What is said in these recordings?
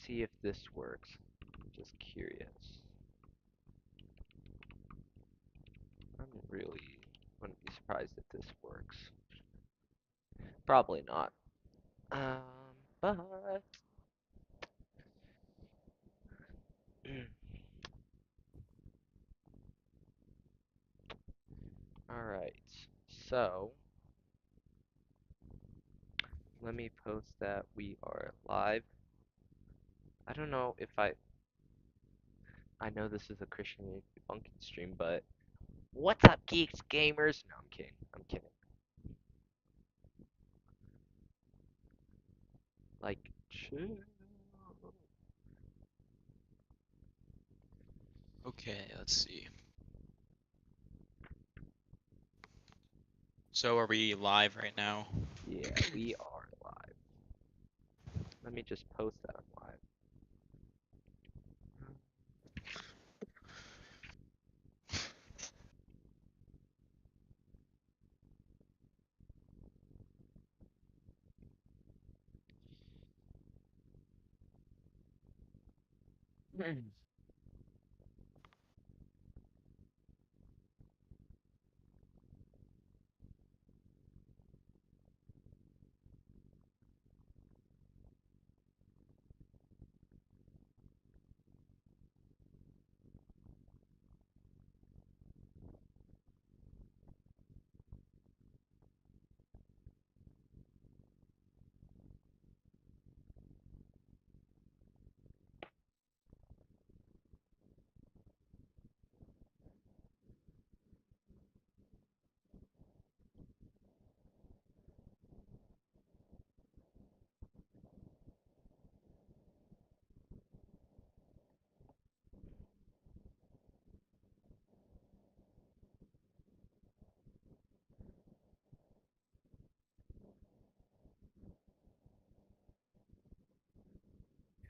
see if this works. I'm just curious. I'm really wouldn't be surprised if this works. Probably not. But all right. So let me post that we are live. I don't know if I know this is a Christian debunking stream, but what's up, geeks, gamers? No, I'm kidding. I'm kidding. Like, chill. Okay, let's see. So are we live right now? Yeah, we are live. Let me just post that I'm live.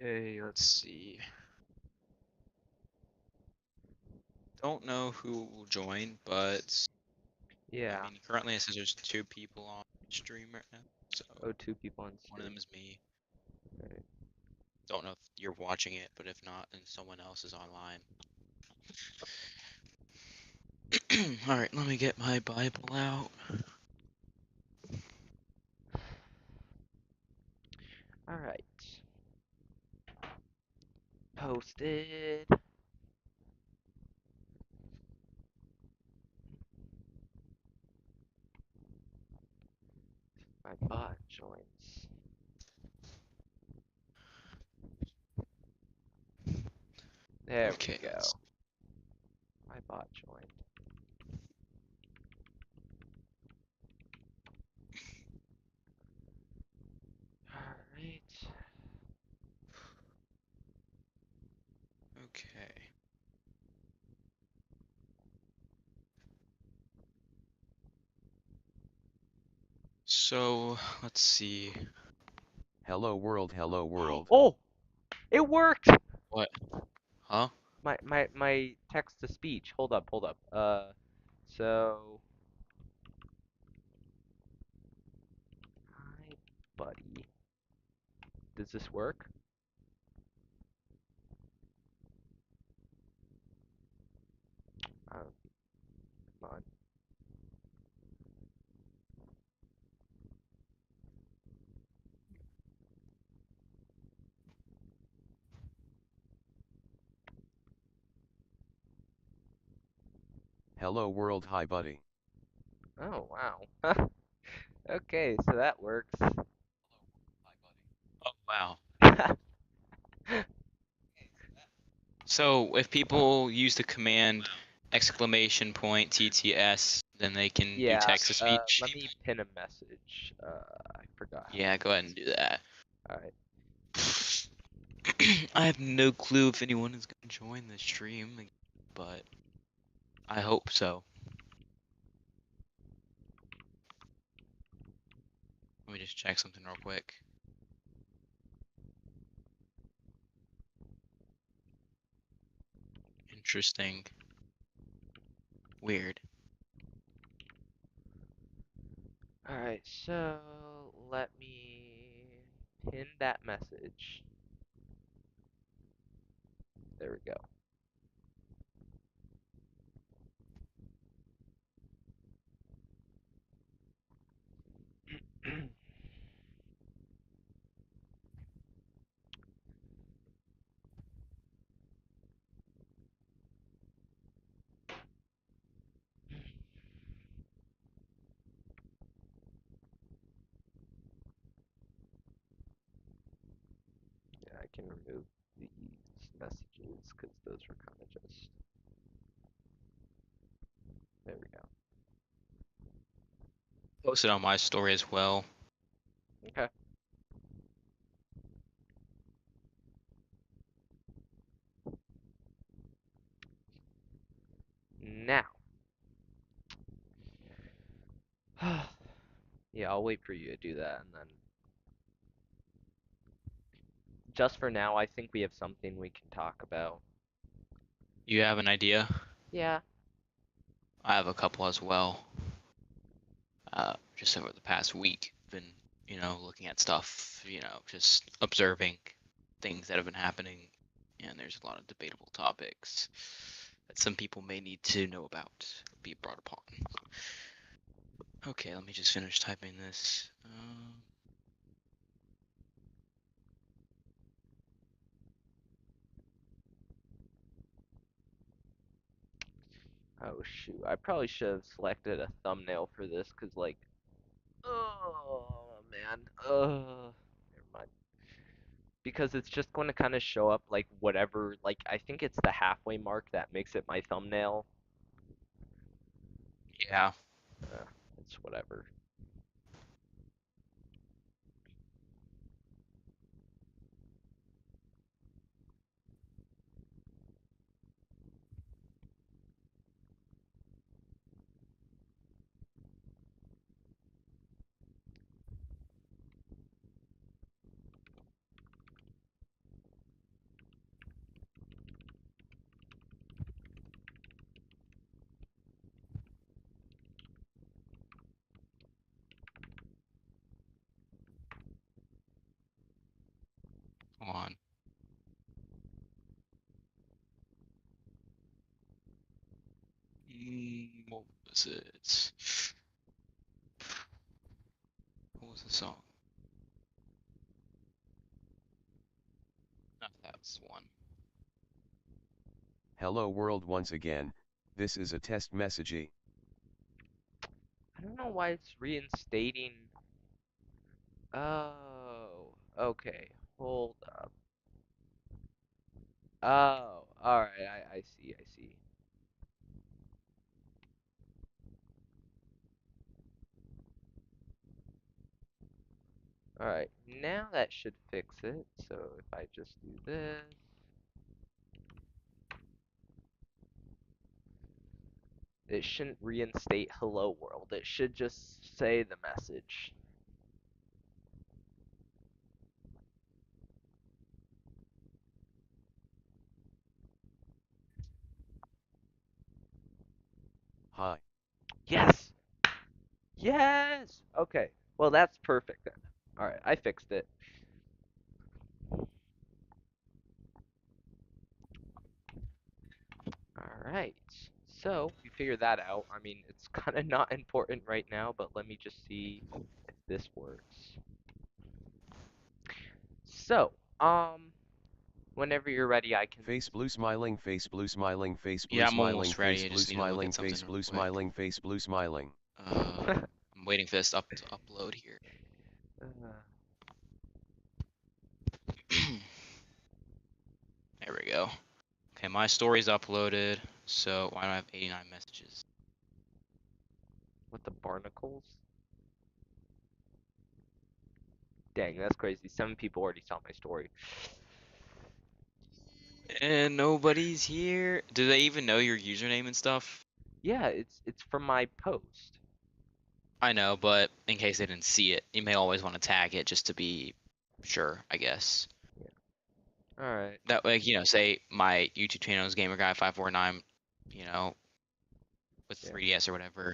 Okay, let's see. Don't know who will join, but Yeah. I mean, currently it says there's 2 people on stream right now, so Oh, 2 people on one of stream. them is me. Right. Don't know if you're watching it, but if not, then someone else is online. All right, let me get my Bible out. All right. Posted. My bot joins. There we Okay, go. My bot joined. All right. okay. So let's see. Hello world, hello world. Oh, it worked. What? Huh? My text to speech. Hold up, hold up. So hi, buddy. Does this work? Oh, come on. Hello world, hi buddy. Oh, wow. Okay, so that works. Oh, wow. So if people use the command !TTS, then they can do Yeah, text to speech. let me pin a message. I forgot how Yeah, to go ahead and do that. Alright. I have no clue if anyone is gonna join the stream, but I hope so. Let me just check something real quick. Interesting. Weird. Alright, so let me pin that message. There we go. Yeah, I can remove these messages because those were kind of just. There we go. Post it on my story as well. Okay. Now. Yeah, I'll wait for you to do that, and then just for now, I think we have something we can talk about. You have an idea? Yeah. I have a couple as well. Just over the past week, been, looking at stuff, just observing things that have been happening, and there's a lot of debatable topics that some people may need to know about, be brought upon. Okay, let me just finish typing this. Oh shoot, I probably should have selected a thumbnail for this, cause like, oh man, never mind. Because it's just going to kind of show up like whatever, like I think it's the halfway mark that makes it my thumbnail. Yeah. Uh, it's whatever. Come on. What was it? What was the song? No, that was the one. Hello world once again, this is a test message. I don't know why it's reinstating. Oh, okay. Hold up. Oh, alright, I see, I see. Alright, now that should fix it. So if I just do this. It shouldn't reinstate hello world. It should just say the message. Hi. Yes! Yes! Okay. Well, that's perfect then. Alright, I fixed it. Alright. So, we figured that out. I mean, it's kind of not important right now, but let me just see if this works. So, whenever you're ready, I can. Face blue smiling, face blue smiling, face blue Yeah, I'm smiling, almost ready. face I blue just need to look smiling, at something face real blue quick. smiling, face blue smiling. I'm waiting for this to upload here. There we go. Okay, my story's uploaded, so why do I have 89 messages? What the barnacles? Dang, that's crazy. 7 people already saw my story. And nobody's here. Do they even know your username and stuff? Yeah, it's from my post. I know, but in case they didn't see it, you may always want to tag it just to be sure, I guess. Yeah. All right. That like, say my YouTube channel is GamerGuy549, with Yeah. 3DS or whatever.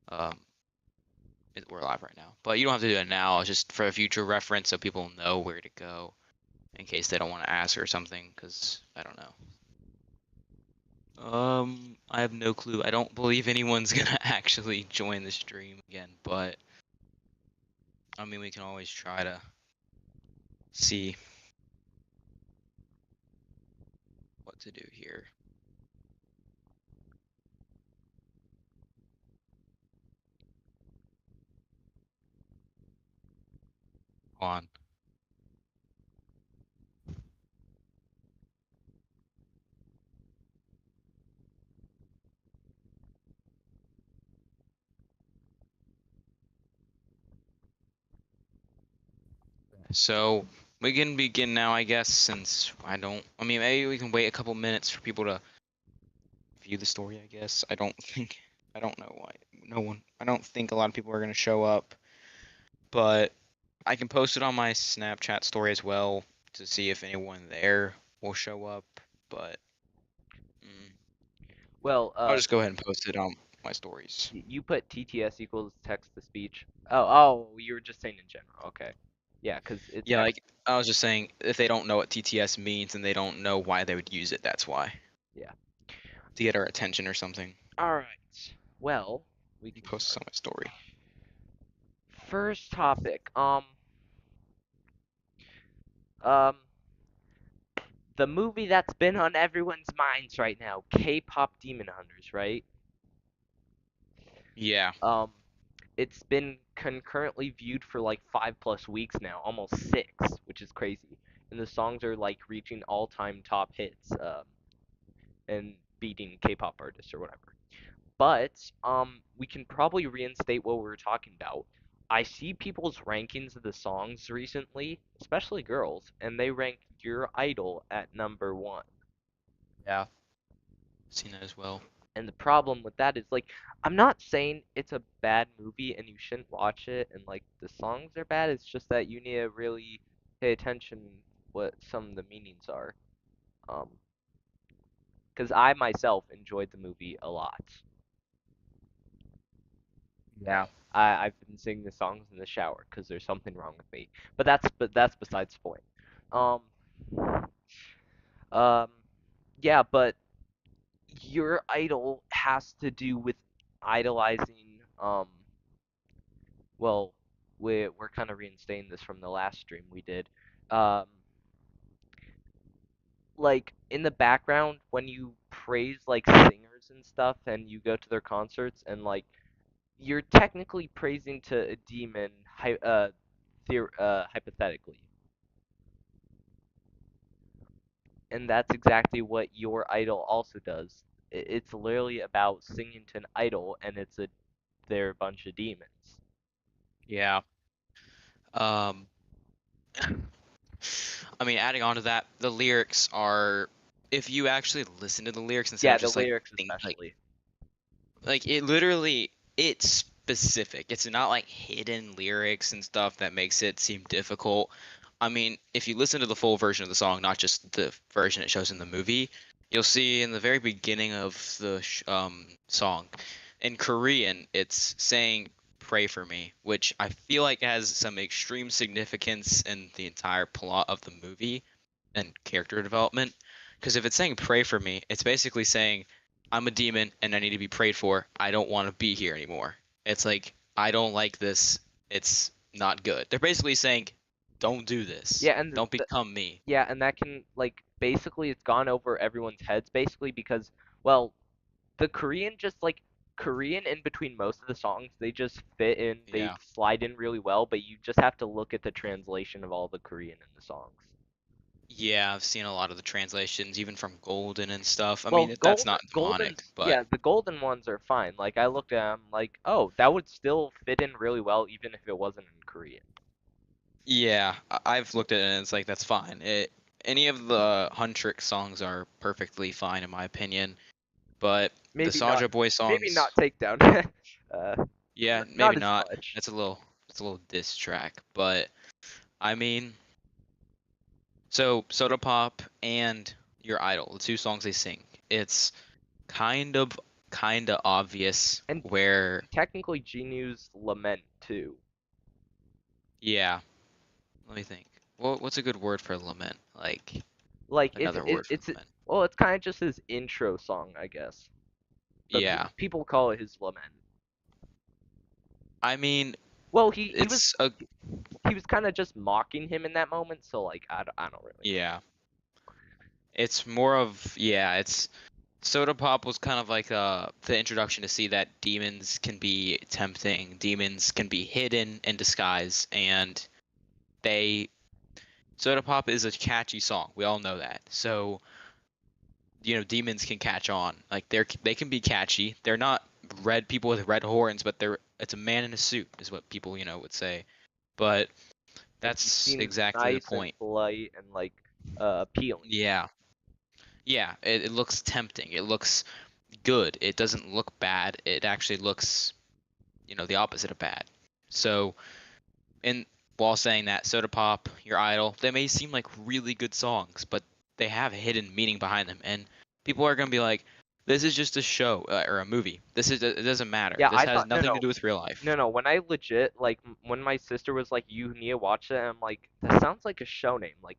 Um, we're live right now, but you don't have to do it now. It's just for future reference, so people know where to go in case they don't want to ask or something. Because I don't know. I have no clue. I don't believe anyone's gonna actually join the stream again, but I mean, we can always try to see what to do here. On. So we can begin now, I guess, since I mean, maybe we can wait a couple minutes for people to view the story, I guess. I don't know why. I don't think a lot of people are going to show up, but I can post it on my Snapchat story as well to see if anyone there will show up, but mm, Well, I'll just go ahead and post it on my stories. you put TTS equals text to speech. Oh, you were just saying in general. Okay. Yeah, because it's Yeah, actually. like I was just saying, if they don't know what TTS means and they don't know why they would use it, that's why. Yeah. To get our attention or something. All right. Well, we I'll can post this on start. my story. First topic. Um, the movie that's been on everyone's minds right now, K-pop Demon Hunters, right? Yeah. Um, it's been concurrently viewed for like 5+ weeks now, almost 6, which is crazy. And the songs are like reaching all-time top hits, and beating K-pop artists or whatever. But we can probably reinstate what we were talking about. I see people's rankings of the songs recently, especially girls, and they rank Your Idol at number 1. Yeah. Seen that as well. And the problem with that is like I'm not saying it's a bad movie and you shouldn't watch it and like the songs are bad. It's just that you need to really pay attention what some of the meanings are. Um, because I myself enjoyed the movie a lot. Yeah. I've been singing the songs in the shower because there's something wrong with me. But that's besides the point. Um, um, yeah, but your idol has to do with idolizing. Well, we're kind of reinstating this from the last stream we did. Um, like in the background when you praise like singers and stuff, and you go to their concerts, and like you're technically praising to a demon, hypothetically. And that's exactly what your idol also does. It's literally about singing to an idol, and they're a bunch of demons. Yeah. Um, I mean, adding on to that, the lyrics are, if you actually listen to the lyrics instead Yeah, of the just like lyrics think especially. like it literally it's specific. It's not like hidden lyrics and stuff that makes it seem difficult. I mean, if you listen to the full version of the song, not just the version it shows in the movie, you'll see in the very beginning of the song, in Korean, it's saying "pray for me," which I feel like has some extreme significance in the entire plot of the movie and character development. Because if it's saying "pray for me," it's basically saying I'm a demon and I need to be prayed for. I don't want to be here anymore. It's like, I don't like this. It's not good. They're basically saying, don't do this. Yeah, and Don't become me. yeah, and that can like basically it's gone over everyone's heads basically because well, the Korean just like Korean in between most of the songs, they just fit in, they Yeah. slide in really well, but you just have to look at the translation of all the Korean in the songs. Yeah, I've seen a lot of the translations, even from Golden and stuff. I mean, Well, that's not demonic, but yeah, the golden ones are fine. Like I looked at them, like, oh, that would still fit in really well even if it wasn't in Korean. yeah, I've looked at it and it's like, that's fine. Any of the Huntrick songs are perfectly fine in my opinion, but the Maybe not, Soulja Boy maybe songs, not takedown. uh, yeah, not maybe as not. much. It's a little diss track, but I mean, so Soda Pop and Your Idol, the two songs they sing, it's kind of obvious And where, technically Genu's lament too. yeah, let me think. What's a good word for lament? Like Like another word for lament. Well, it's kind of just his intro song, I guess. But Yeah. people call it his lament. I mean, Well, he was it's a he was kind of just mocking him in that moment, so like I don't really know. yeah. It's more of yeah, it's Soda Pop was kind of like the introduction to see that demons can be tempting, demons can be hidden in disguise, and they Soda Pop is a catchy song. We all know that. So, demons can catch on. Like they can be catchy. They're not red people with red horns, but it's a man in a suit is what people, would say. But And he that's seems exactly the nice and point. polite and like appealing. Yeah. Yeah, it looks tempting. It looks good. It doesn't look bad. It actually looks, the opposite of bad. So, and while saying that, Soda Pop, Your Idol, they may seem like really good songs, but they have hidden meaning behind them, and people are gonna be like, "This is just a show or a movie. It doesn't matter. Yeah, This I has thought no nothing to no do with real life." no. When I legit like when my sister was like, "You need to watch it," I'm like, that sounds like a show name, like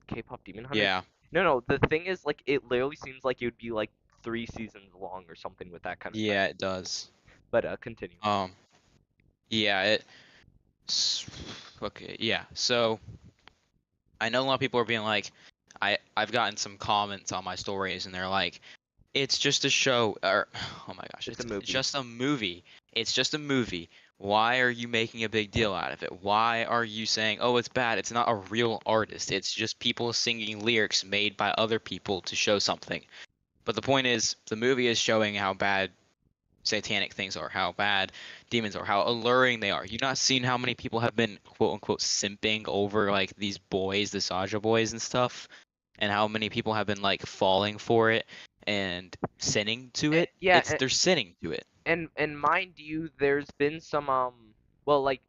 K-pop Demon Hunters. Yeah, No, the thing is, like, it literally seems like it would be like 3 seasons long or something with that kind of yeah, timing. it does. But continue. Um, yeah, okay, yeah. So I know a lot of people are being like, I've gotten some comments on my stories, and they're like, it's just a show, or oh my gosh, It's a it's movie. just a movie. It's just a movie. Why are you making a big deal out of it? Why are you saying, oh, it's bad? It's not a real artist. It's just people singing lyrics made by other people to show something. But the point is, the movie is showing how bad satanic things are, how bad demons are, how alluring they are. You've not seen how many people have been quote unquote simping over like these boys, the Saja boys and stuff, and how many people have been like falling for it and sinning to it. Yeah, They're sinning to it. and mind you, there's been some well, like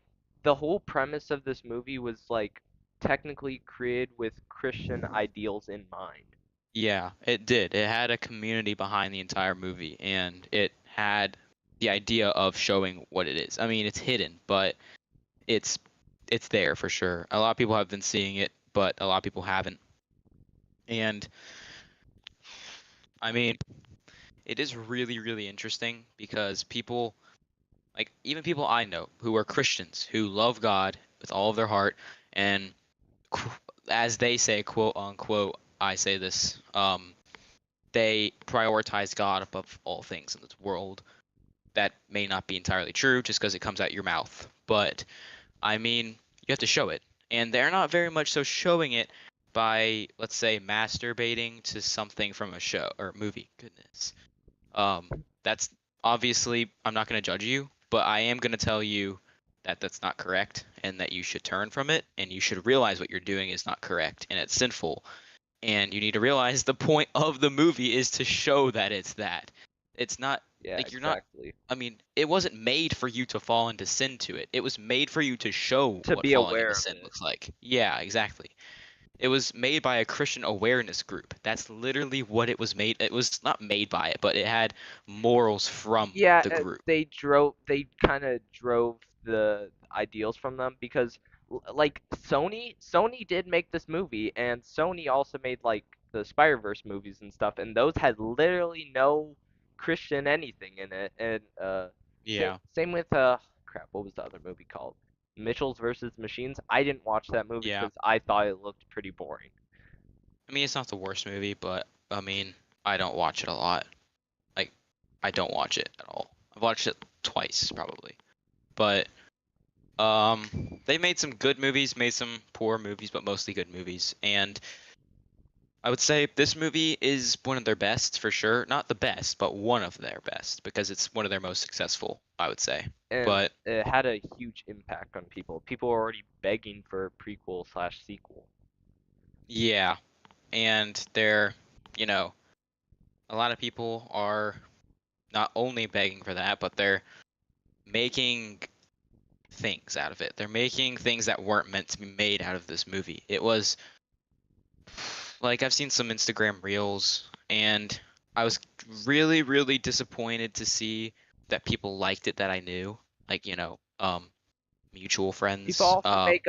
the whole premise of this movie was like technically created with Christian ideals in mind. Yeah, it did. It had a community behind the entire movie, and it had the idea of showing what it is. I mean, it's hidden, but it's it's there for sure. A lot of people have been seeing it, but a lot of people haven't. And I mean, it is really, really interesting because people, like even people I know who are Christians who love God with all of their heart, and as they say, quote unquote, I say this, they prioritize God above all things in this world. That may not be entirely true just because it comes out your mouth, but I mean, you have to show it. And they're not very much so showing it by, let's say, masturbating to something from a show or movie. Goodness. That's obviously, I'm not going to judge you, but I am going to tell you that that's not correct and that you should turn from it and you should realize what you're doing is not correct and it's sinful. And you need to realize the point of the movie is to show that it's that. It's not Yeah, like you're not exactly. I mean, it wasn't made for you to fall into sin to it. It was made for you to show To what be falling aware into of sin it. looks like. Yeah, exactly. It was made by a Christian awareness group. That's literally what it was made. It was not made by it, but it had morals from Yeah, the group. they kind of drove the ideals from them because like Sony did make this movie and Sony also made like the Spider-Verse movies and stuff and those had literally no Christian anything in it and Yeah. same with crap, what was the other movie called? Mitchell's versus Machines. I didn't watch that movie Yeah. because I thought it looked pretty boring. I mean, it's not the worst movie, but I mean, I don't watch it a lot. Like, I don't watch it at all. I've watched it twice probably. But they made some good movies, made some poor movies, but mostly good movies. And I would say this movie is one of their best for sure. Not the best, but one of their best because it's one of their most successful, I would say. And But it had a huge impact on people. People were already begging for a prequel slash sequel. yeah, and you know, a lot of people are not only begging for that, but they're making things out of it. They're making things that weren't meant to be made out of this movie. It was like I've seen some Instagram reels and I was really, really disappointed to see that people liked it that I knew. Like, mutual People friends. also make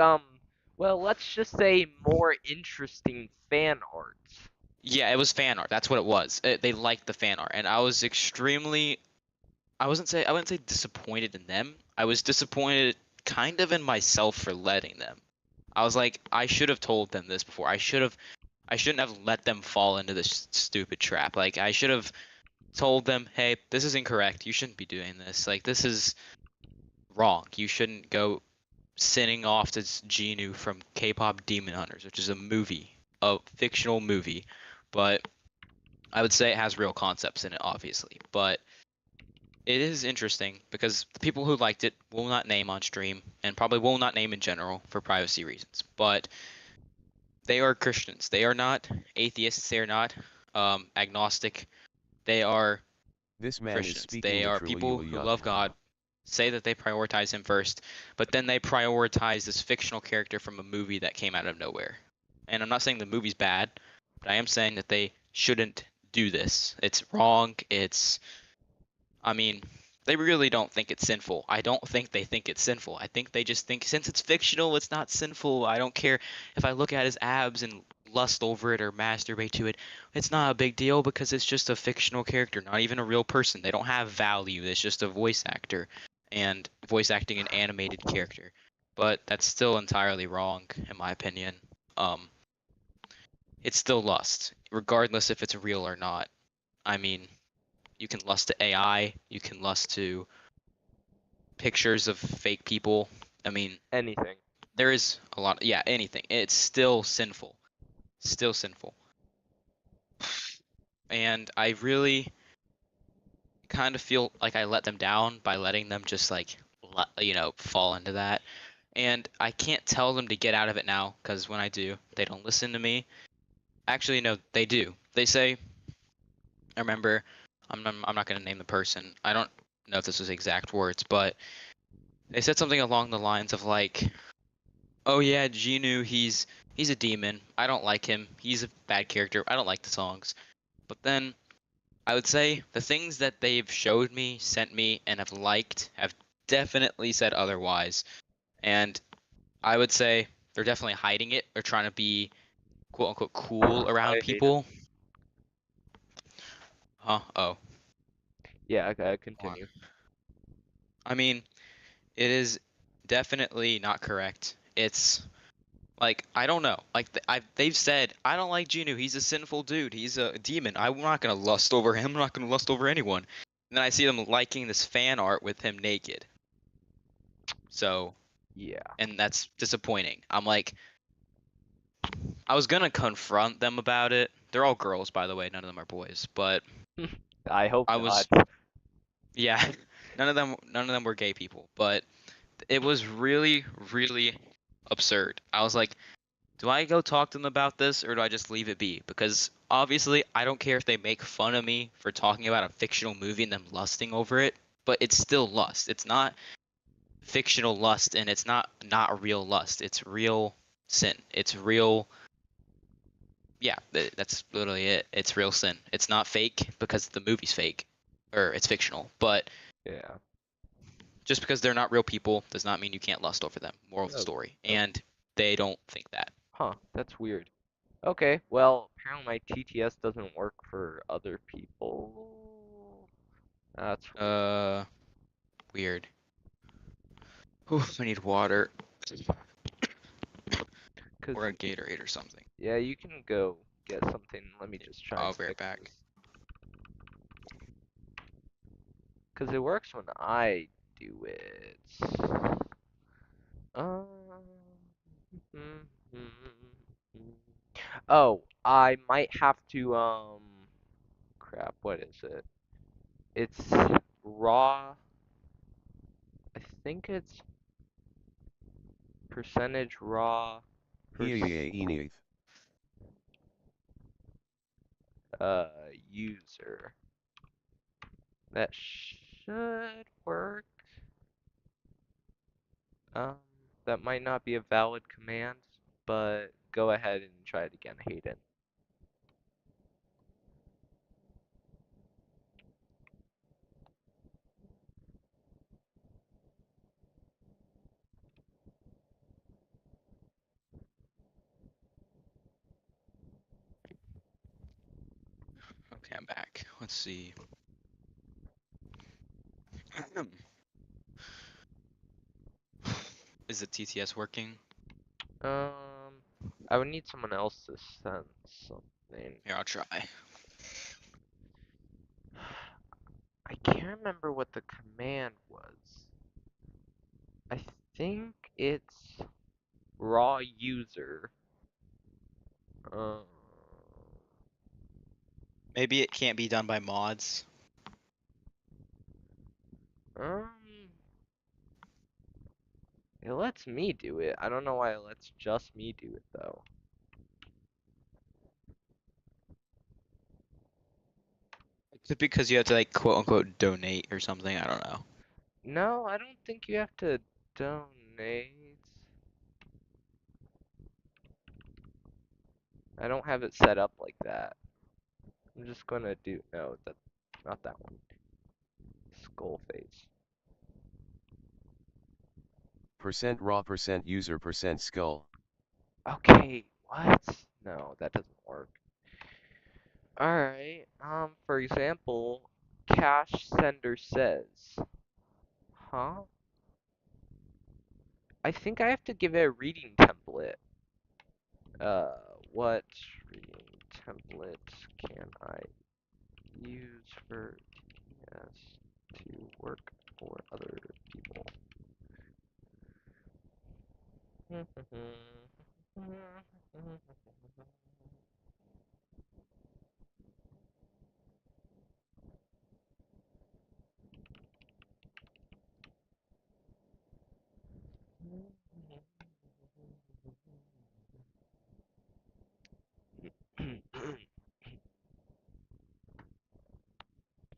well, let's just say more interesting fan arts. Yeah, it was fan art. That's what it was. They liked the fan art, and I was extremely. I wouldn't say disappointed in them. I was disappointed kind of in myself for letting them. I was like, I should have told them this before. I shouldn't have let them fall into this stupid trap. Like, I should have told them, hey, this is incorrect. You shouldn't be doing this. Like, this is wrong. You shouldn't go sinning off to Genu from K-pop Demon Hunters, which is a fictional movie, but I would say it has real concepts in it, obviously. But it is interesting because the people who liked it will not name on stream and probably will not name in general for privacy reasons. But they are Christians. They are not atheists. They are not agnostic. They are This man is Christians. speaking They are literally people you who yuck. love God, say that they prioritize Him first, but then they prioritize this fictional character from a movie that came out of nowhere. And I'm not saying the movie's bad, but I am saying that they shouldn't do this. It's wrong. I mean, they really don't think it's sinful. I don't think they think it's sinful. I think they just think since it's fictional, it's not sinful. I don't care if I look at his abs and lust over it or masturbate to it. It's not a big deal because it's just a fictional character, not even a real person. They don't have value. It's just a voice actor and voice acting an animated character. But that's still entirely wrong, in my opinion. Um, it's still lust, regardless if it's real or not. I mean, you can lust to AI, you can lust to pictures of fake people. I mean, Anything. there is a lot. Yeah, anything. It's still sinful. Still sinful. And I really kind of feel like I let them down by letting them just like, fall into that. And I can't tell them to get out of it now because when I do, they don't listen to me. Actually, no, they do. They say, I remember, I'm not going to name the person. I don't know if this was exact words, but they said something along the lines of like, oh yeah, Genu, he's a demon. I don't like him. He's a bad character. I don't like the songs. But then I would say the things that they've showed me, sent me, and have liked have definitely said otherwise. And I would say they're definitely hiding it or trying to be quote unquote cool around I hate him. people. Huh? Oh, Yeah, okay, on. continue. I mean, it is definitely not correct. It's like I don't know. Like they've said I don't like Genu. He's a sinful dude. He's a demon. I'm not gonna lust over him. I'm not gonna lust over anyone. And then I see them liking this fan art with him naked. So, Yeah. and that's disappointing. I'm like, I was gonna confront them about it. They're all girls, by the way. None of them are boys. But I hope I not. was, yeah, none of them were gay people. But it was really, really absurd. I was like, do I go talk to them about this or do I just leave it be? Because obviously, I don't care if they make fun of me for talking about a fictional movie and them lusting over it, but it's still lust. It's not fictional lust and it's not real lust. It's real sin. It's real. Yeah, that's literally it. It's real sin. It's not fake because the movie's fake or it's fictional. But Yeah. just because they're not real people does not mean you can't lust over them. Moral of the Oh, story. oh, And they don't think that. huh, that's weird. Okay, well, apparently my TTS doesn't work for other people. That's weird. Uh, weird. Ooh, I need water. Cause Or a Gatorade or something. yeah, you can go get something. Let me just try and I'll be right fix back. this. Cause it works when I do it. Um. Oh, I might have to crap, what is it? It's raw. I think it's percentage raw per Eneth. uh user. That should work. Um, that might not be a valid command, but go ahead and try it again, Hayden. Okay, I'm back. Let's see. Is the TTS working? I would need someone else to send something. Here, I'll try. I can't remember what the command was. I think it's raw user. Um, Maybe it can't be done by mods. um, it lets me do it. I don't know why it lets just me do it though. Is it because you have to like quote unquote donate or something? I don't know. No, I don't think you have to donate. I don't have it set up like that. I'm just gonna do, no, that, not that one. Skull face. Percent raw percent user percent skull. Okay, what? No, that doesn't work. Alright, for example, cash sender says, huh? I think I have to give it a reading template. What reading template can I use for TS to work for other people?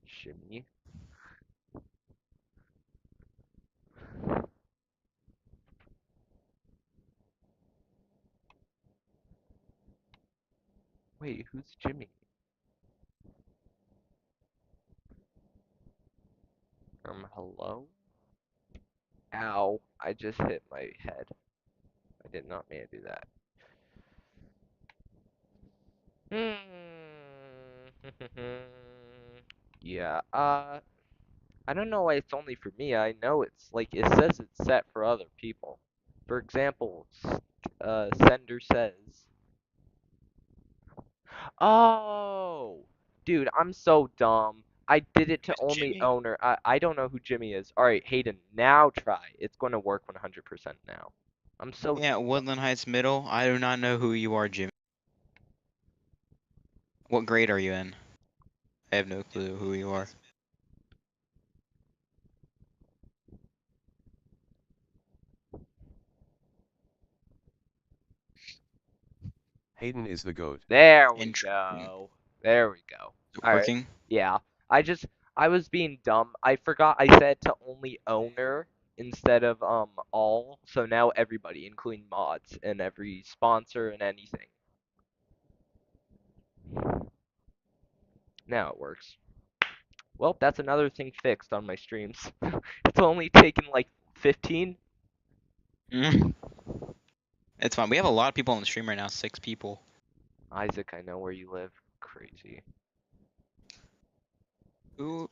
Shimmy. Wait, who's Jimmy? Hello? Ow, I just hit my head. I did not mean to do that. Yeah, I don't know why it's only for me. I know it's like, it says it's set for other people. For example, sender says, oh, dude, I'm so dumb. I did it to Who's only Jimmy? owner. I don't know who Jimmy is. Alright, Hayden, now try. It's going to work 100% now. I'm so Yeah, Woodland Heights Middle. I do not know who you are, Jimmy. What grade are you in? I have no clue who you are. Hayden is the goat. There we Interesting. go. There we go. Is it Alright. working? Yeah. I was being dumb. I forgot I said to only owner instead of all. So now everybody, including mods and every sponsor and anything. Now it works. Well, that's another thing fixed on my streams. It's only taken like 15. Mm. It's fine. We have a lot of people on the stream right now. 6 people. Isaac, I know where you live. Crazy. Who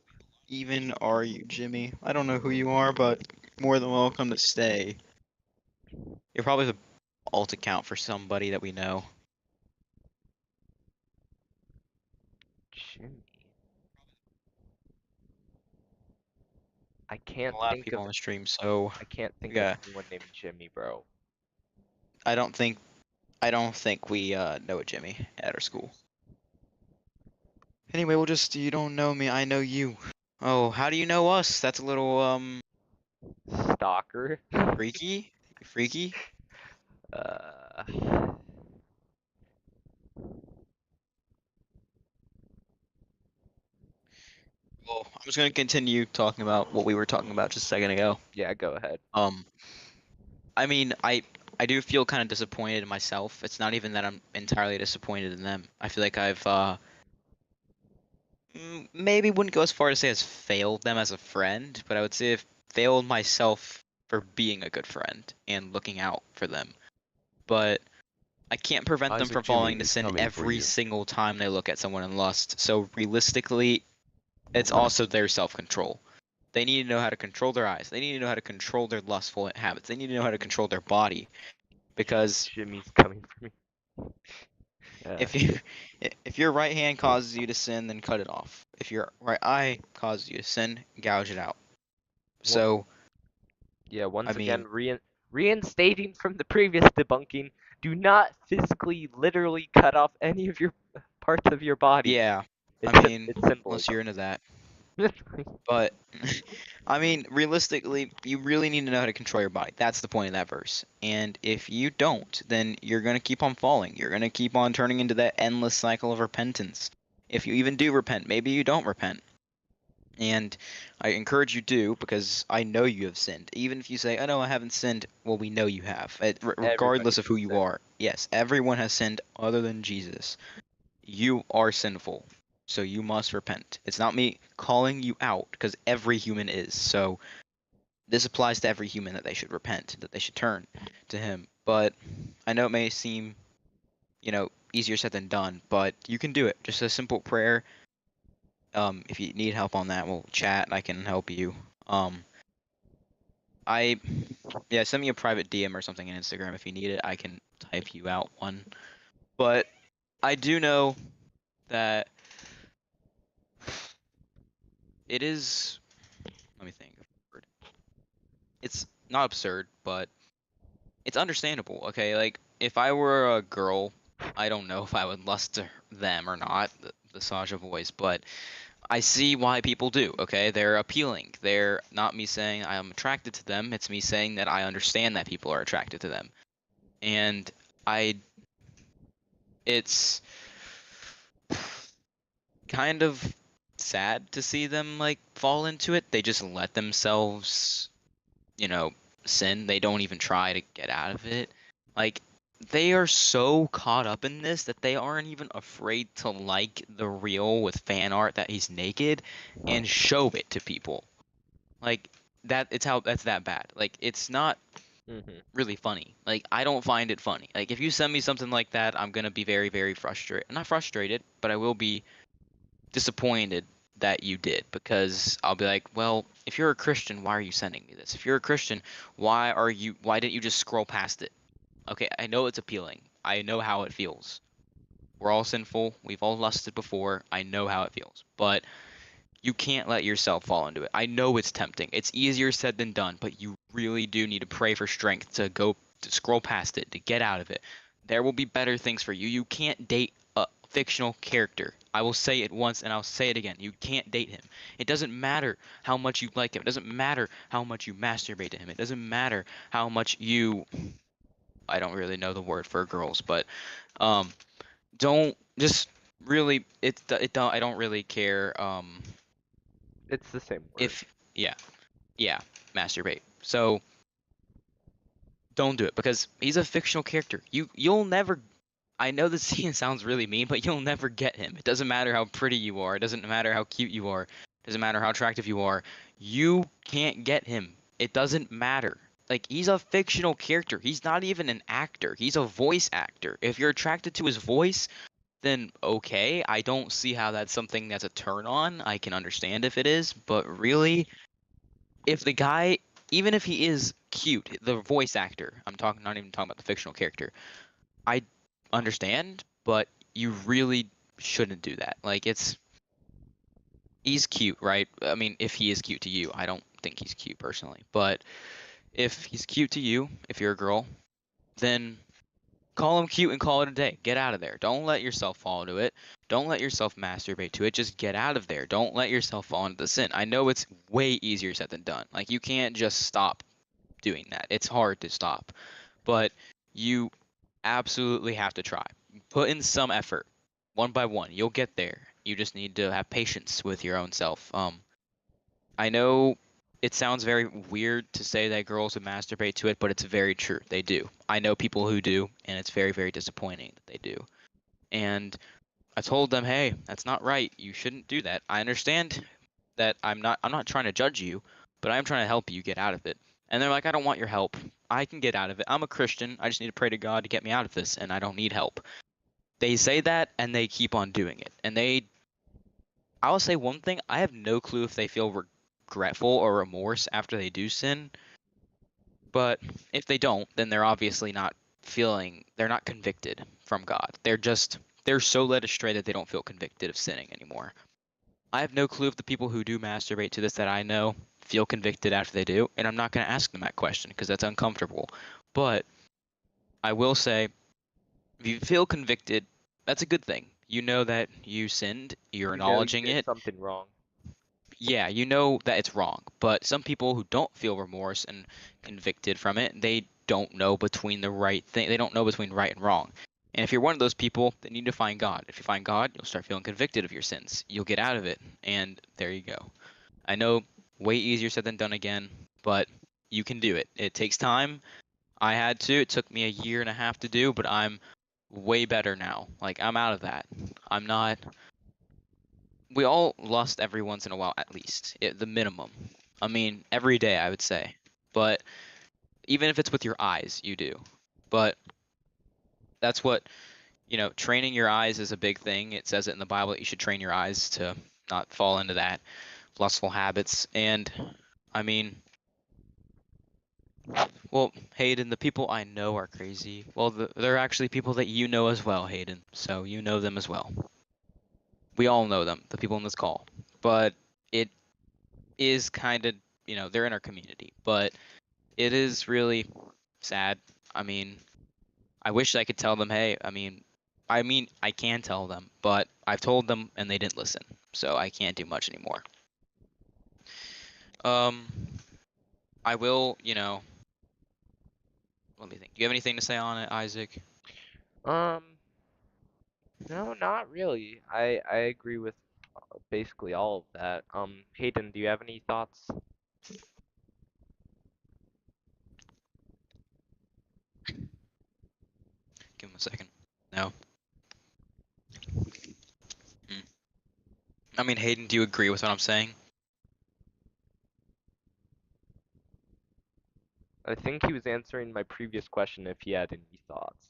even are you, Jimmy? I don't know who you are, but more than welcome to stay. You're probably the alt account for somebody that we know. Jimmy. I A can't lot of think people of on the stream, so I can't think of yeah, anyone named Jimmy, bro. I don't think I don't think we know a Jimmy at our school. Anyway, we'll just you don't know me, I know you. Oh, how do you know us? That's a little Stalker. freaky. Freaky. Uh, Well, I'm just gonna continue talking about what we were talking about just a second ago. yeah, go ahead. Um, I mean, I do feel kind of disappointed in myself. It's not even that I'm entirely disappointed in them. I feel like I've maybe wouldn't go as far to say as failed them as a friend, but I would say I've failed myself for being a good friend and looking out for them. But I can't prevent them Isaac from Jimmy falling to is sin coming for every you. single time they look at someone in lust. So realistically, it's also their self-control. They need to know how to control their eyes. They need to know how to control their lustful habits. They need to know how to control their body. Because Jimmy's coming for me. Uh, if you if your right hand causes you to sin, then cut it off. If your right eye causes you to sin, gouge it out. So, yeah, I once again, mean, reinstating from the previous debunking, do not physically, literally cut off any of your parts of your body. yeah. I It's mean, it's unless symbolism. you're into that. But I mean, realistically, you really need to know how to control your body. That's the point of that verse. And if you don't, then you're going to keep on falling. You're going to keep on turning into that endless cycle of repentance. If you even do repent, maybe you don't repent. And I encourage you do, because I know you have sinned. Even if you say, "Oh no, I haven't sinned," well, we know you have. Everybody Regardless of who has you sinned. are. Yes, everyone has sinned other than Jesus. You are sinful, so you must repent. It's not me calling you out, because every human is. So this applies to every human, that they should repent, that they should turn to him. But I know it may seem, easier said than done, but you can do it. Just a simple prayer. If you need help on that, we'll chat. I can help you. Um, I yeah, send me a private DM or something on Instagram if you need it. I can type you out one. But I do know that it is. Let me think of a word. It's not absurd, but it's understandable. Okay, like if I were a girl, I don't know if I would lust to them or not, the Sasha voice, but I see why people do. Okay, they're appealing. They're not me saying I am attracted to them. It's me saying that I understand that people are attracted to them, and I. It's kind of sad to see them like fall into it. They just let themselves, you know, sin. They don't even try to get out of it. Like they are so caught up in this that they aren't even afraid to like the reel with fan art that he's naked and show it to people. Like that's that bad. Like it's not Hmm. really funny. Like I don't find it funny. Like if you send me something like that, I'm gonna be very, very frustrated. Not frustrated, but I will be disappointed that you did, because I'll be like, well, if you're a Christian, why are you sending me this? If you're a Christian, why didn't you just scroll past it? Okay, I know it's appealing. I know how it feels. We're all sinful. We've all lusted before. I know how it feels. But you can't let yourself fall into it. I know it's tempting. It's easier said than done, but you really do need to pray for strength to scroll past it, to get out of it. There will be better things for you. You can't date a fictional character. I will say it once and I'll say it again. You can't date him. It doesn't matter how much you like him. It doesn't matter how much you masturbate to him. It doesn't matter how much you I don't really know the word for girls, but um don't just really it don't I don't really care It's the same word. if yeah yeah masturbate. So don't do it, because he's a fictional character. You'll never. I know this scene sounds really mean, but you'll never get him. It doesn't matter how pretty you are. It doesn't matter how cute you are. It doesn't matter how attractive you are. You can't get him. It doesn't matter. Like he's a fictional character. He's not even an actor. He's a voice actor. If you're attracted to his voice, then okay. I don't see how that's something that's a turn on. I can understand if it is, but really, if the guy, even if he is cute, the voice actor, I'm talking, not even talking about the fictional character, I understand, but you really shouldn't do that. Like he's cute, right? I mean, if he is cute to you, I don't think he's cute personally, but if he's cute to you, if you're a girl, then call him cute and call it a day. Get out of there. Don't let yourself fall into it. Don't let yourself masturbate to it. Just get out of there. Don't let yourself fall into the sin. I know it's way easier said than done. Like you can't just stop doing that. It's hard to stop, but you absolutely have to try. Put in some effort, one by one. You'll get there. You just need to have patience with your own self. I know it sounds very weird to say that girls would masturbate to it, but it's very true. They do. I know people who do, and it's very, very disappointing that they do. And I told them, hey, that's not right. You shouldn't do that. I understand that I'm not trying to judge you, but I'm trying to help you get out of it. And they're like, I don't want your help. I can get out of it. I'm a Christian. I just need to pray to God to get me out of this, and I don't need help. They say that, and they keep on doing it. And I will say one thing, I have no clue if they feel regretful or remorse after they do sin. But if they don't, then they're obviously they're not convicted from God. They're so led astray that they don't feel convicted of sinning anymore. I have no clue if the people who do masturbate to this that I know feel convicted after they do, and I'm not going to ask them that question because that's uncomfortable. But I will say, if you feel convicted, that's a good thing. You know that you sinned, you're You know you acknowledging did it. something wrong. Yeah, you know that it's wrong. But some people who don't feel remorse and convicted from it, they don't know between the right thing. They don't know between right and wrong. And if you're one of those people, then you need to find God. If you find God, you'll start feeling convicted of your sins. You'll get out of it, and there you go. I know way easier said than done again, but you can do it. It takes time. I had to. It took me a year and a half to do, but I'm way better now. Like, I'm out of that. I'm not. We all lust every once in a while, at least, the minimum. I mean, every day, I would say. But even if it's with your eyes, you do. But that's what, training your eyes is a big thing. It says it in the Bible that you should train your eyes to not fall into that lustful habits. And I mean, well, Hayden, the people I know are crazy. Well, they're actually people that you know as well, Hayden. So you know them as well. We all know them, the people in this call. But it is kind of, they're in our community. But it is really sad. I mean, I wish I could tell them, hey, I can tell them, but I've told them and they didn't listen. So I can't do much anymore. Um, I will, let me think. Do you have anything to say on it, Isaac? Um, no, not really. I agree with basically all of that. Hayden, do you have any thoughts? Give him a second. No. Mm. I mean, Hayden, do you agree with what I'm saying? I think he was answering my previous question if he had any thoughts.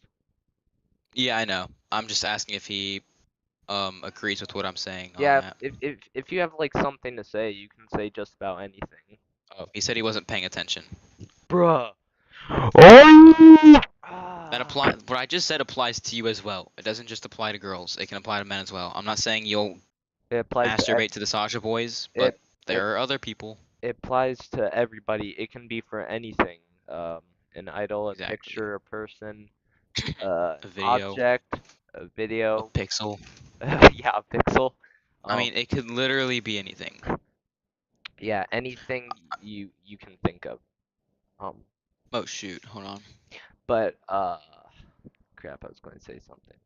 Yeah, I know. I'm just asking if he agrees with what I'm saying on Yeah, that. if you have like something to say, you can say just about anything. Oh, he said he wasn't paying attention. Bruh. Um, Oh! what I just said applies to you as well. It doesn't just apply to girls. It can apply to men as well. I'm not saying you'll It applies to masturbate to the Sasha boys, but it it there are other people. it applies to everybody. It can be for anything. An idol, a Exactly. picture, a person, A video, object, a a video. pixel. Yeah, a pixel. I Um, mean, it could literally be anything. yeah, anything you can think of. Um, Oh shoot, hold on. but crap, I was going to say something.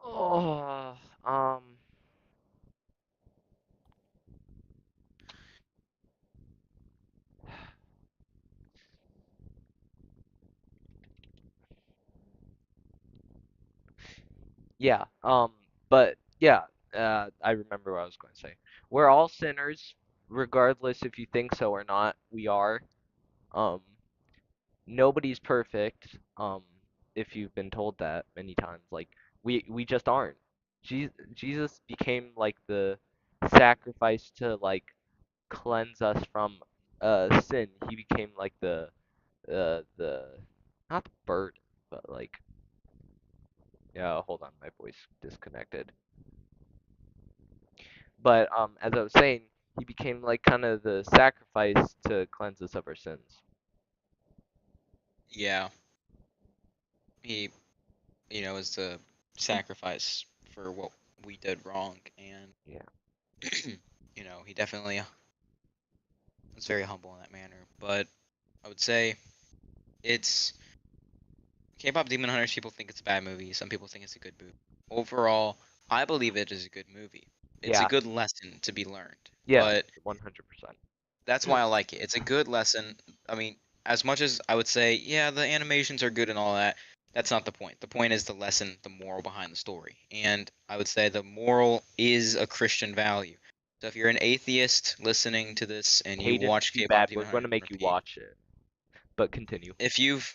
Oh, yeah. But yeah, I remember what I was going to say. We're all sinners, regardless if you think so or not. We are. Um, nobody's perfect. If you've been told that many times, like we just aren't. Jesus became like the sacrifice to like cleanse us from sin. He became like the not the burden, but like yeah. Hold on, my voice disconnected. But as I was saying, he became like kind of the sacrifice to cleanse us of our sins. Yeah, he, is the sacrifice for what we did wrong, and Yeah. he definitely was very humble in that manner. But I would say it's K-pop Demon Hunters. People think it's a bad movie. Some people think it's a good movie. Overall, I believe it is a good movie. It's a Yeah. good lesson to be learned. Yes. But 100%. that's why I like it. It's a good lesson. I mean, as much as I would say, yeah, the animations are good and all that, that's not the point. The point is the lesson, the moral behind the story. And I would say the moral is a Christian value. So if you're an atheist listening to this and you Hate is watch too K-pop bad. Demon We're going Hunter to on make you repeat, watch it. But continue. if you've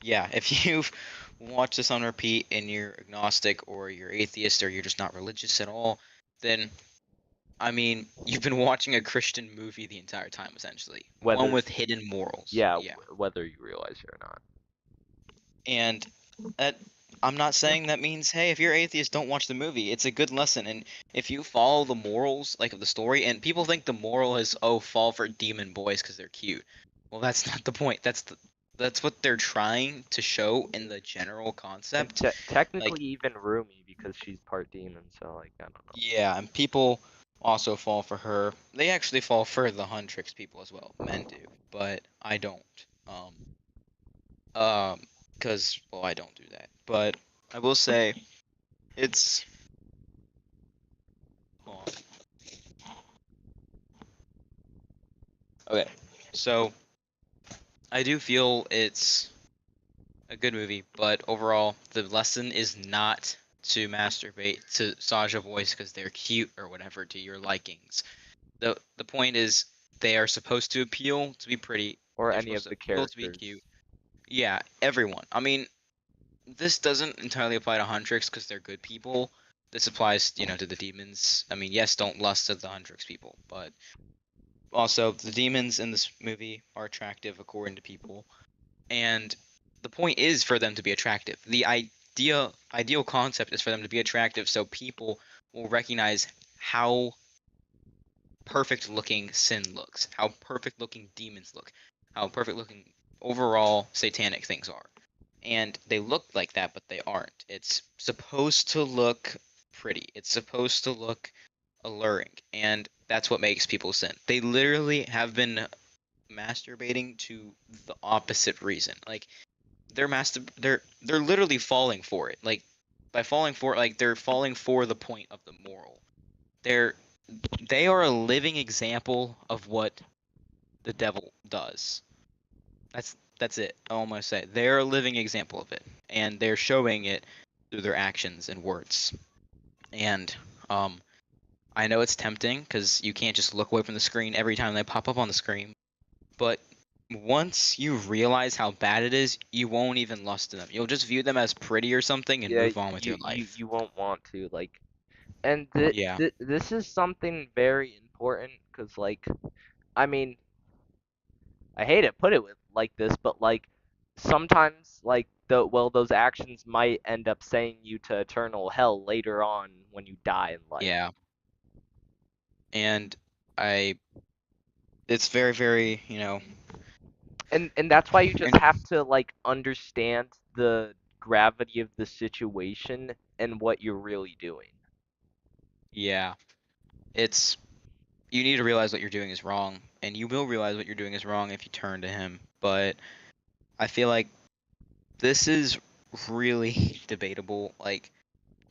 yeah, if you've watched this on repeat and you're agnostic or you're atheist or you're just not religious at all, then I mean, you've been watching a Christian movie the entire time essentially. One Whether with hidden morals. yeah, Yeah. whether you realize it or not. And that I'm not saying that means, hey, if you're atheist, don't watch the movie. It's a good lesson, and if you follow the morals like of the story, and people think the moral is, oh, fall for demon boys because they're cute. Well, that's not the point. That's what they're trying to show in the general And concept. Like, technically even Rumi because she's part demon, so like I don't know. yeah, and people also fall for her. They actually fall for the Huntrix people as well. Men do, but I don't. Um, because well, I don't do that. But I will say it's. Hold on. Okay, so I do feel it's a good movie, but overall, the lesson is not to masturbate to Saja boys because they're cute or whatever to your likings. The point is they are supposed to appeal to be pretty. Or They're any supposed of to the appeal to be characters. cute. Yeah, everyone. I mean, this doesn't entirely apply to Huntrix because they're good people. This applies, to the demons. I mean, yes, don't lust at the Huntrix people, but also the demons in this movie are attractive according to people. And the point is for them to be attractive. The ideal concept is for them to be attractive so people will recognize how perfect looking sin looks, how perfect looking demons look, how perfect looking overall satanic things are. And they look like that, but they aren't. It's supposed to look pretty. It's supposed to look alluring, and that's what makes people sin. They literally have been masturbating to the opposite reason. Like they're literally falling for it. Like by falling for it, like they're falling for the point of the moral. They're they are a living example of what the devil does. That's it. I almost say they're a living example of it, and they're showing it through their actions and words. And um, I know it's tempting because you can't just look away from the screen every time they pop up on the screen. But once you realize how bad it is, you won't even lust to them. You'll just view them as pretty or something and Yeah, move on with you your you life. you won't want to like. And Yeah. this is something very important because like I mean I hate to put it like this, but like sometimes like those actions might end up sending you to eternal hell later on when you die in life. Yeah. And I it's very, very, And that's why you just and have to like understand the gravity of the situation and what you're really doing. yeah. It's you need to realize what you're doing is wrong, and you will realize what you're doing is wrong if you turn to him. But I feel like this is really debatable. Like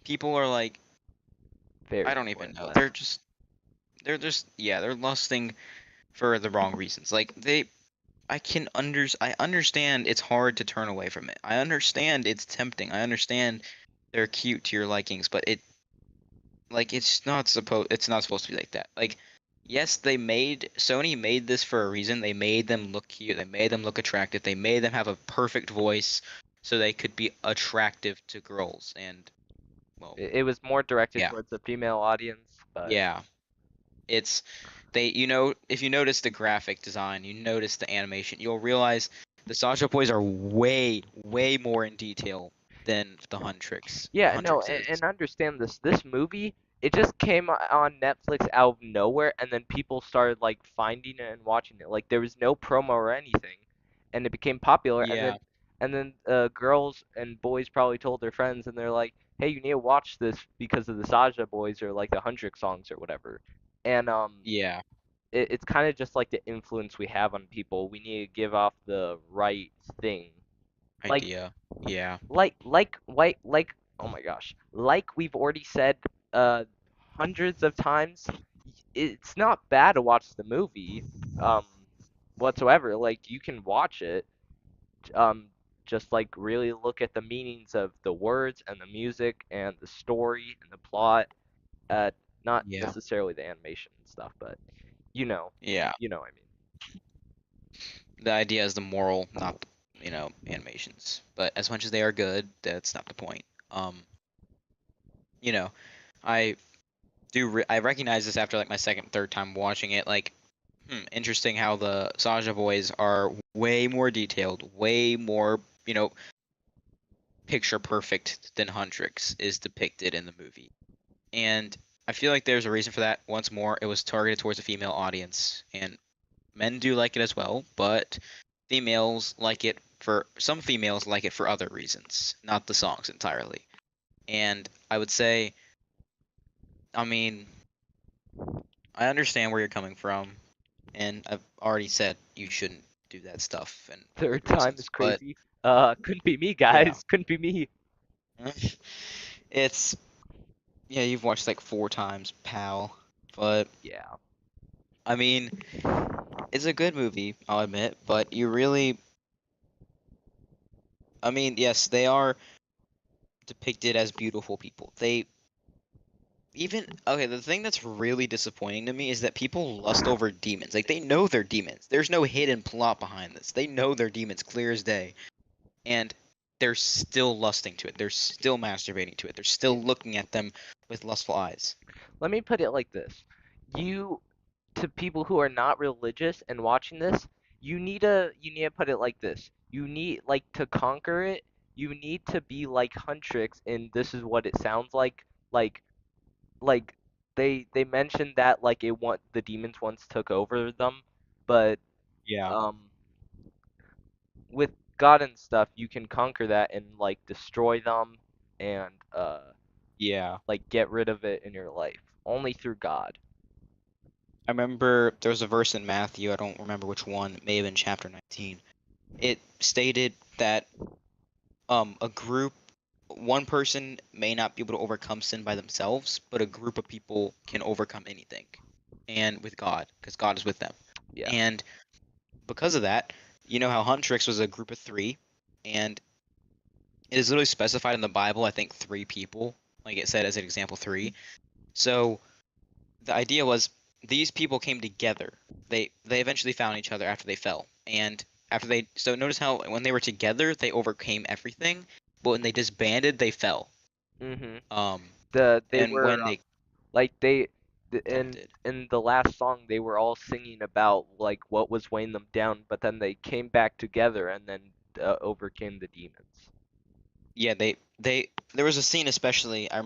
people are like I Very don't even know. pointless. They're just yeah, they're lusting for the wrong reasons. Like I understand it's hard to turn away from it. I understand it's tempting. I understand they're cute to your likings, but it's not supposed to be like that. Like yes, Sony made this for a reason. They made them look cute. They made them look attractive. They made them have a perfect voice so they could be attractive to girls and well, It was more directed yeah. towards the female audience, but Yeah. It's if you notice the graphic design, you notice the animation, you'll realize the Sasha Boys are way, way more in detail than The yeah, no, Huntrix is. and understand this. This movie, it just came on Netflix out of nowhere, and then people started like finding it and watching it. Like there was no promo or anything, and it became popular. Yeah, And then girls and boys probably told their friends, and they're like, "Hey, you need to watch this because of the Saja Boys or like the Hundred songs or whatever." And yeah, it's kind of just like the influence we have on people. We need to give off the right thing. Like idea. Yeah, like oh my gosh, like we've already said uh hundreds of times, it's not bad to watch the movie um whatsoever. Like you can watch it, um just like really look at the meanings of the words and the music and the story and the plot. uh Not Yeah. necessarily the animation and stuff, but you know, Yeah. you know what I mean. The idea is the moral, not animations. But as much as they are good, that's not the point. You know, I I recognize this after like my second, third time watching it. Like, interesting how the Saja boys are way more detailed, way more picture perfect than Huntrix is depicted in the movie. And I feel like there's a reason for that. Once more, it was targeted towards a female audience, and men do like it as well, but some females like it for other reasons, not the songs entirely. And I would say, I mean, I understand where you're coming from, and I've already said you shouldn't do that stuff and for Third good time reasons. is But crazy. Couldn't be me, yeah, guys. Couldn't be me. it's yeah, you've watched like 4 times, pal. But Yeah. I mean, it's a good movie, I'll admit, but I mean, yes, they are depicted as beautiful people. Okay, the thing that's really disappointing to me is that people lust over demons. Like, they know they're demons. There's no hidden plot behind this. They know they're demons clear as day. And they're still lusting to it. They're still masturbating to it. They're still looking at them with lustful eyes. Let me put it like this. You to people who are not religious and watching this, you need to put it like this. You need like to conquer it, you need to be like Huntrix and this is what it sounds like like they mentioned that like the demons once took over them, but Yeah. um with God and stuff, you can conquer that and like destroy them and Yeah. like get rid of it in your life only through God. I remember there was a verse in Matthew, I don't remember which one, it may have been chapter 19. It stated that a group one person may not be able to overcome sin by themselves, but a group of people can overcome anything. And with God, because God is with them. Yeah. And because of that, you know how Huntrix was a group of 3, and it is literally specified in the Bible, I think 3 people, like it said as an example 3. So the idea was these people came together. They eventually found each other after they fell. And notice how when they were together they overcame everything, but when they disbanded they fell. Mhm. Um They and were when they like in tempted. the last song they were all singing about like what was weighing them down, but then they came back together and then overcame the demons. Yeah, they there was a scene especially, I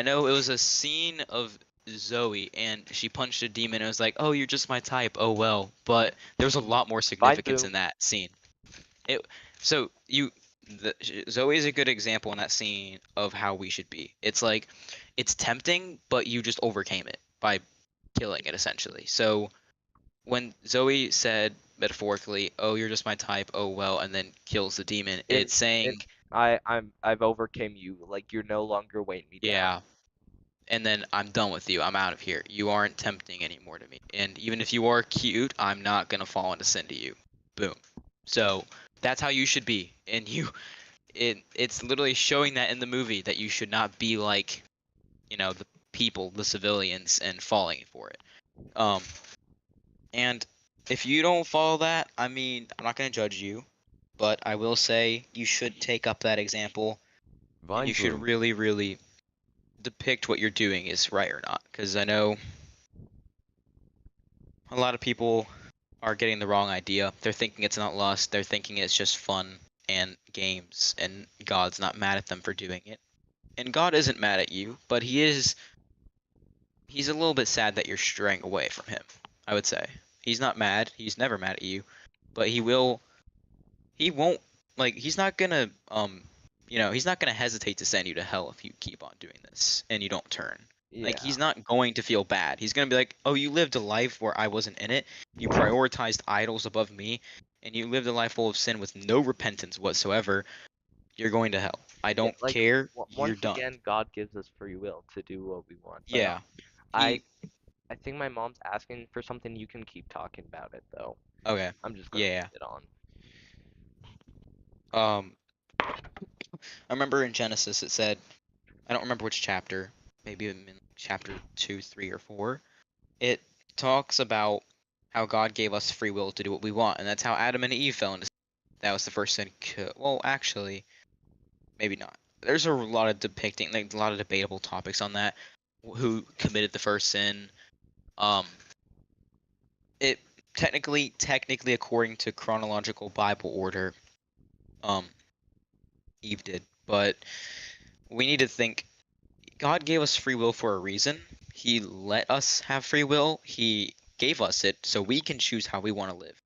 know it was a scene of Zoe and she punched a demon and it was like, "Oh, you're just my type. Oh well." But there was a lot more Fine, significance boo. in that scene. It so you Zoe is a good example in that scene of how we should be. It's like it's tempting, but you just overcame it by killing it essentially. So when Zoe said metaphorically, "Oh, you're just my type. Oh well," and then kills the demon, In it's in saying, I've overcame you. Like you're no longer weighing me down. "Yeah, and then I'm done with you. I'm out of here. You aren't tempting anymore to me. And even if you are cute, I'm not gonna fall into sin to you." Boom. So that's how you should be. And it's literally showing that in the movie that you should not be like, the people, the civilians, and falling for it. Um, and if you don't follow that, I mean, I'm not gonna judge you, but I will say you should take up that example, and you Vine should boom. really, really depict what you're doing is right or not. Because I know a lot of people are getting the wrong idea. They're thinking it's not lust. They're thinking it's just fun and games, and God's not mad at them for doing it. And God isn't mad at you, but he's a little bit sad that you're straying away from him, I would say. He's not mad. He's never mad at you, but he won't he's not gonna he's not gonna hesitate to send you to hell if you keep on doing this and you don't turn. Like, Yeah. he's not going to feel bad. He's gonna be like, "Oh, you lived a life where I wasn't in it. You prioritized idols above me, and you lived a life full of sin with no repentance whatsoever. You're going to hell. I Yeah, don't like care. You're once done." again, God gives us free will to do what we want. But Yeah. I He I think my mom's asking for something. You can keep talking about it though. Okay. I'm just gonna Yeah. leave it on. I remember in Genesis it said, I don't remember which chapter, maybe in chapter 2, 3, or 4, it talks about how God gave us free will to do what we want, and that's how Adam and Eve fell into sin. That was the first sin. Well, actually, maybe not. There's a lot of depicting, like a lot of debatable topics on that. Who committed the first sin? Um, it technically, according to chronological Bible order, um, Eve did. But we need to think. God gave us free will for a reason. He let us have free will. He gave us it so we can choose how we want to live.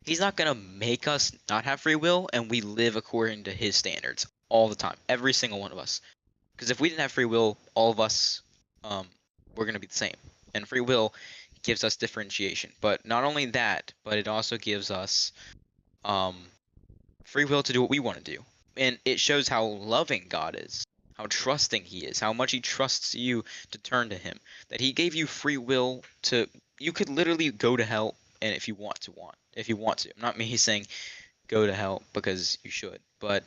He's not going to make us not have free will and we live according to his standards all the time, every single one of us. Because if we didn't have free will, all of us, we're going to be the same. And free will gives us differentiation. But not only that, but it also gives us um, free will to do what we want to do. And it shows how loving God is, how trusting he is, how much he trusts you to turn to him. That he gave you free will to, you could literally go to hell and if you want to. I'm not me saying go to hell because you should, but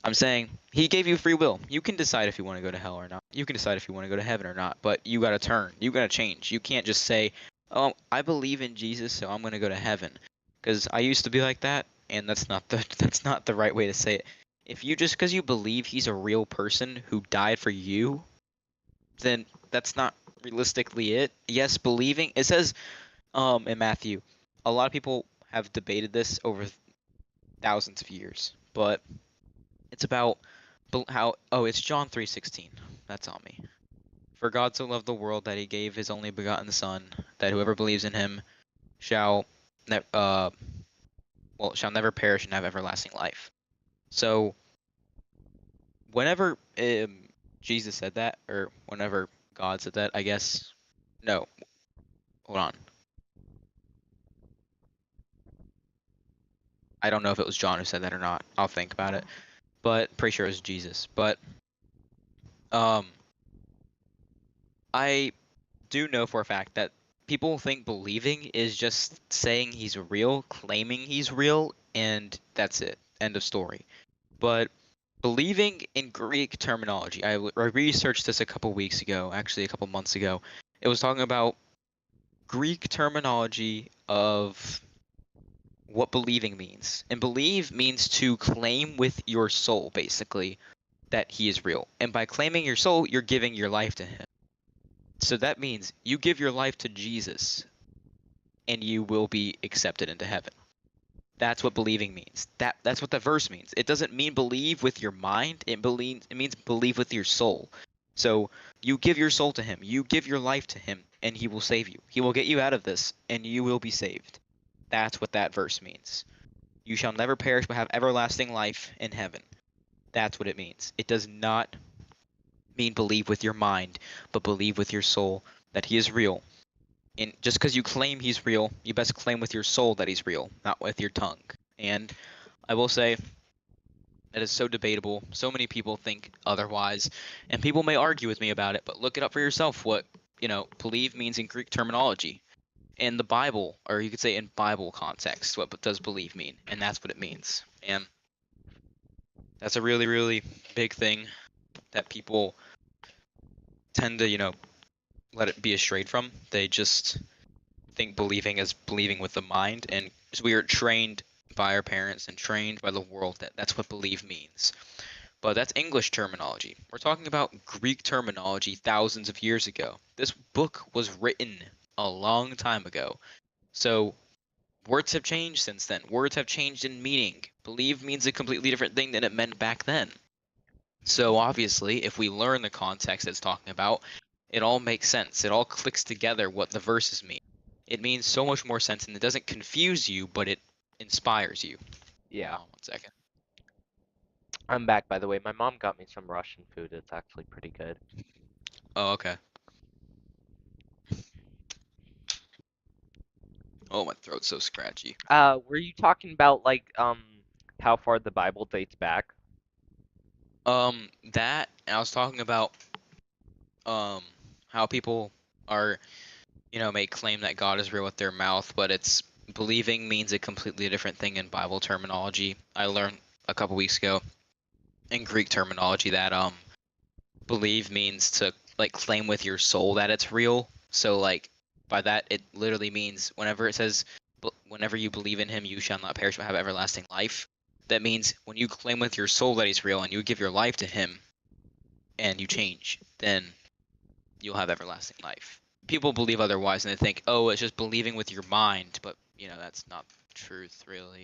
I'm saying he gave you free will. You can decide if you want to go to hell or not. You can decide if you want to go to heaven or not, but you got to turn. You got to change. You can't just say, "Oh, I believe in Jesus, so I'm going to go to heaven." Because I used to be like that, and that's not the that's not the right way to say it. If you just because you believe he's a real person who died for you, then that's not realistically it. Yes, believing. It says in Matthew, a lot of people have debated this over thousands of years, but it's about how it's John 3:16. That's on me. For God so loved the world that he gave his only begotten son, that whoever believes in him shall shall never perish and have everlasting life. So whenever Jesus said that, or whenever God said that, I guess no. Hold on. I don't know if it was John who said that or not. I'll think about it. But pretty sure it was Jesus. But um I do know for a fact that people think believing is just saying he's real, claiming he's real, and that's it. End of story. But believing in Greek terminology, I researched this a couple weeks ago, actually a couple months ago. It was talking about Greek terminology of what believing means. And believe means to claim with your soul, basically, that he is real. And by claiming your soul, you're giving your life to him. So that means you give your life to Jesus and you will be accepted into heaven. That's what believing means. That's what the verse means. It doesn't mean believe with your mind. It means believe with your soul. So you give your soul to him. You give your life to him and he will save you. He will get you out of this and you will be saved. That's what that verse means. You shall never perish but have everlasting life in heaven. That's what it means. It does not mean believe with your mind, but believe with your soul that he is real. And just because you claim he's real, you best claim with your soul that he's real, not with your tongue. And I will say that is so debatable. So many people think otherwise, and people may argue with me about it, but look it up for yourself what, believe means in Greek terminology. In the Bible, or you could say in Bible context, what does believe mean? And that's what it means. And that's a really, really big thing that people tend to, let it be strayed from. They just think believing is believing with the mind, and we are trained by our parents and trained by the world that that's what believe means. But that's English terminology. We're talking about Greek terminology thousands of years ago. This book was written a long time ago. So words have changed since then. Words have changed in meaning. Believe means a completely different thing than it meant back then. So obviously, if we learn the context it's talking about, it all makes sense. It all clicks together what the verses mean. It means so much more sense and it doesn't confuse you, but it inspires you. Yeah. Hold on 1 second. I'm back, by the way. My mom got me some Russian food. It's actually pretty good. Oh, okay. Oh, my throat's so scratchy. Were you talking about like how far the Bible dates back? That I was talking about how people are, may claim that God is real with their mouth, but it's believing means a completely different thing in Bible terminology. I learned a couple weeks ago in Greek terminology that believe means to like claim with your soul that it's real. So like by that it literally means whenever it says whenever you believe in him you shall not perish but have everlasting life. That means when you claim with your soul that he's real and you give your life to him and you change, then you'll have everlasting life. People believe otherwise and they think, "Oh, it's just believing with your mind," but you know, that's not the truth really.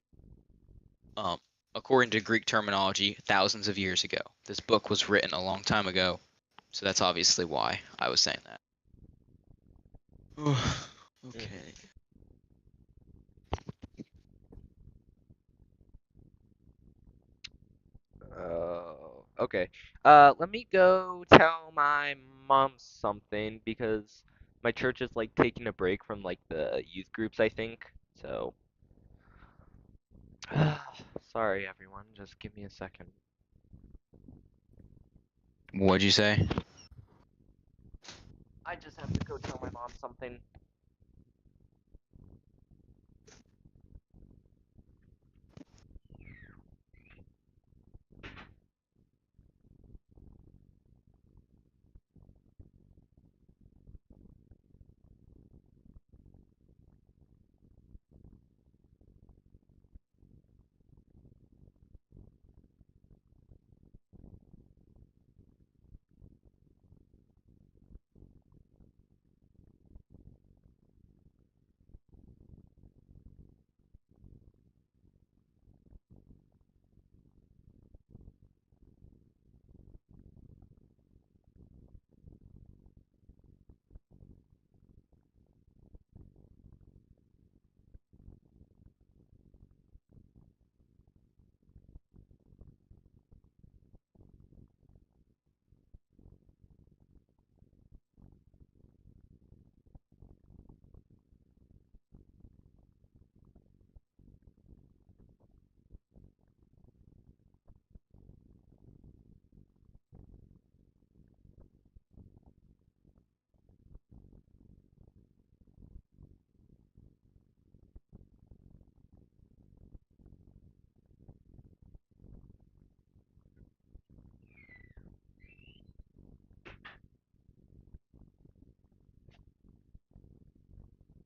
Um According to Greek terminology, thousands of years ago. This book was written a long time ago. So that's obviously why I was saying that. Mhm. Okay. Oh, okay. Let me go tell my mom something because my church is like taking a break from like the youth groups, I think. So, sorry everyone, just give me a second. What'd you say? I just have to go tell my mom something.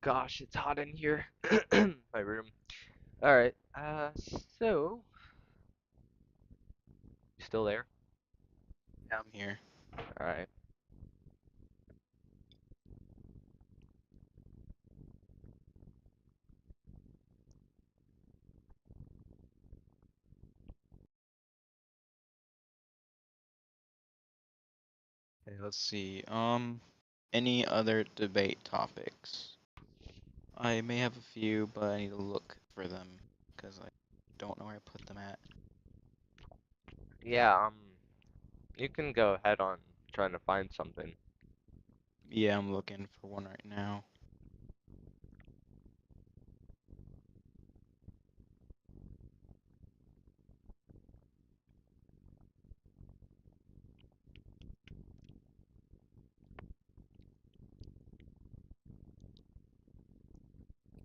Gosh, it's hot in here. My room. All right. So you still there? Yeah, I'm here. All right. Okay, let's see. Any other debate topics? I may have a few, but I need to look for them because I don't know where I put them at. Yeah. You can go ahead on trying to find something. Yeah, I'm looking for one right now.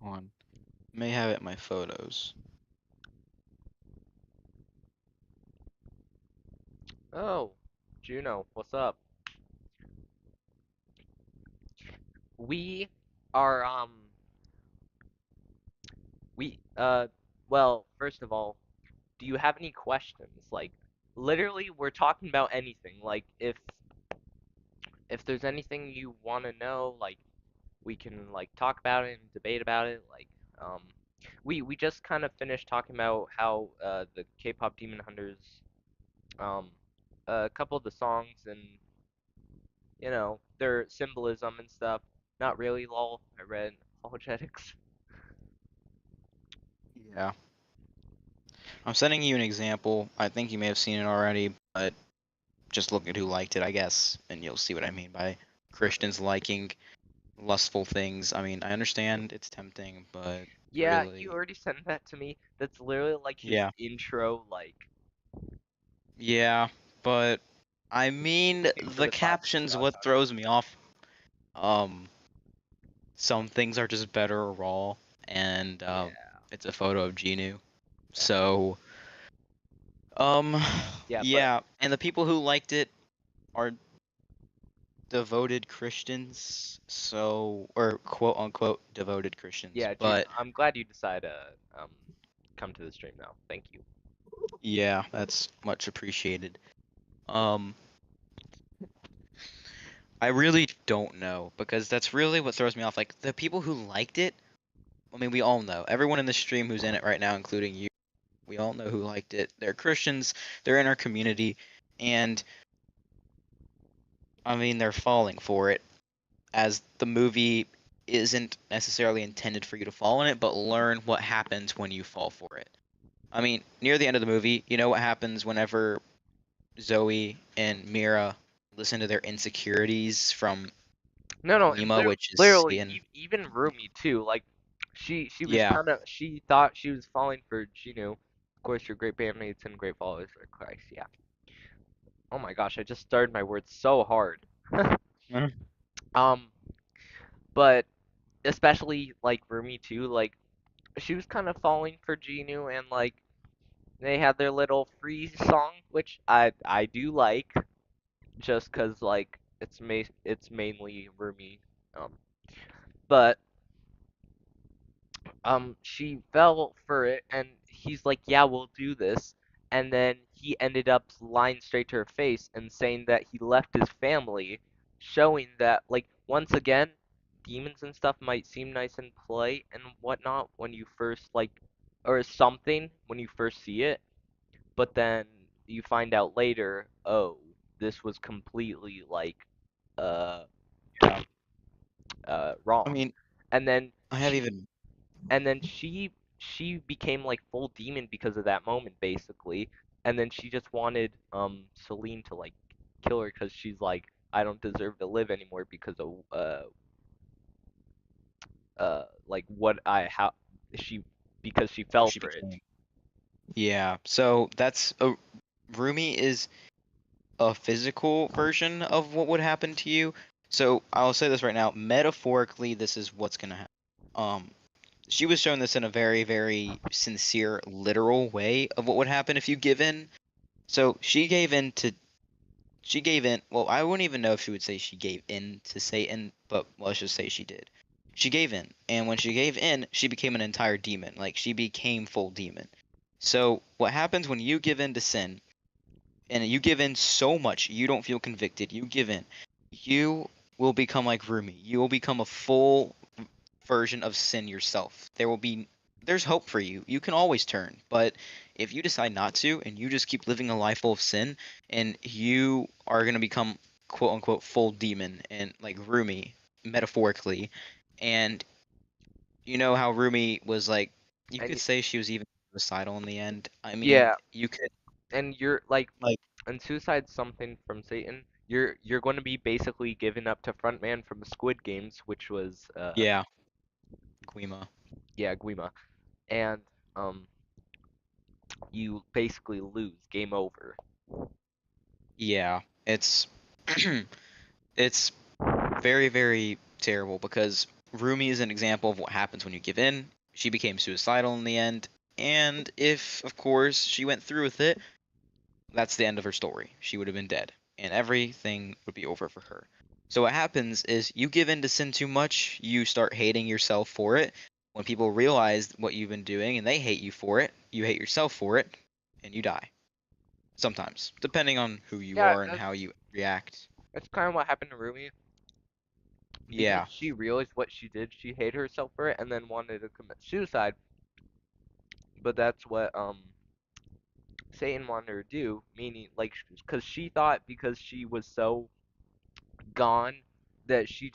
One. May have it in my photos. Oh, Juno, what's up? We are we well, first of all, do you have any questions? Like literally we're talking about anything. Like if there's anything you want to know, like we can like talk about it and debate about it. Like um we just kind of finished talking about how the K-pop Demon Hunters um a couple of the songs and their symbolism and stuff. Not really, lol. I read apologetics. Yeah. I'm sending you an example. I think you may have seen it already, but just look at who liked it, I guess, and you'll see what I mean by Christians liking lustful things. I mean, I understand it's tempting, but Yeah, you really, already sent that to me. That's literally like his yeah. intro, like Yeah, but I mean, looking for the the classic caption's shots what out of throws me off. Um, some things are just better raw, and it. Yeah, it's a photo of Genu. exactly. So, um, Yeah, but yeah, and the people who liked it are devoted Christians, or quote unquote devoted Christians, Yeah, Jude, but I'm glad you decided to come to the stream now. Thank you. yeah, that's much appreciated. Um, I really don't know because that's really what throws me off. Like the people who liked it, I mean, we all know. Everyone in the stream who's in it right now, including you, we all know who liked it. They're Christians, they're in our community, and I mean, they're falling for it as the movie isn't necessarily intended for you to fall in it, but learn what happens when you fall for it. I mean, near the end of the movie, you know what happens whenever Zoe and Mira listen to their insecurities from No, and Guima, which is literally, Satan. even Rumi too. Like, she was Yeah. kind of she thought she was falling for Gino. Of course, your great bandmates and great followers are Christ. Yeah. Oh my gosh, I just started my words so hard. Mhm. Um, but especially like Rumi too. Like, she was kind of falling for Gino, and like they had their little free song, which I do like, just 'cause like it's mainly Rumi. Um, but she fell for it, and he's like, yeah, we'll do this. And then he ended up lying straight to her face and saying that he left his family, showing that, like, once again, demons and stuff might seem nice and polite and whatnot when you first, like, or something when you first see it, but then you find out later, oh, this was completely, like, uh, Yeah. I wrong. mean, And then I have she even. and then she became like full demon because of that moment basically, and then she just wanted Celine to like kill her because she's like, I don't deserve to live anymore because of like what I how she because she What fell she for it. became. Yeah. So that's a Rumi is a physical version of what would happen to you. So I'll say this right now. Metaphorically, this is what's gonna happen. She was shown this in a very, very sincere, literal way of what would happen if you give in. So she gave in. Well, I wouldn't even know if she would say she gave in to Satan, but let's just say she did. She gave in, and when she gave in, she became an entire demon. Like she became full demon. So what happens when you give in to sin, and you give in so much, you don't feel convicted. You give in, you will become like Rumi. You will become a full version of sin yourself. There's hope for you. You can always turn. But if you decide not to and you just keep living a life full of sin and you are going to become quote unquote full demon and like Rumi metaphorically, and you know how Rumi was like, you And could say she was even suicidal in the end. I mean, yeah, you could and you're like, like and suicide's something from Satan. You're going to be basically given up to frontman from Squid Games, which was yeah, Guima. yeah, Guima, and um you basically lose, game over. Yeah, it's it's very, very terrible because Rumi is an example of what happens when you give in. She became suicidal in the end, and if, of course, she went through with it, that's the end of her story. She would have been dead, and everything would be over for her. So what happens is you give in to sin too much, you start hating yourself for it. When people realize what you've been doing and they hate you for it, you hate yourself for it, and you die. Sometimes, depending on who you Yeah, are and how you react. that's kind of what happened to Rumi. Because Yeah, she realized what she did, she hated herself for it, and then wanted to commit suicide. But that's what Satan wanted her to do, meaning like, because she thought because she was so gone that she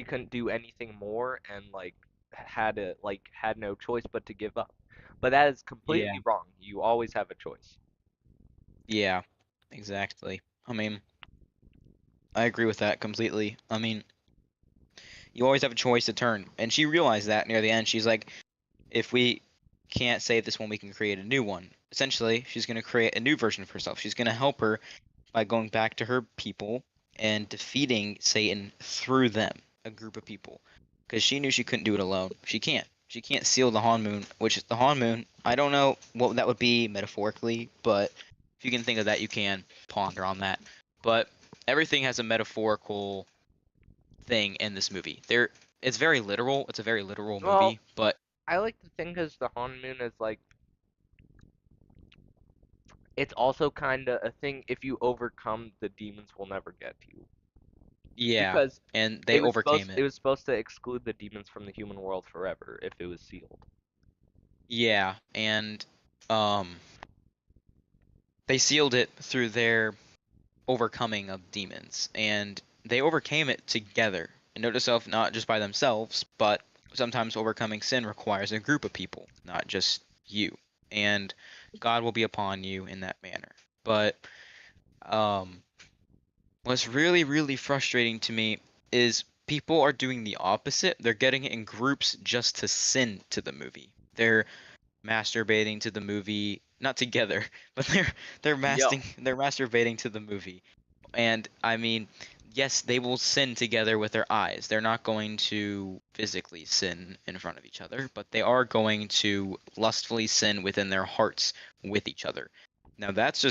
couldn't do anything more, and like had no choice but to give up. But that is yeah, completely wrong. You always have a choice. yeah, exactly. I mean, I agree with that completely. I mean, you always have a choice to turn. And she realized that near the end. She's like, if we can't save this one, we can create a new one. Essentially, she's going to create a new version of herself. She's going to help her by going back to her people and defeating Satan through them, a group of people. Because she knew she couldn't do it alone. She can't. She can't seal the Han Moon, which is the Han Moon. I don't know what that would be metaphorically, but if you can think of that, you can ponder on that. But everything has a metaphorical thing in this movie. It's very literal. It's a very literal Well, movie, but I like to think as the Haunted Moon is like it's also kind of a thing. If you overcome, the demons will never get to you yeah, because and they overcame it it. was supposed to exclude the demons from the human world forever if it was sealed. Yeah, and um, they sealed it through their overcoming of demons, and they overcame it together. And note yourself not just by themselves, but sometimes overcoming sin requires a group of people, not just you. And God will be upon you in that manner. But um, what's really, really frustrating to me is people are doing the opposite. They're getting it in groups just to sin to the movie. They're masturbating to the movie, not together, but Yo, they're masturbating to the movie. And I mean, yes, they will sin together with their eyes. They're not going to physically sin in front of each other, but they are going to lustfully sin within their hearts with each other. Now that's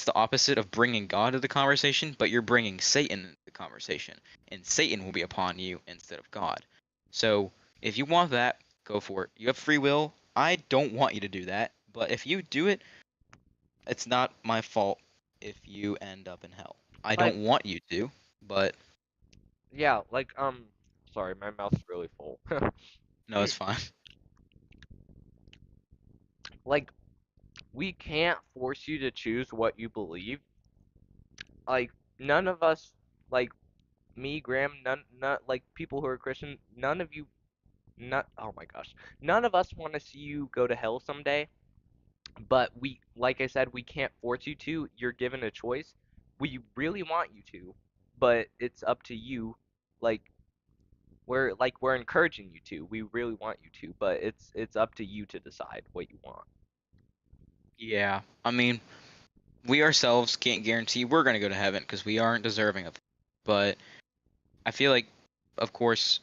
the opposite of bringing God to the conversation, but you're bringing Satan into the conversation, and Satan will be upon you instead of God. So if you want that, go for it. You have free will. I don't want you to do that, but if you do it, it's not my fault if you end up in hell. I like don't want you to, but yeah, like sorry, my mouth's really full. no, it's fine. Like we can't force you to choose what you believe. Like none of us, like me, Graham, none like people who are Christian, none of you, not oh my gosh, none of us want to see you go to hell someday. But we, like I said, we can't force you to. You're given a choice. We really want you to, but it's up to you. Like we're encouraging you to. We really want you to, but it's up to you to decide what you want. Yeah, I mean, we ourselves can't guarantee we're going to go to heaven because we aren't deserving of it. But I feel like, of course,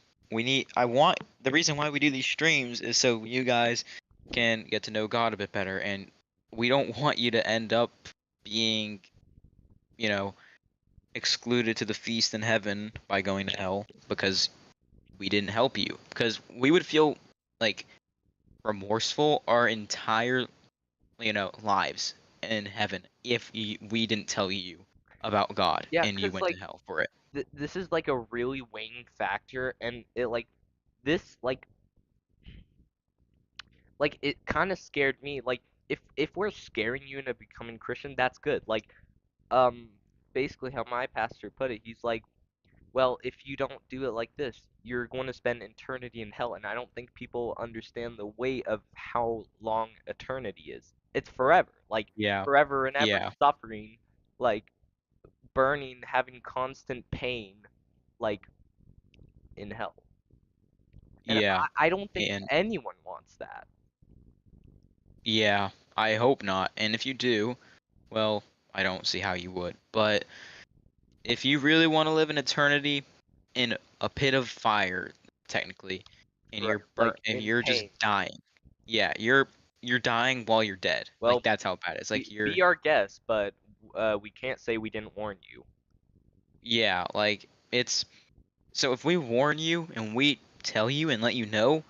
I want the reason why we do these streams is so you guys can get to know God a bit better, and we don't want you to end up being, you know, excluded to the feast in heaven by going to hell because we didn't help you. Because we would feel like remorseful our entire, lives in heaven if we didn't tell you about God Yeah, and you cause went to like hell for it. this is like a really weighing factor, and it this like it kind of scared me. Like if we're scaring you into becoming Christian, that's good. Like um basically how my pastor put it, he's like, well, if you don't do it like this, you're going to spend eternity in hell, and I don't think people understand the weight of how long eternity is. It's forever, like Yeah, forever and ever yeah, suffering, like burning, having constant pain, like in hell. And yeah. I don't think And anyone wants that. yeah, I hope not. And if you do, well, I don't see how you would. But if you really want to live in eternity in a pit of fire, technically, and Right, you're burnt like and in you're just pain. dying, yeah, you're dying while you're dead. Like Well, that's how bad it is. Like you're be our guest, but we can't say we didn't warn you. yeah, like it's so if we warn you and we tell you and let you know,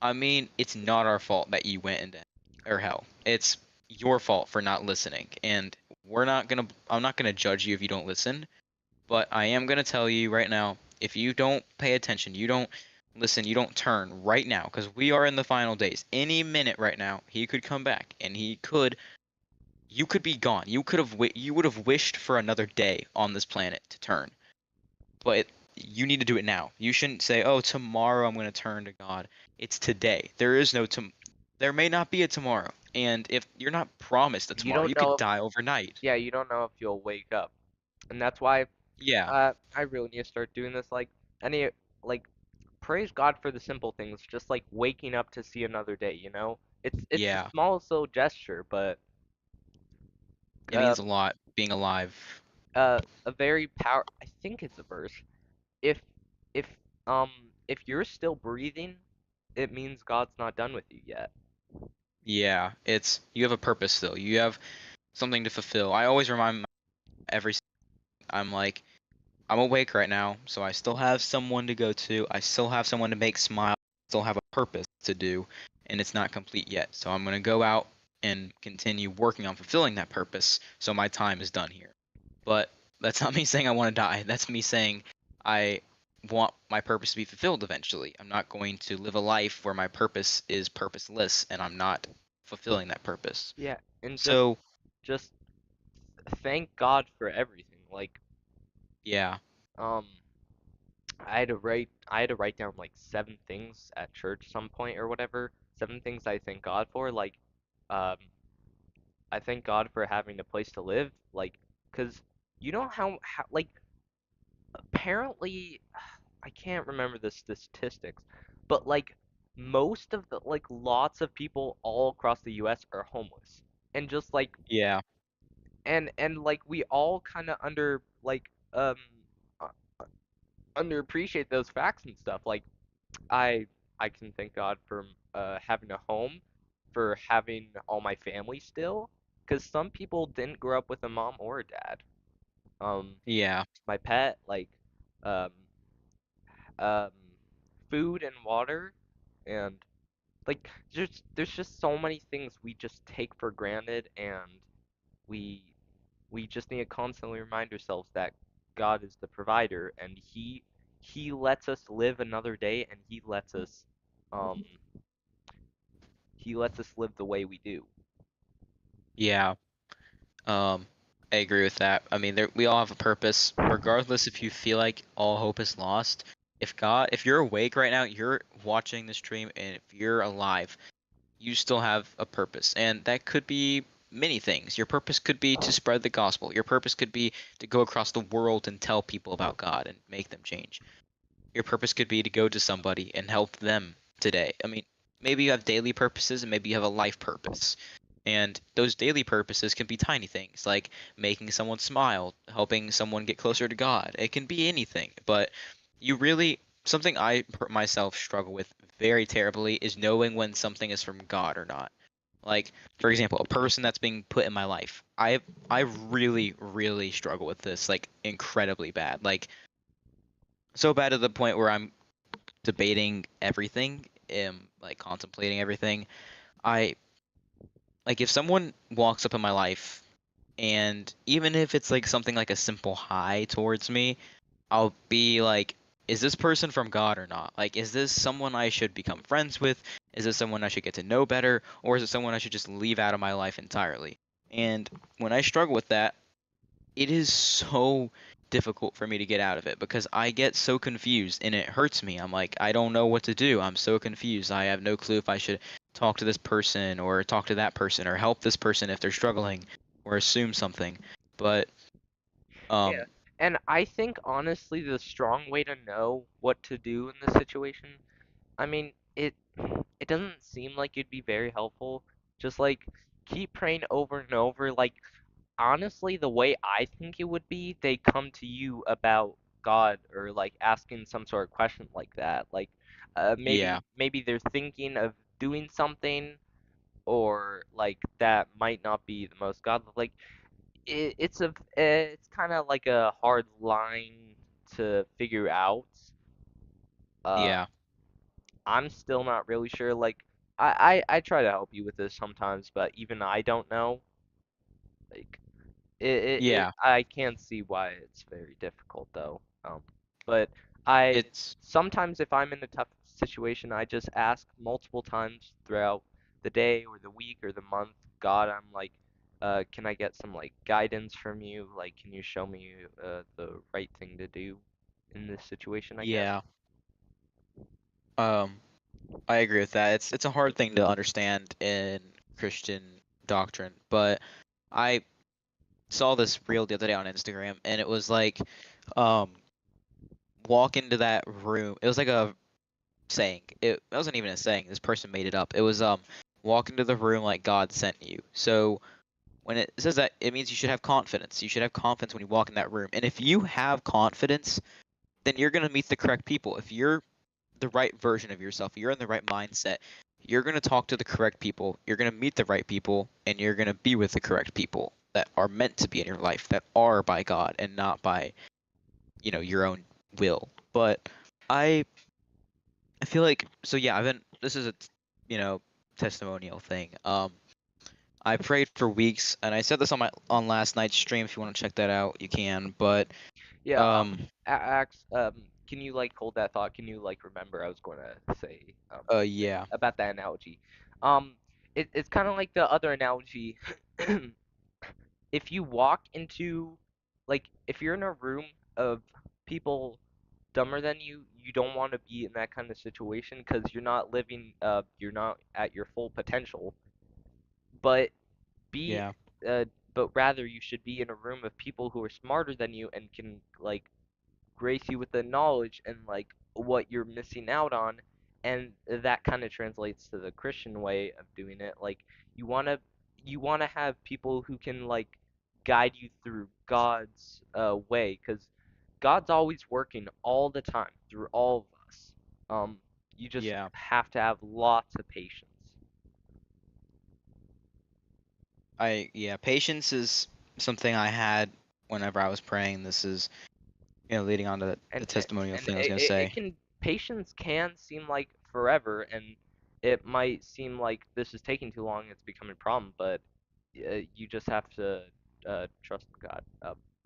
I mean, it's not our fault that you went into or hell. It's your fault for not listening. And I'm not gonna judge you if you don't listen, but I am gonna tell you right now, if you don't pay attention, you don't listen, you don't turn right now, because we are in the final days. Any minute right now, he could come back and you could be gone. You would have wished for another day on this planet to turn. But you need to do it now. You shouldn't say, "Oh, tomorrow I'm going to turn to God." It's today. There may not be a tomorrow. And if you're not promised a You tomorrow, don't you know could if, die overnight. yeah, you don't know if you'll wake up, and that's why Yeah. I really need to start doing this. Like any like praise God for the simple things, just like waking up to see another day. It's the Yeah. smallest little gesture, but It uh means a lot being alive. a very power. I think it's a verse. If if um if you're still breathing, it means God's not done with you yet. Yeah. You have a purpose still. You have something to fulfill. I always remind every I'm like, I'm awake right now, so I still have someone to go to. I still have someone to make smile. Still have a purpose to do, and it's not complete yet. So I'm gonna go out and continue working on fulfilling that purpose. So my time is done here. But that's not me saying I want to die. That's me saying I want my purpose to be fulfilled eventually. I'm not going to live a life where my purpose is purposeless and I'm not fulfilling that purpose. Yeah, and So just thank God for everything. Like, yeah, um, I had to write down like 7 things at church some point or whatever. 7 things I thank God for. Like, um, I thank God for having a place to live. Like, 'cause you know how like apparently I can't remember the statistics, but like most of the like lots of people all across the US are homeless. And just like yeah, and like we all kind of uh, underappreciate those facts and stuff. Like I I can thank God for having a home, for having all my family still, because some people didn't grow up with a mom or a dad. Um, yeah, my pet, like um, um, food and water, and like there's just so many things we just take for granted, and we we just need to constantly remind ourselves that God is the provider, and He lets us live another day, and um He lets us live the way we do. yeah. Um, I agree with that. I mean, we all have a purpose, regardless if you feel like all hope is lost. If you're awake right now, you're watching this stream, and if you're alive, you still have a purpose, and that could be many things. Your purpose could be to spread the gospel. Your purpose could be to go across the world and tell people about God and make them change. Your purpose could be to go to somebody and help them today. I mean, maybe you have daily purposes and maybe you have a life purpose. And those daily purposes can be tiny things like making someone smile, helping someone get closer to God. It can be anything, but you really, something myself struggle with very terribly is knowing when something is from God or not. Like, for example, a person that's being put in my life. I really, really struggle with this, like incredibly bad. Like so bad to the point where I'm debating everything, like contemplating everything. I like if someone walks up in my life and even if it's like something like a simple hi towards me, I'll be like, is this person from God or not? Like, is this someone I should become friends with? Is this someone I should get to know better? Or is it someone I should just leave out of my life entirely? And when I struggle with that, it is so difficult for me to get out of it because I get so confused and it hurts me. I'm like, I don't know what to do. I'm so confused. I have no clue if I should talk to this person or talk to that person or help this person if they're struggling or assume something. But Yeah. um And I think honestly the strong way to know what to do in this situation, I mean, it doesn't seem like it'd be very helpful. Just like keep praying over and over. Like honestly, the way I think it would be, they come to you about God or like asking some sort of question like that. Like yeah, maybe they're thinking of doing something or like that might not be the most godly. Like it's kind of like a hard line to figure out. Uh, yeah, I'm still not really sure. Like I try to help you with this sometimes, but even I don't know. Like yeah. I can see why it's very difficult though. But I It's sometimes if I'm in a tough situation, I just ask multiple times throughout the day or the week or the month, God, I'm like, can I get some like guidance from you? Like, can you show me the right thing to do in this situation, I guess? yeah. Um I agree with that. It's a hard thing to understand in Christian doctrine, but I saw this reel the other day on Instagram and it was like um walk into that room. It was like a saying. It wasn't even a saying. This person made it up. It was walk into the room like God sent you. So when it says that, it means you should have confidence. You should have confidence when you walk in that room. And if you have confidence, then you're gonna meet the correct people. If you're the right version of yourself, if you're in the right mindset, you're gonna talk to the correct people. You're gonna meet the right people, and you're gonna be with the correct people. that are meant to be in your life, that are by God and not by, your own will. But I I feel like, so yeah, I've been this is a testimonial thing. I prayed for weeks, and I said this on last night's stream. If you want to check that out, you can. But Yeah, um Ax, can you like hold that thought? Can you like remember I was going to say yeah. about that analogy? Um, it's kind of like the other analogy. If you walk into, like, if you're in a room of people dumber than you, you don't want to be in that kind of situation because you're not at your full potential. But be, Yeah. uh, but rather you should be in a room of people who are smarter than you and can like grace you with the knowledge and like what you're missing out on, and that kind of translates to the Christian way of doing it. Like you want to you want to have people who can like guide you through God's way, because God's always working all the time through all of us. um you just Yeah. have to have lots of patience. Patience is something I had whenever I was praying. This is, leading on to the and and, testimonial and thing I was it, gonna it say. it can patience can seem like forever, and it might seem like this is taking too long, it's becoming a problem, but you just have to trust God.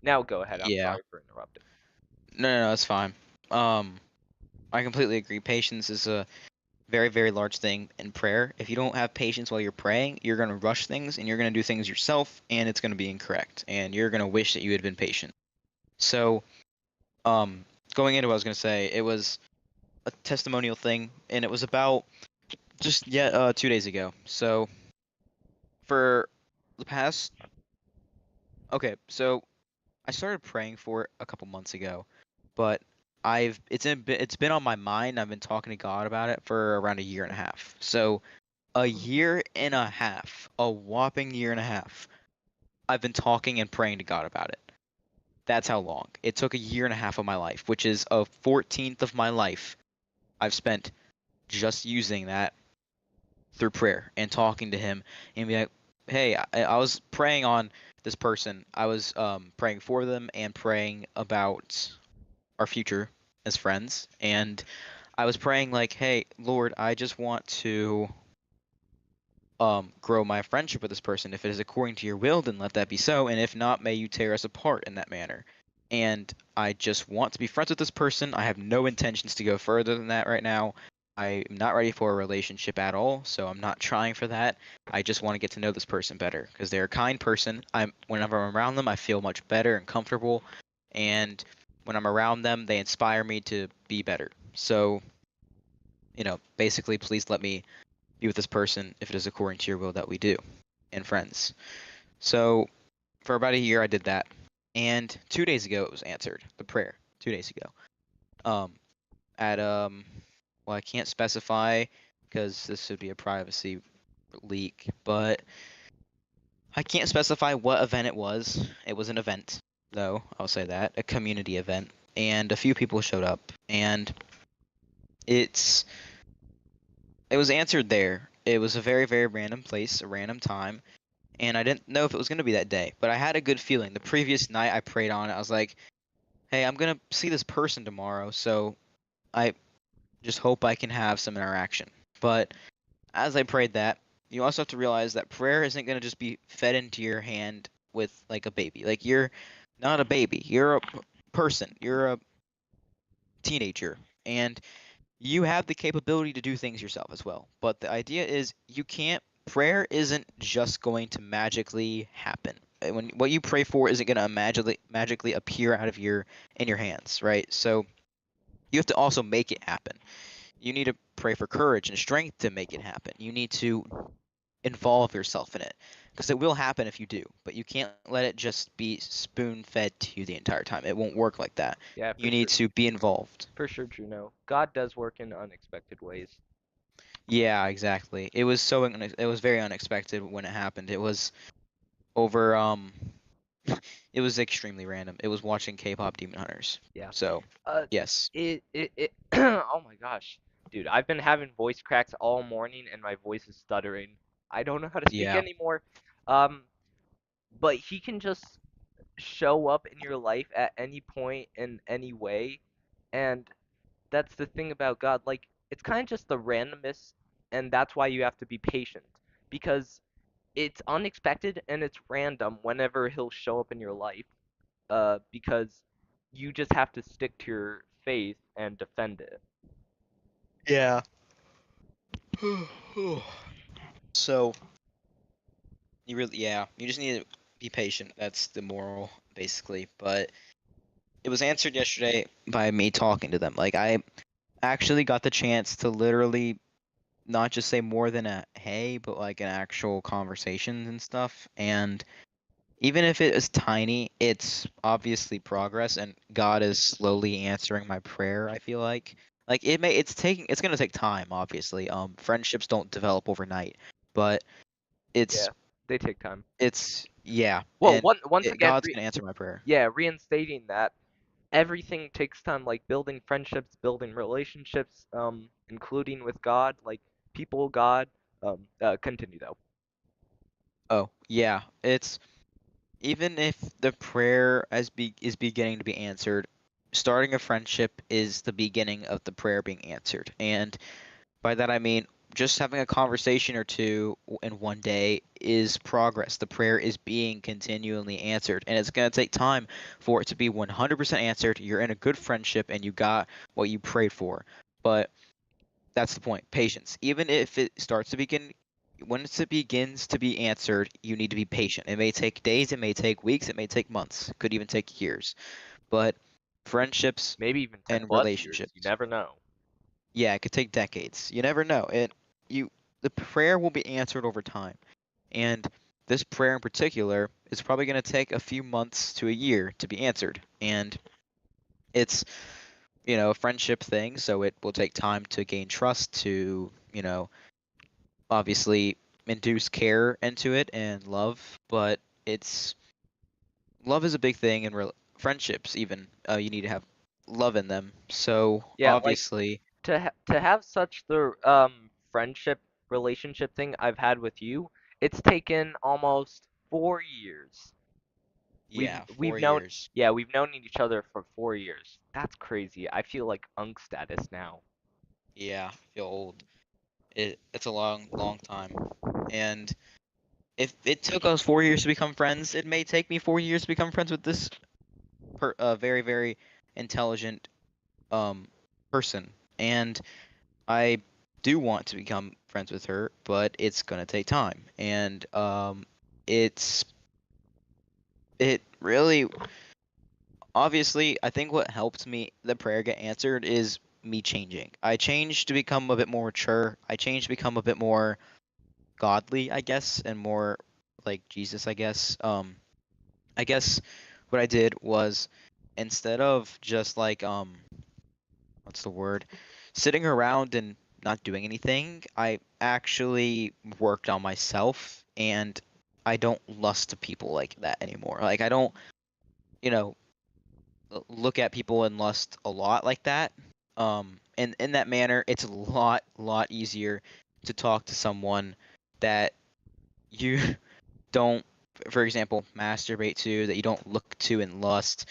Now go ahead, I'm Yeah. sorry for interrupting. No, no, no, it's fine. Um, I completely agree. Patience is a very, very large thing in prayer. If you don't have patience while you're praying, you're gonna rush things and you're gonna do things yourself, and it's gonna be incorrect, and you're gonna wish that you had been patient. So, um, going into what I was gonna say, it was a testimonial thing, and it was about just 2 days ago. So for the past, okay, so I started praying for it a couple months ago, but it's been on my mind. I've been talking to God about it for around a year and a half. So a year and a half, a whopping year and a half, I've been talking and praying to God about it. That's how long. It took a year and a half of my life, which is a 14th of my life I've spent just using that through prayer and talking to him and be like, hey, I was praying on this person. I was praying for them and praying about our future as friends. And I was praying like, hey, Lord, I just want to grow my friendship with this person. If it is according to your will, then let that be so. And if not, may you tear us apart in that manner. And I just want to be friends with this person. I have no intentions to go further than that right now. I am not ready for a relationship at all, so I'm not trying for that. I just want to get to know this person better because they're a kind person. Whenever I'm around them, I feel much better and comfortable. And when I'm around them, they inspire me to be better. So, basically, please let me be with this person if it is according to your will that we do, and friends. So for about a year, I did that, and 2 days ago it was answered. The prayer 2 days ago. Um, at well, I can't specify because this would be a privacy leak, but I can't specify what event it was. It was an event, though. I'll say that, a community event, and a few people showed up, and it's it was answered there. It was a very, very random place, a random time, and I didn't know if it was going to be that day, but I had a good feeling. The previous night I prayed on it. I was like, "Hey, I'm going to see this person tomorrow, so I just hope I can have some interaction." But as I prayed that, you also have to realize that prayer isn't going to just be fed into your hand with like a baby. Like you're not a baby. You're a person. You're a teenager, and you have the capability to do things yourself as well. But the idea is you can't prayer isn't just going to magically happen. When what you pray for isn't going to magically appear out of your in your hands, right? So you have to also make it happen. You need to pray for courage and strength to make it happen. You need to involve yourself in it because it will happen if you do, but you can't let it just be spoon fed to you the entire time. It won't work like that. Yeah, You need to be involved. for sure, Juno. God does work in unexpected ways. Yeah, exactly. It was very unexpected when it happened. It was over it was extremely random. It was watching K-pop Demon Hunters. Yeah. So, Uh, yes. it oh my gosh, dude, I've been having voice cracks all morning and my voice is stuttering. I don't know how to speak Yeah. anymore. Um, but he can just show up in your life at any point in any way, and that's the thing about God. Like, it's kind of just the randomness, and that's why you have to be patient, because it's unexpected and it's random whenever he'll show up in your life. Because you just have to stick to your faith and defend it. Yeah. So you just need to be patient. That's the moral, basically. But it was answered yesterday by me talking to them. Like I actually got the chance to literally not just say more than a hey, but like an actual conversations and stuff. And even if it is tiny, it's obviously progress, and God is slowly answering my prayer. I feel like it's gonna take time. Obviously, friendships don't develop overnight, but it's Yeah, they take time. yeah, Well, and once again, God's gonna answer my prayer. yeah, reinstating that everything takes time, like building friendships, building relationships, including with God, like people, God. Continue though. Oh yeah, it's even if the prayer is beginning to be answered, starting a friendship is the beginning of the prayer being answered. And by that I mean just having a conversation or two in one day is progress. The prayer is being continually answered, and it's going to take time for it to be 100% answered. You're in a good friendship and you got what you prayed for. But that's the point. Patience. Even if it starts to begin, once it begins to be answered, you need to be patient. It may take days, it may take weeks, it may take months, it could even take years. But friendships Maybe even 10 and plus years. You relationships, never know. yeah, it could take decades. You never know. You the prayer will be answered over time. And this prayer in particular is probably going to take a few months to a year to be answered. And it's, a friendship thing, so it will take time to gain trust, to, obviously induce care into it and love, but it's love is a big thing in friendships even. You need to have love in them. So, Yeah, like obviously, to have such the friendship relationship thing I've had with you, it's taken almost 4 years. yeah, We've 4 known years. Yeah, we've known each other for 4 years. That's crazy. I feel like unk status now. Yeah, I feel old. It's a long, long time. And if it took us 4 years to become friends, it may take me 4 years to become friends with this very, very intelligent um person. And I do want to become friends with her, but it's gonna take time. And it's it really obviously I think what helped me the prayer get answered is me changing. I changed to become a bit more mature. I changed to become a bit more godly, I guess, and more like Jesus, I guess. I guess what I did was instead of just like what's the word? Sitting around and not doing anything, I actually worked on myself, and I don't lust to people like that anymore. Like I don't, you know, look at people and lust a lot like that. And in that manner, it's a lot easier to talk to someone that you don't, for example, masturbate to, that you don't look to in lust.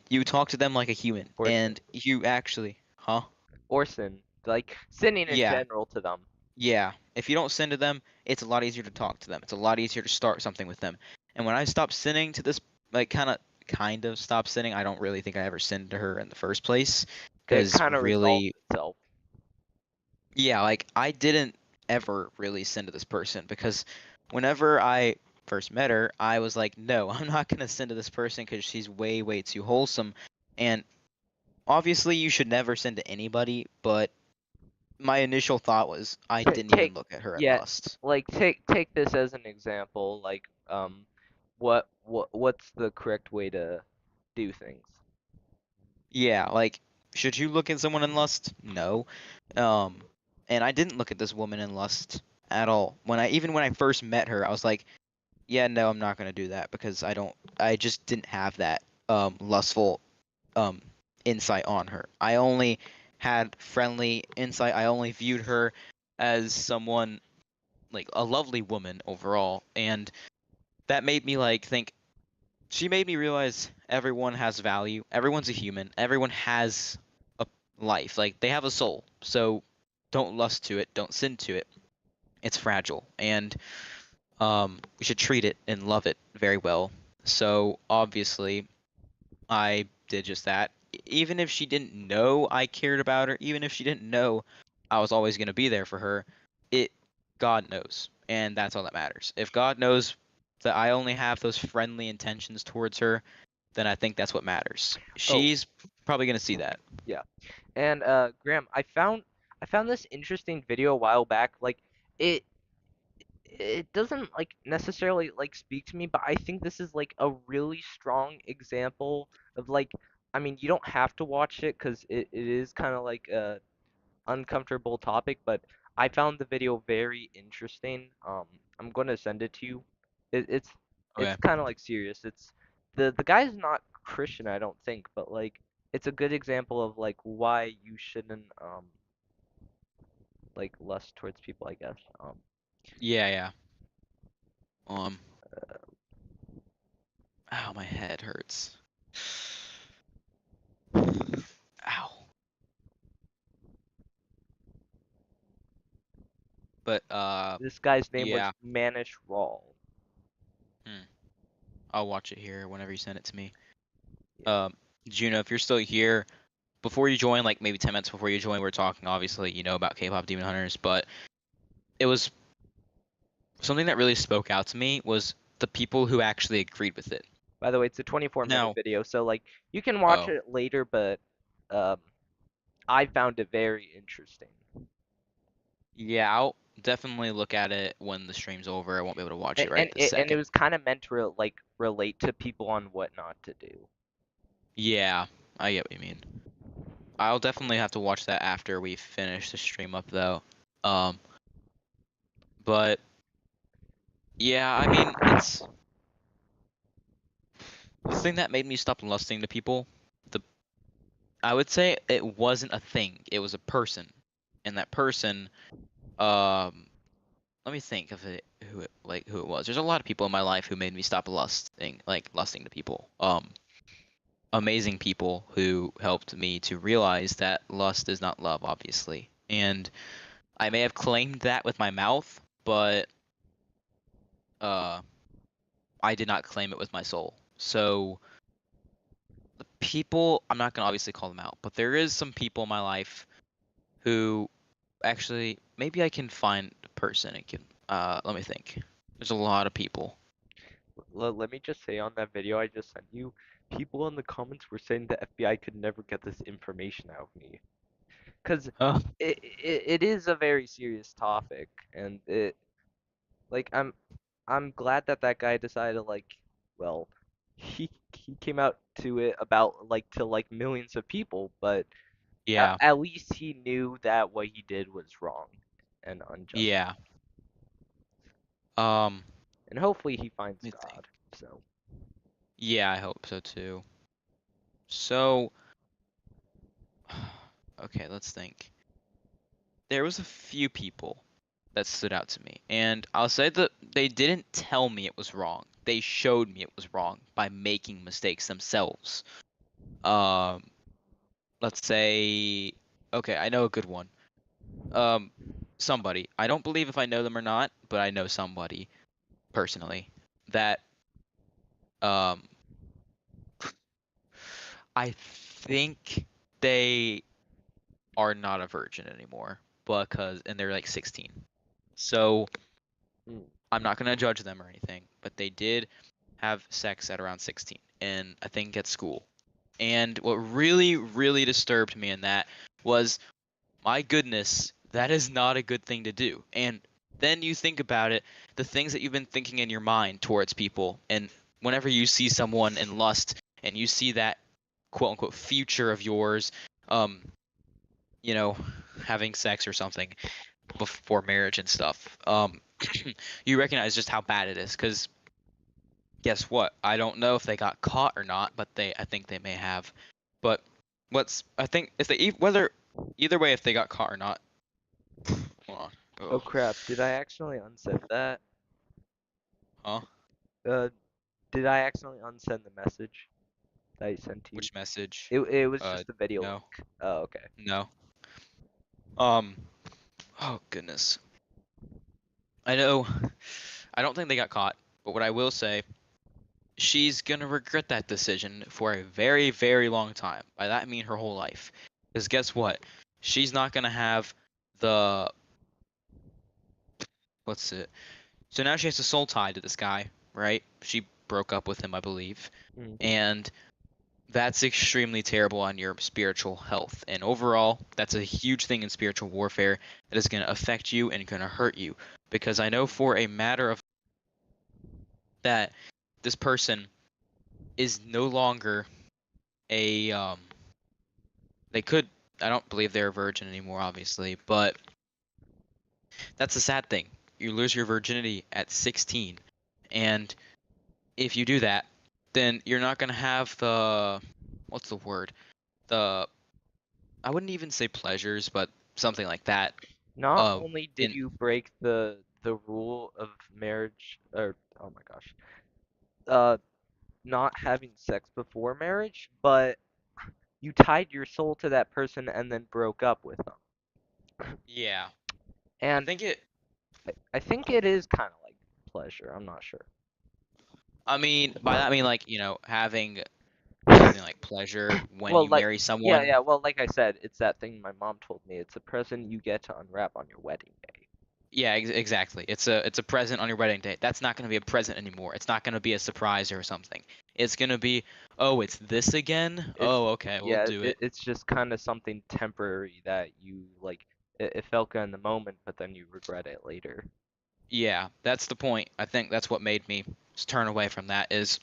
You talk to them like a human, Or sin. and you actually, huh? Or sin. Like sinning in Yeah, general to them. yeah. If you don't sin to them, it's a lot easier to talk to them. It's a lot easier to start something with them. And when I stopped sinning to this, like kind of stopped sinning, I don't really think I ever sinned to her in the first place, It because kind of resolves really, itself. yeah, like I didn't ever really sin to this person, because whenever I first met her, I was like, no, I'm not gonna sin to this person because she's way, way too wholesome. And obviously, you should never sin to anybody, but my initial thought was I Ta didn't even take look at her in Yeah, lust. like take this as an example. Like what's the correct way to do things? Yeah, like, should you look at someone in lust? No. Um, and I didn't look at this woman in lust at all. Even when I first met her, I was like, yeah, no, I'm not gonna do that, because I just didn't have that lustful um insight on her. I only had friendly insight. I only viewed her as someone, like a lovely woman overall. And that made me like think. She made me realize everyone has value. Everyone's a human. Everyone has a life. Like they have a soul. So don't lust to it. Don't sin to it. It's fragile, and we should treat it and love it very well. So obviously, I did just that. Even if she didn't know I cared about her, even if she didn't know I was always going to be there for her, it God knows, and that's all that matters. If God knows that I only have those friendly intentions towards her, then I think that's what matters. Oh, She's probably going to see that. yeah. And Graham, I found this interesting video a while back. Like it it doesn't like necessarily like speak to me, but I think this is like a really strong example of like I mean, you don't have to watch it because it is kind of like a uncomfortable topic, but I found the video very interesting. I'm gonna send it to you. It's Okay. kind of like serious. It's the guy's not Christian, I don't think, but like it's a good example of like why you shouldn't like lust towards people, I guess. Yeah, yeah. Um. Ow, my head hurts. Ow. But This guy's name was yeah. Manish Rawl. Hmm. I'll watch it here whenever you send it to me. Yeah. Juno, if you're still here, before you join, like maybe 10 minutes before you join, we are talking, obviously, about K-pop Demon Hunters, but it was something that really spoke out to me was the people who actually agreed with it. By the way, it's a 24-minute Now, video, so like you can watch oh, it later, but um I found it very interesting. yeah, I'll definitely look at it when the stream's over. I won't be able to watch And it right and this it, and it second. was kind of meant to like relate to people on what not to do. Yeah, I get what you mean. I'll definitely have to watch that after we finish the stream up, though. Um, but yeah, I mean, it's the thing that made me stop lusting to people. The I would say it wasn't a thing; it was a person, and that person, um, let me think of it, who it was. There's a lot of people in my life who made me stop lusting to people. Amazing people who helped me to realize that lust is not love, obviously. And I may have claimed that with my mouth, but uh, I did not claim it with my soul. So the people, I'm not gonna obviously call them out, but there is some people in my life who actually, maybe I can find a person and can, let me think. There's a lot of people. Let me just say on that video I just sent you, people in the comments were saying the FBI could never get this information out of me. Because Oh, it is a very serious topic, and it like I'm glad that that guy decided like, well, he came out to it about like to like millions of people, but yeah, at least he knew that what he did was wrong and unjust, yeah. Um, and hopefully he finds Let me think. God. So Yeah, I hope so too. So, okay, let's think. There was a few people that stood out to me, and I'll say that they didn't tell me it was wrong. They showed me it was wrong by making mistakes themselves. Um, let's say, okay, I know a good one. Um, somebody. I don't believe if I know them or not, but I know somebody personally that um I think they are not a virgin anymore because and they're like 16. So mm, I'm not gonna judge them or anything, but they did have sex at around 16, and I think at school. And what really, really disturbed me in that was, my goodness, that is not a good thing to do. And then you think about it, the things that you've been thinking in your mind towards people, and whenever you see someone in lust and you see that quote unquote future of yours, um, you know, having sex or something before marriage and stuff, you recognize just how bad it is. Because guess what? I don't know if they got caught or not, but I think they may have. But I think if whether either way, if they got caught or not, hold on. oh Oh, crap, did I accidentally unsend that? huh? Uh, did I accidentally unsend the message that I sent to you? Which message? It was just the video No, link. Oh, okay. no. Um, oh goodness. I know. I don't think they got caught, but what I will say, she's gonna regret that decision for a very, very long time. By that I mean her whole life. Because guess what? She's not gonna have the what's it? So now she has a soul tie to this guy, right? She broke up with him, I believe, Mm. and that's extremely terrible on your spiritual health. And overall, that's a huge thing in spiritual warfare that is going to affect you and going to hurt you. Because I know for a matter of that, this person is no longer a they could I don't believe they're a virgin anymore, obviously, but that's a sad thing. You lose your virginity at 16, and if you do that, then you're not going to have the what's the word? The I wouldn't even say pleasures, but something like that. Not only did In you break the rule of marriage, or oh my gosh, uh, not having sex before marriage, but you tied your soul to that person and then broke up with them. yeah, I And think it. I think it is kind of like pleasure. I'm not sure. I mean, by that I mean like having something like pleasure when Well, you like, marry yeah, someone. yeah. Well, like I said, it's that thing my mom told me. It's a present you get to unwrap on your wedding day. Yeah, exactly. It's a present on your wedding day. That's not going to be a present anymore. It's not going to be a surprise or something. It's going to be, oh, it's this again? It's Oh, okay, we'll yeah, do it. it's just kind of something temporary that you like. It felt good in the moment, but then you regret it later. Yeah, that's the point. I think that's what made me turn away from that is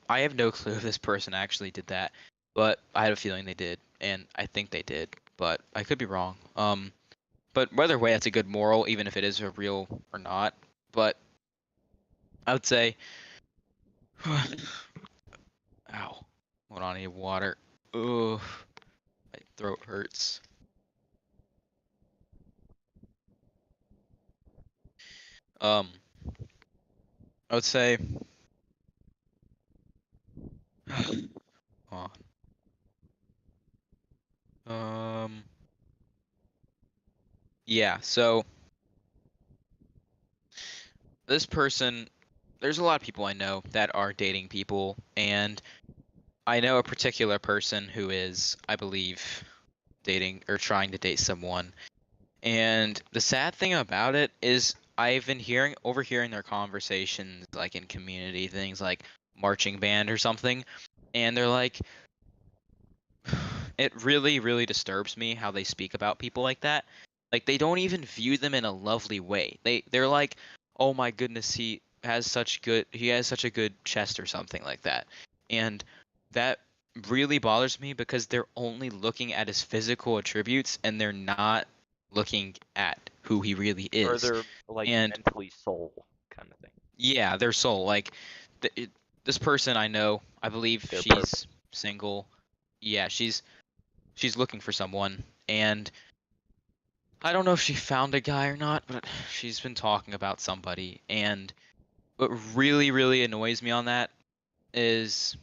I have no clue if this person actually did that, but I had a feeling they did, and I think they did, but I could be wrong. But either way, that's a good moral, even if it is a real or not. But I would say, ow, hold on, I need water. Ugh, my throat hurts. Um, I would say, hold on. Yeah. So this person, there's a lot of people I know that are dating people, and I know a particular person who is, I believe, dating or trying to date someone. And the sad thing about it is I've been overhearing their conversations like in community things like marching band or something, and they're like it really, really disturbs me how they speak about people like that. Like they don't even view them in a lovely way. They're like, "Oh my goodness, he has such a good chest or something like that." And that really bothers me because they're only looking at his physical attributes and they're not looking at who he really Or is. they're like And mentally soul kind of thing. yeah, their soul. Like this person I know, I believe Their she's purpose. single. Yeah, she's looking for someone, and I don't know if she found a guy or not, but she's been talking about somebody. And what really, really annoys me on that is,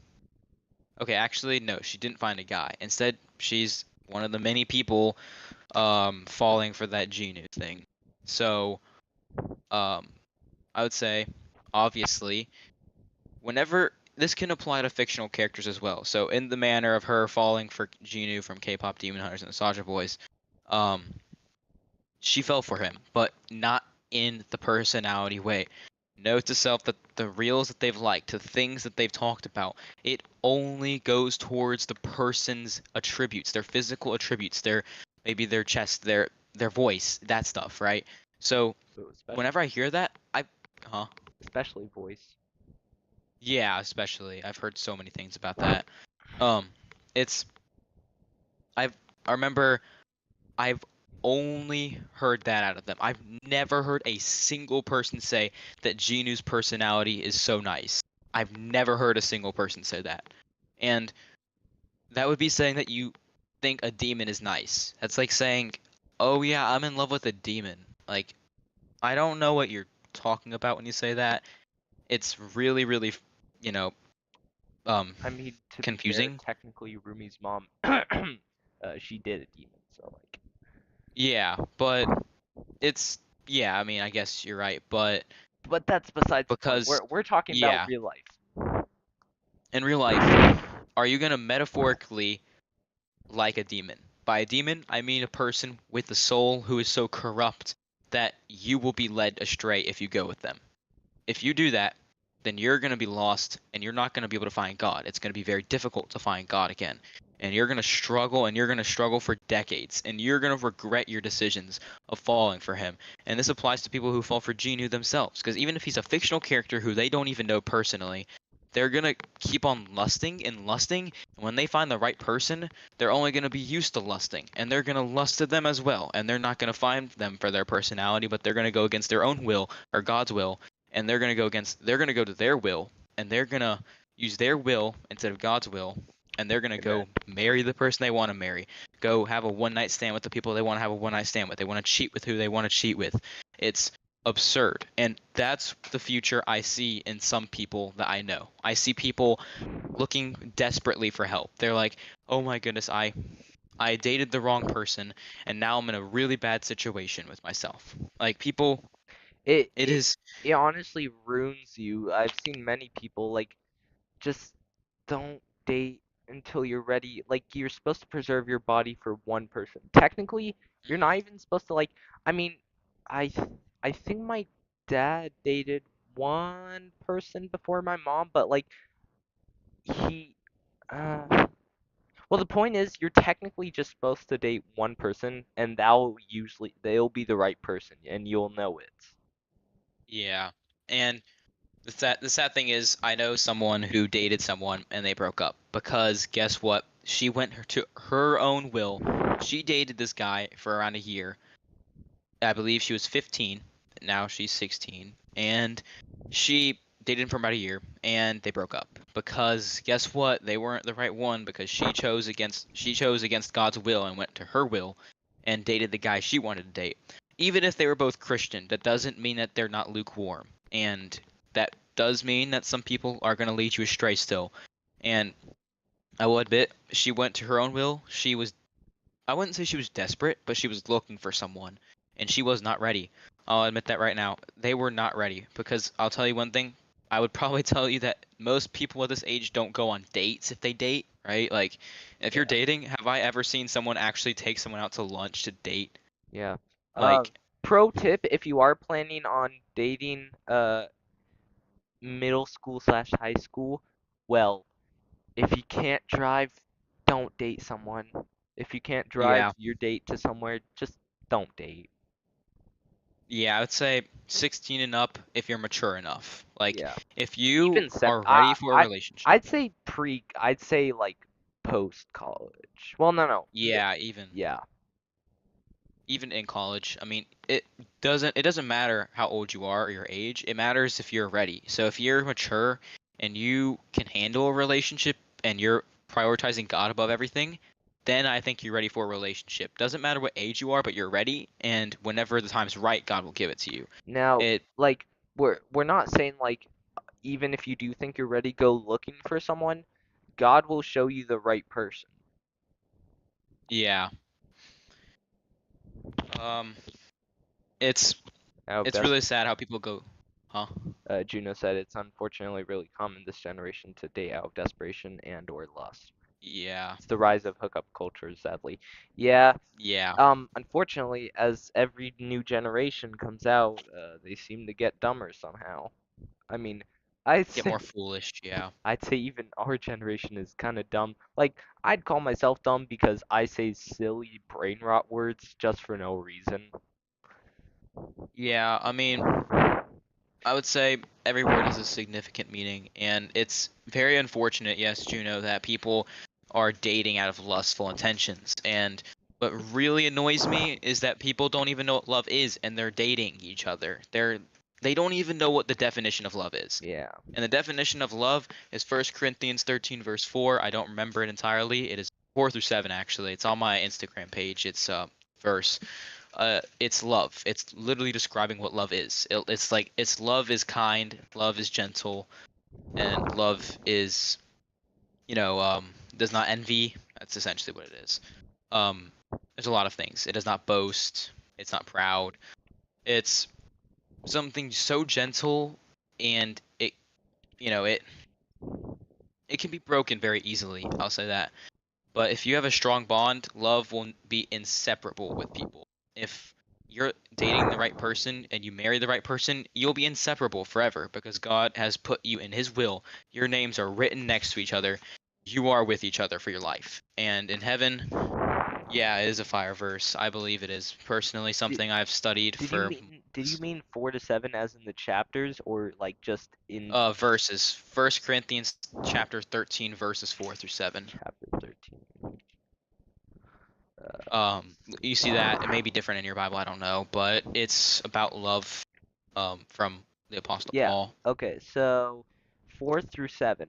okay, actually, no, she didn't find a guy. Instead, she's one of the many people falling for that Genu thing. So, um, I would say, obviously, whenever this can apply to fictional characters as well. So, in the manner of her falling for Genu from K-pop Demon Hunters and the Saja Boys, um, she fell for him, but not in the personality way. Note to self that the reels that they've liked, the things that they've talked about, it only goes towards the person's attributes, their physical attributes, maybe their chest, their voice, that stuff, right? So So whenever I hear that, huh? especially voice. Yeah, especially. I've heard so many things about that. Um, it's I've I remember I've only heard that out of them. I've never heard a single person say that Genu's personality is so nice. I've never heard a single person say that. And that would be saying that you think a demon is nice. That's like saying, "Oh yeah, I'm in love with a demon." Like, I don't know what you're talking about when you say that. it's really, really, you know, um, I mean, to be fair, confusing. technically Rumi's mom, she did a demon, so like. Yeah, but it's yeah. I mean, I guess you're right, but But that's besides the point. because We're talking about yeah, real life. in real life, are you gonna metaphorically like a demon? By a demon, I mean a person with a soul who is so corrupt that you will be led astray if you go with them. If you do that, then you're going to be lost and you're not going to be able to find God. It's going to be very difficult to find God again. And you're going to struggle and you're going to struggle for decades and you're going to regret your decisions of falling for him. And this applies to people who fall for Genu themselves because even if he's a fictional character who they don't even know personally, they're going to keep on lusting and lusting. And when they find the right person, they're only going to be used to lusting and they're going to lust to them as well. And they're not going to find them for their personality, but they're going to go against their own will or God's will, and they're going to go to their will, and they're going to use their will instead of God's will, and they're going to Amen. go marry the person they want to marry, go have a one night stand with the people they want to have a one night stand with, they want to cheat with who they want to cheat with. It's absurd, and that's the future I see in some people that I know. I see people looking desperately for help. They're like, oh my goodness, I dated the wrong person and now I'm in a really bad situation with myself. Like people, It it it is. it honestly ruins you. I've seen many people like just don't date until you're ready. Like you're supposed to preserve your body for one person. Technically, you're not even supposed to like. I mean, I think my dad dated one person before my mom, but like he uh well, the point is you're technically just supposed to date one person and they'll be the right person and you'll know it. Yeah. And the sad thing is I know someone who dated someone and they broke up because guess what? She went to her own will. She dated this guy for around a year. I believe she was 15. Now she's 16. And she dated him for about a year and they broke up because guess what? They weren't the right one because she chose against God's will and went to her will and dated the guy she wanted to date. Even if they were both Christian, that doesn't mean that they're not lukewarm. And that does mean that some people are going to lead you astray still. And I will admit, she went to her own will. I wouldn't say she was desperate, but she was looking for someone, and she was not ready. I'll admit that right now. They were not ready because I'll tell you one thing. I would probably tell you that most people at this age don't go on dates if they date, right? Like, if you're Yeah. dating, have I ever seen someone actually take someone out to lunch to date? Yeah. Uh, Like, Pro tip if you are planning on dating middle school slash high school, well, if you can't drive, don't date someone. If you can't drive yeah, your date to somewhere, just don't date. yeah, I would say 16 and up if you're mature enough. Like, Yeah. if you Even are ready for a relationship. I'd say like post college. Well, no. Yeah, even. Yeah. Even in college. I mean, it doesn't matter how old you are or your age. It matters if you're ready. So if you're mature and you can handle a relationship and you're prioritizing God above everything, then I think you're ready for a relationship. Doesn't matter what age you are, but you're ready, and whenever the time's right, God will give it to you. Now, It like we're not saying like even if you do think you're ready, go looking for someone. God will show you the right person. yeah. Um it's Now, it's really sad how people go, huh? Juno said it's unfortunately really common this generation to date out of desperation and or lust. Yeah. It's the rise of hookup culture, sadly. Yeah, Yeah. unfortunately, as every new generation comes out, they seem to get dumber somehow. I mean, I'd Get say more foolish, yeah. I'd say even our generation is kind of dumb. Like, I'd call myself dumb because I say silly brain rot words just for no reason. Yeah, I mean, I would say every word has a significant meaning, and it's very unfortunate, yes, Juno, that people are dating out of lustful intentions. And what really annoys me is that people don't even know what love is, and they're dating each other. They don't even know what the definition of love is. Yeah. And the definition of love is 1 Corinthians 13 verse 4. I don't remember it entirely. It is 4 through 7 actually. It's on my Instagram page. It's verse. It's love. It's literally describing what love is. It's like it's love is kind, love is gentle, and love is, does not envy. That's essentially what it is. Um, there's a lot of things. It does not boast. It's not proud. It's something so gentle, and you know, it it can be broken very easily. I'll say that. But if you have a strong bond, love will be inseparable with people. If you're dating the right person and you marry the right person, you'll be inseparable forever because God has put you in His will. Your names are written next to each other. You are with each other for your life. And in heaven, yeah, it is a fire verse. I believe it is personally Did, something I've studied for did you mean 4 to 7 as in the chapters, or like just in verses. First Corinthians chapter 13 verses 4 through 7. chapter 13? You see that it may be different in your Bible, I don't know, but it's about love from the Apostle Yeah. Paul. Okay. So 4 through 7.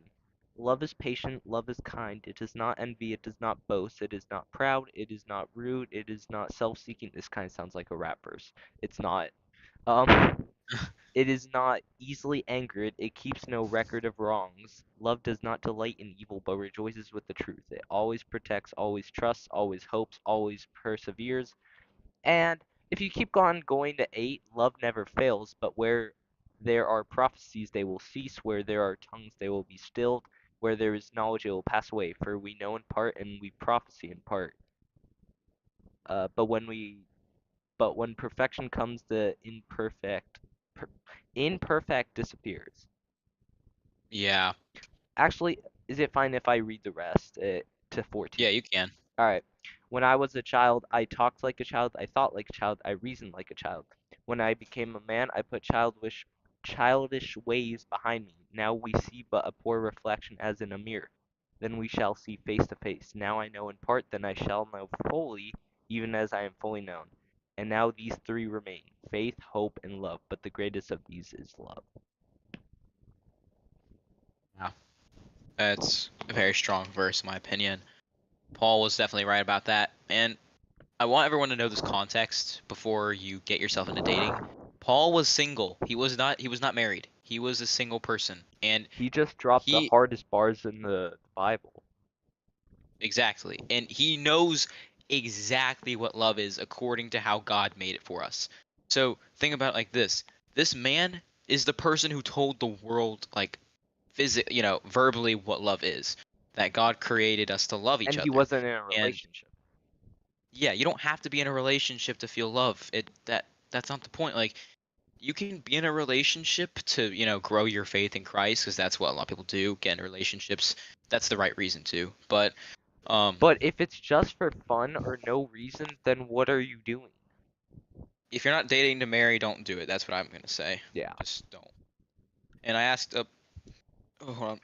Love is patient. Love is kind. It does not envy. It does not boast. It is not proud. It is not rude. It is not self-seeking. This kind of sounds like a rap verse. It's not. Um. It is not easily angered. It keeps no record of wrongs. Love does not delight in evil, but rejoices with the truth. It always protects, always trusts, always hopes, always perseveres. And if you keep on going to 8, love never fails, but where there are prophecies, they will cease. Where there are tongues, they will be stilled. Where there is knowledge, it will pass away. For we know in part, and we prophesy in part. Uh, but when we, but when perfection comes, the per, imperfect disappears. Yeah. Actually, is it fine if I read the rest to 14? Yeah, you can. Alright. When I was a child, I talked like a child, I thought like a child, I reasoned like a child. When I became a man, I put childish ways behind me. Now we see but a poor reflection as in a mirror. Then we shall see face to face. Now I know in part, then I shall know fully, even as I am fully known. And now these three remain: faith, hope, and love. But the greatest of these is love. Yeah. It's a very strong verse in my opinion. Paul was definitely right about that. And I want everyone to know this context before you get yourself into dating. Paul was single. He was not married. He was a single person. And He just dropped the he hardest bars in the Bible. exactly. And he knows exactly what love is according to how God made it for us. So think about it like this. This man is the person who told the world like verbally what love is. That God created us to love each And he other. wasn't in a And relationship. yeah, you don't have to be in a relationship to feel love. That's not the point. Like you can be in a relationship to, grow your faith in Christ because that's what a lot of people do, get in relationships. That's the right reason to. But But if it's just for fun or no reason, then what are you doing? if you're not dating to marry, don't do it. That's what I'm gonna say. Yeah. Just don't. And I asked, oh, hold on,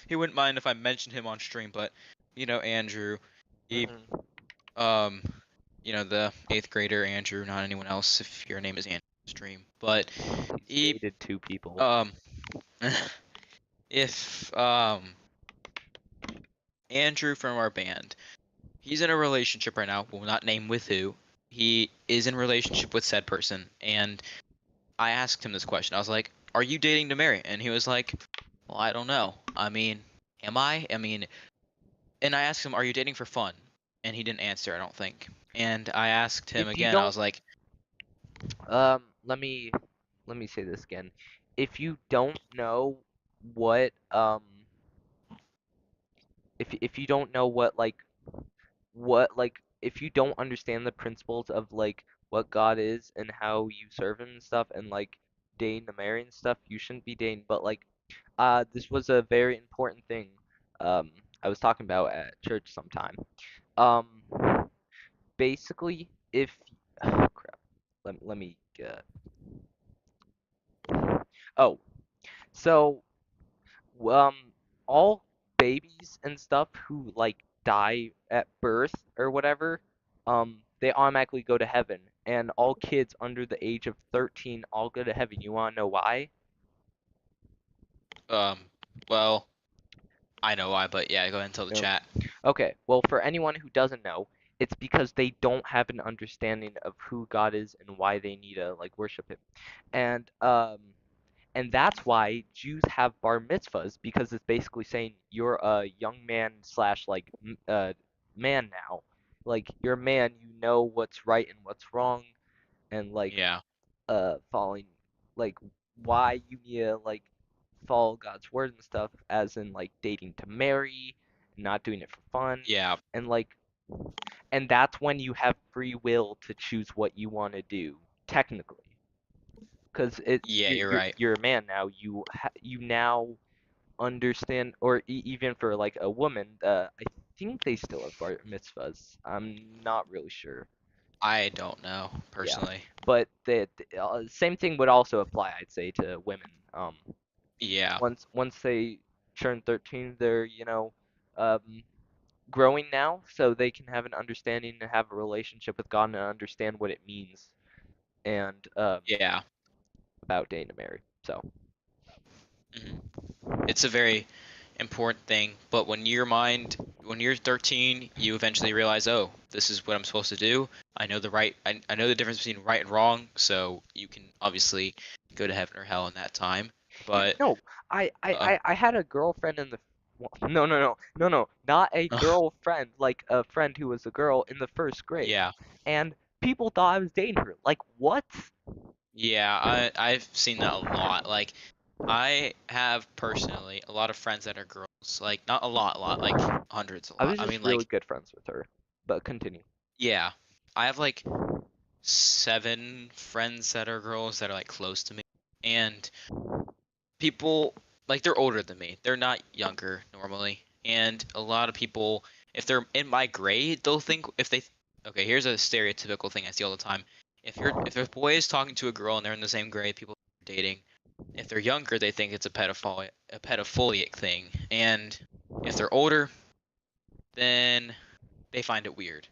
he wouldn't mind if I mentioned him on stream, but Andrew, he, Mm-mm. um, the eighth grader Andrew, not anyone else. If your name is Andrew, on stream, but He's he, dated 2 people. um, if Andrew from our band, he's in a relationship right now. We'll not name with who. He is in a relationship with said person, and I asked him this question. I was like, "Are you dating to marry?" And he was like, "Well, I don't know. I mean, am I? I mean," and I asked him, "Are you dating for fun?" And he didn't answer, I don't think. And I asked him If you again. I don't, was like, let me say this again. If you don't know what, if you don't know if you don't understand the principles of like what God is and how you serve him and stuff, and like dating to marry and stuff, you shouldn't be dating. But like, this was a very important thing, um, I was talking about at church sometime. Um, basically, if oh crap, let me get. Oh, so um, all babies and stuff who like die at birth or whatever, they automatically go to heaven, and all kids under the age of 13 all go to heaven. You want to know why? um, well, I know why, but yeah, go ahead and tell the No. chat. Okay, well, for anyone who doesn't know, it's because they don't have an understanding of who God is and why they need to like worship him. And that's why Jews have bar mitzvahs, because it's basically saying you're a young man slash like man now. Like you're a man, you know what's right and what's wrong, and like Yeah. following like why you need to like follow God's word and stuff, as in like dating to marry, not doing it for fun, Yeah. and like and that's when you have free will to choose what you want to do technically, because Yeah, you're right. you're a man now. You now understand, or even for like a woman, I think they still have bar mitzvahs. I'm not really sure. I don't know Yeah, personally. but the same thing would also apply, I'd say, to women. Yeah. Once they turn 13, they're um, growing now, so they can have an understanding and have a relationship with God and understand what it means, and Yeah. about dating to marry. So hmm It's a very important thing, but when you're 13, you eventually realize, oh, this is what I'm supposed to do. I know the difference between right and wrong, so you can obviously go to heaven or hell in that time. yeah, But no, I, I, um, I I had a girlfriend in the no, not a girlfriend, like a friend who was a girl in the first grade, yeah, and people thought I was dating her. Like what? yeah, I've seen that a lot. Like, I have personally a lot of friends that are girls. Like, not a lot, like hundreds a I lot. was I just mean, really like, good friends with her. But continue. yeah, I have like 7 friends that are girls that are like close to me, and people like they're older than me. They're not younger normally. And a lot of people, if they're in my grade, they'll think if they okay, here's a stereotypical thing I see all the time. If a boy is talking to a girl and they're in the same grade, people are dating. If they're younger, they think it's a pedophilic thing. And if they're older, then they find it weird.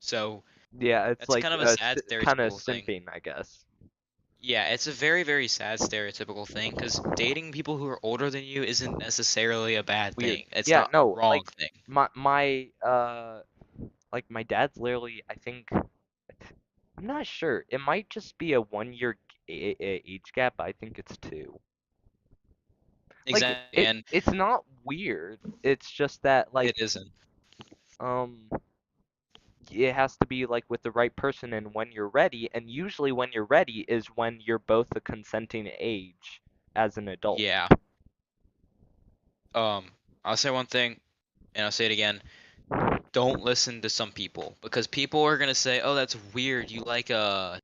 So Yeah, it's that's like kind of a sad kind of stereotypical thing. simping, I guess. Yeah, it's a very, very sad stereotypical thing because dating people who are older than you isn't necessarily a bad Weird. thing. It's Yeah, not a no, wrong like thing. my dad's literally, I think, I'm not sure. It might just be a 1 year age gap. I think it's two. Like Exactly, and it's not weird. It's just that it like isn't. um it has to be like with the right person and when you're ready, and usually when you're ready is when you're both a consenting age as an adult. Yeah. Um, I'll say one thing, and I'll say it again. Don't listen to some people because people are gonna say, "Oh, that's weird. You like a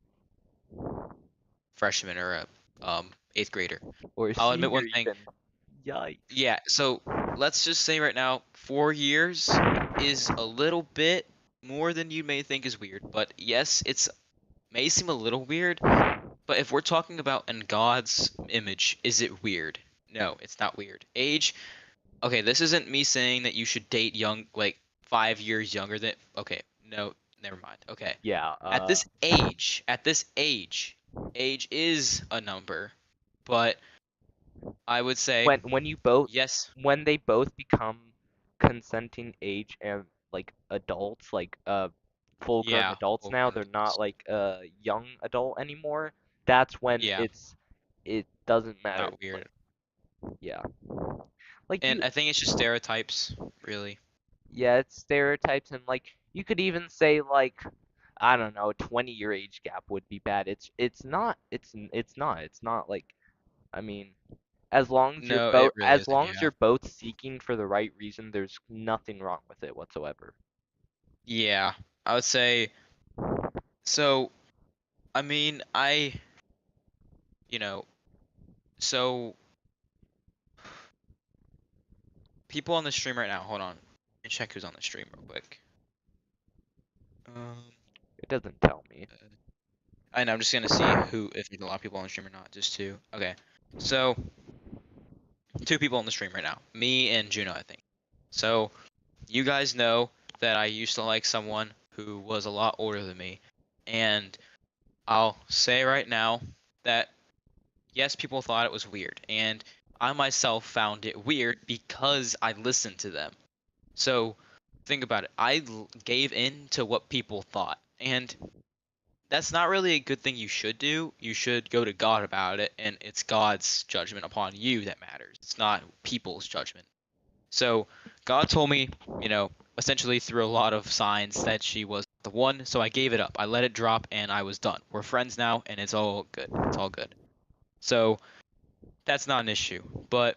freshman or a eighth grader." Or a I'll admit senior one thing. even. Yikes. Yeah, so let's just say right now, 4 years is a little bit more than you may think is weird. But yes, it's may seem a little weird, but if we're talking about in God's image, is it weird? No, it's not weird. Age, okay, this isn't me saying that you should date young, like 5 years younger than, okay, no, never mind. Okay. Yeah, At this age is a number, but I would say, when you both yes, when they both become consenting age and like adults, like full grown yeah, adults now, full-grown they're not adults. like a young adult anymore. That's when Yeah, it doesn't matter. not weird. Like yeah. Like And you I think it's just stereotypes, really. yeah, it's stereotypes, and like you could even say like I don't know, a 20-year age gap would be bad. It's not like I mean, No, it really as isn't, long as yeah. you're both seeking for the right reason, there's nothing wrong with it whatsoever. Yeah, I would say, so, I mean, you know, so people on the stream right now, hold on. Let me check who's on the stream real quick. Um, It doesn't tell me. I know, I'm just gonna see who, if there's a lot of people on the stream or not, just two. Okay, so, 2 people on the stream right now. Me and Juno, I think. So, you guys know that I used to like someone who was a lot older than me. And I'll say right now that yes, people thought it was weird. And I myself found it weird because I listened to them. So think about it. I gave in to what people thought, and that's not really a good thing you should do. You should go to God about it, and it's God's judgment upon you that matters. It's not people's judgment. So God told me, essentially through a lot of signs that she was the one, so I gave it up. I let it drop and I was done. We're friends now and it's all good. It's all good. So that's not an issue. But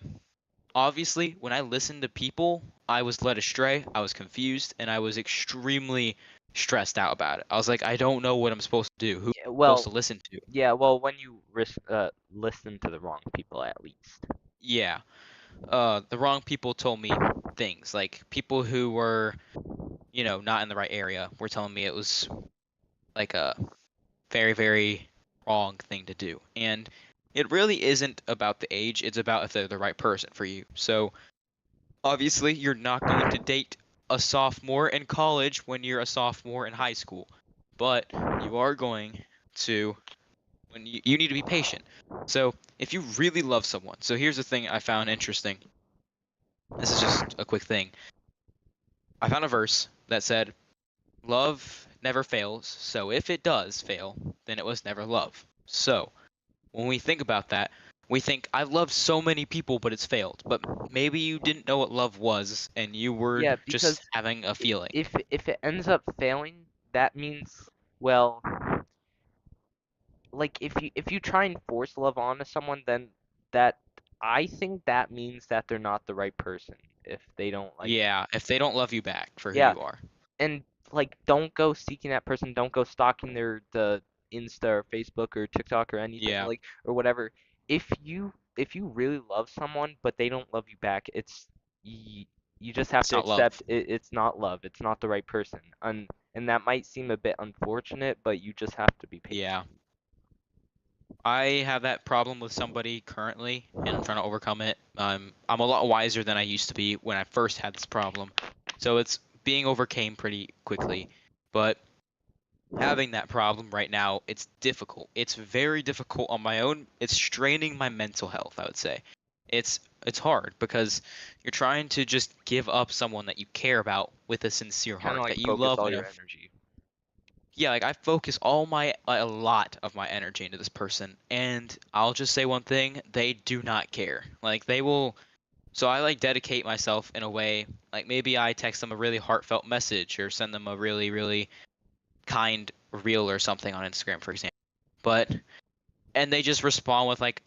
obviously, when I listened to people, I was led astray, I was confused, and I was extremely stressed out about it. I was like, I don't know what I'm supposed to do. Who am Yeah, I supposed to well, listen to? yeah, well, when you listen to the wrong people at least. Yeah. The wrong people told me things. Like people who were, not in the right area were telling me it was like a very, very wrong thing to do. And it really isn't about the age, it's about if they're the right person for you. So obviously, you're not going to date a sophomore in college when you're a sophomore in high school, but you are going to when you need to be patient. So if you really love someone, so here's the thing I found interesting. This is just a quick thing. I found a verse that said, "Love never fails, so if it does fail, then it was never love." So when we think about that, we think, I've loved so many people, but it's failed. But maybe you didn't know what love was, and you were Yeah, just because having a feeling. if it ends up failing, that means, well, like if you try and force love onto someone, then that I think that means that they're not the right person. If they don't like, Yeah, if they don't love you back for who yeah, you are. and like don't go seeking that person, don't go stalking the Insta or Facebook or TikTok or anything Yeah, like or whatever. If you really love someone but they don't love you back, you, you just have it's to not love. accept it's not love. It's not the right person. And that might seem a bit unfortunate, but you just have to be patient. Yeah. I have that problem with somebody currently, and I'm trying to overcome it. I'm a lot wiser than I used to be when I first had this problem. So it's being overcame pretty quickly. But having that problem right now, it's difficult. It's very difficult on my own. It's straining my mental health, I would say. It's hard because you're trying to just give up someone that you care about with a sincere Kind of heart like that you focus love all in your a energy. yeah, like I focus all my a lot of my energy into this person, and I'll just say one thing, they do not care. Like they will so I like dedicate myself in a way, like maybe I text them a really heartfelt message or send them a really, really kind reel or something on Instagram, for example. But and they just respond with like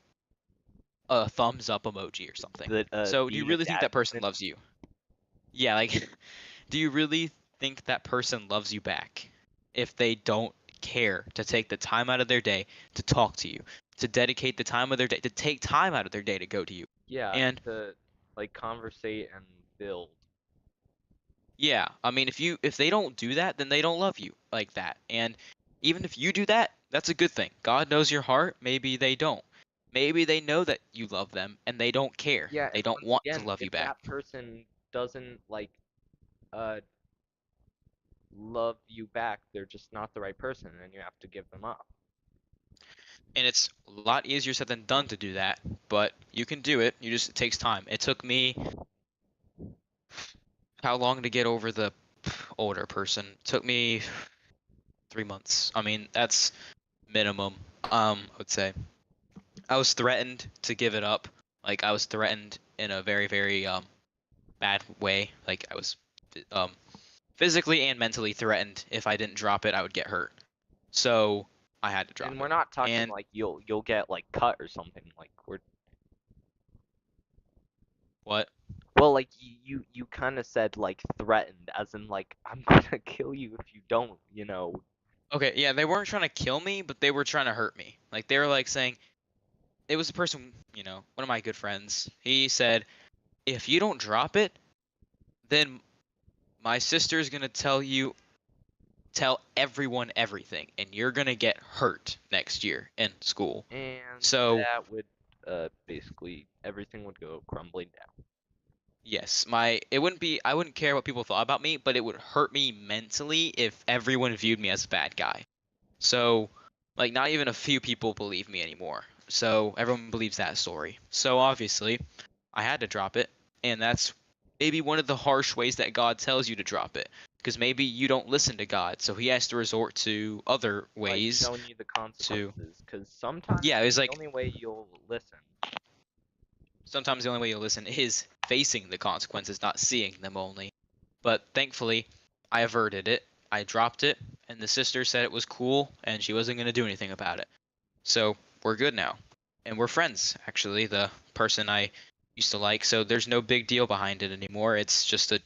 a thumbs up emoji or something. The So do you being a really think dad that person moment. loves you? Yeah, like do you really think that person loves you back if they don't care to take the time out of their day to talk to you, to dedicate the time of their day, to take time out of their day to go to you? Yeah, And to like conversate and build. yeah, I mean if they don't do that, then they don't love you like that. And even if you do that, that's a good thing. God knows your heart, maybe they don't. Maybe they know that you love them and they don't care. Yeah, They and don't once want to again, love if you back. that person doesn't like uh love you back, they're just not the right person, and you have to give them up. And it's a lot easier said than done to do that, but you can do it. It takes time. It took me how long to get over the older person? It took me 3 months. I mean, that's minimum. I would say I was threatened to give it up. Like I was threatened in a very, very bad way. Like I was um physically and mentally threatened. If I didn't drop it, I would get hurt. So I had to And drop we're it. not talking And like you'll get like cut or something. Like we're what? well, like you kind of said like threatened, as in like I'm gonna kill you if you don't. Okay, yeah, they weren't trying to kill me, but they were trying to hurt me. Like they were like saying, it was a person, one of my good friends. He said, if you don't drop it, then my sister's gonna tell everyone everything, and you're gonna get hurt next year in school. And So that would basically everything would go crumbling down. yes, I wouldn't care what people thought about me, but it would hurt me mentally if everyone viewed me as a bad guy. So, like, not even a few people believe me anymore. So everyone believes that story. So obviously, I had to drop it, and that's maybe one of the harsh ways that God tells you to drop it. Because maybe you don't listen to God, so he has to resort to other Like ways showing you the to. consequences, because sometimes Yeah, it's the like only way you'll listen. sometimes the only way you listen is facing the consequences, not seeing them only. But thankfully, I averted it. I dropped it, and the sister said it was cool, and she wasn't going to do anything about it. So we're good now. And we're friends, actually, the person I used to like. So there's no big deal behind it anymore. It's just a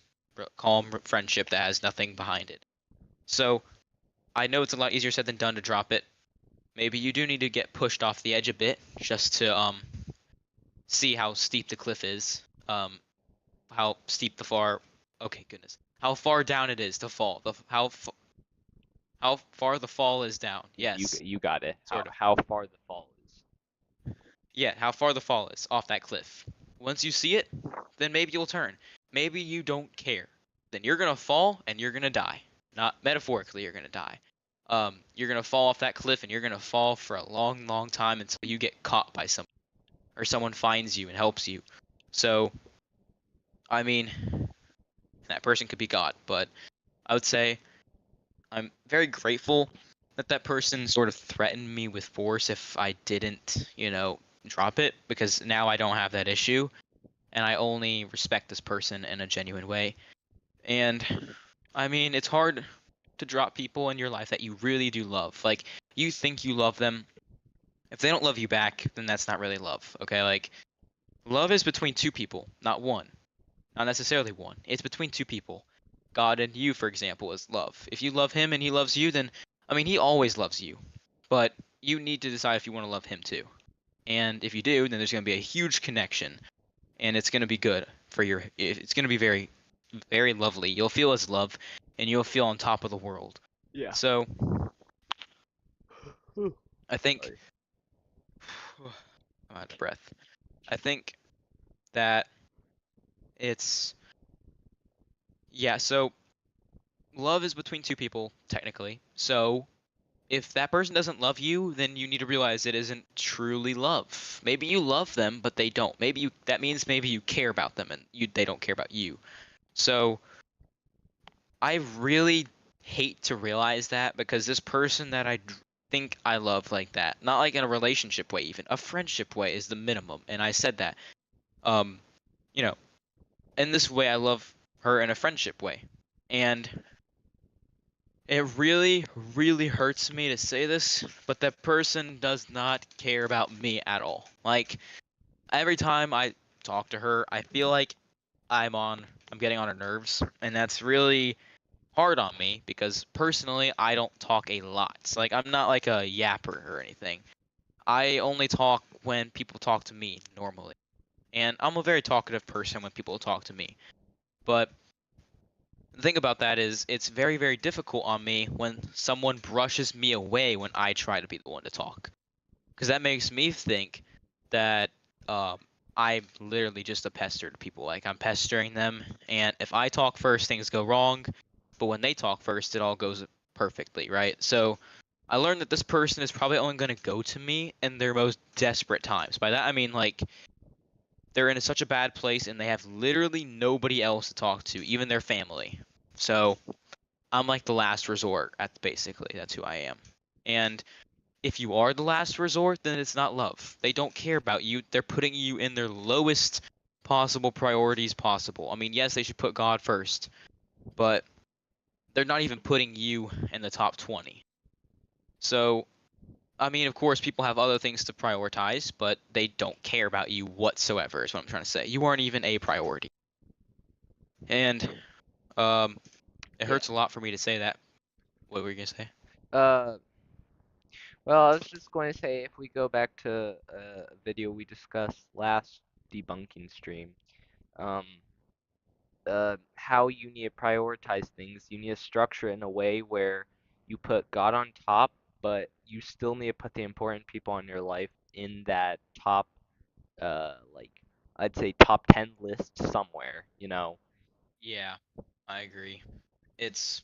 calm friendship that has nothing behind it. So I know it's a lot easier said than done to drop it. Maybe you do need to get pushed off the edge a bit just to see how steep the cliff is. How steep the far. Okay, goodness. How far down it is to fall. How far the fall is down. Yes, You got it. sort of. How far the fall is. Yeah, how far the fall is off that cliff. Once you see it, then maybe you'll turn. Maybe you don't care. Then you're gonna fall and you're gonna die. Not metaphorically, you're gonna die. You're gonna fall off that cliff and you're gonna fall for a long, long time until you get caught by someone or someone finds you and helps you. So, I mean, that person could be God, but I would say I'm very grateful that that person sort of threatened me with force if I didn't, drop it, because now I don't have that issue and I only respect this person in a genuine way. And I mean, it's hard to drop people in your life that you really do love. Like, you think you love them. If they don't love you back, then that's not really love, okay? Like, love is between two people, not one. Not necessarily one. It's between two people. God and you, for example, is love. If you love him and he loves you, then, I mean, he always loves you. But you need to decide if you want to love him too. And if you do, then there's going to be a huge connection. And it's going to be good for it's going to be very, very lovely. You'll feel his love and you'll feel on top of the world. Yeah. So, I think, Sorry. I'm out of breath. I think that it's, yeah, so love is between two people, technically. So, if that person doesn't love you, then you need to realize it isn't truly love. Maybe you love them, but they don't. That means maybe you care about them and they don't care about you. So I really hate to realize that, because this person that think I love like that, not like in a relationship way, even a friendship way, is the minimum. And I said that, um, you know, in this way, I love her in a friendship way, and it really, really hurts me to say this, but that person does not care about me at all. Like, every time I talk to her, I feel like I'm getting on her nerves, and that's really hard on me because personally, I don't talk a lot. Like, I'm not like a yapper or anything. I only talk when people talk to me normally. And I'm a very talkative person when people talk to me. But the thing about that is, it's very, very difficult on me when someone brushes me away when I try to be the one to talk. Because that makes me think that um, I'm literally just a pester to people. Like, I'm pestering them, and if I talk first, things go wrong. But when they talk first, it all goes perfectly, right? So I learned that this person is probably only going to go to me in their most desperate times. By that, I mean, like, they're in such a bad place and they have literally nobody else to talk to, even their family. So I'm like the last resort, basically. That's who I am. And if you are the last resort, then it's not love. They don't care about you. They're putting you in their lowest possible priorities possible. I mean, yes, they should put God first, but they're not even putting you in the top 20. So, I mean, of course, people have other things to prioritize, but they don't care about you whatsoever, is what I'm trying to say. You aren't even a priority. And um, it Yeah. hurts a lot for me to say that. What were you going to say? Uh, well, I was just going to say, if we go back to a video we discussed last debunking stream, um, how you need to prioritize things. You need to structure it in a way where you put God on top, but you still need to put the important people in your life in that top, like, I'd say top 10 list somewhere, you know? Yeah, I agree. It's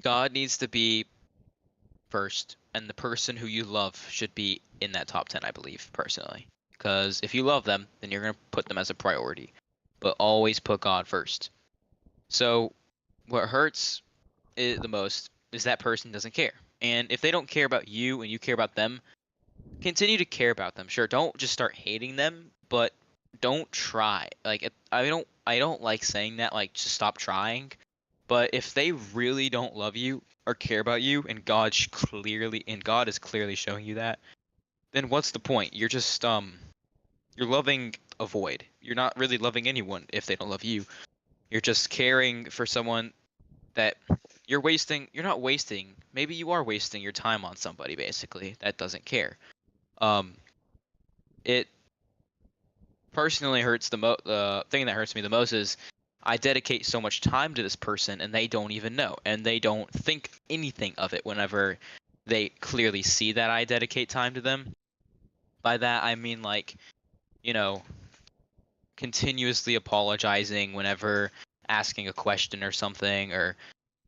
God needs to be first, and the person who you love should be in that top 10, I believe, personally. Because if you love them, then you're going to put them as a priority. but always put God first. So what hurts the most is that person doesn't care. And if they don't care about you and you care about them, continue to care about them. Sure, don't just start hating them, but don't try. Like I don't like saying that, like, just stop trying. But if they really don't love you or care about you, and God is clearly showing you that, then what's the point? You're loving a void. You're not really loving anyone if they don't love you. You're just caring for someone that you're not wasting. Maybe you are wasting your time on somebody basically that doesn't care. Um it personally hurts the thing that hurts me the most is I dedicate so much time to this person and they don't even know, and they don't think anything of it whenever they clearly see that I dedicate time to them. By that I mean, like, you know, continuously apologizing whenever asking a question or something, or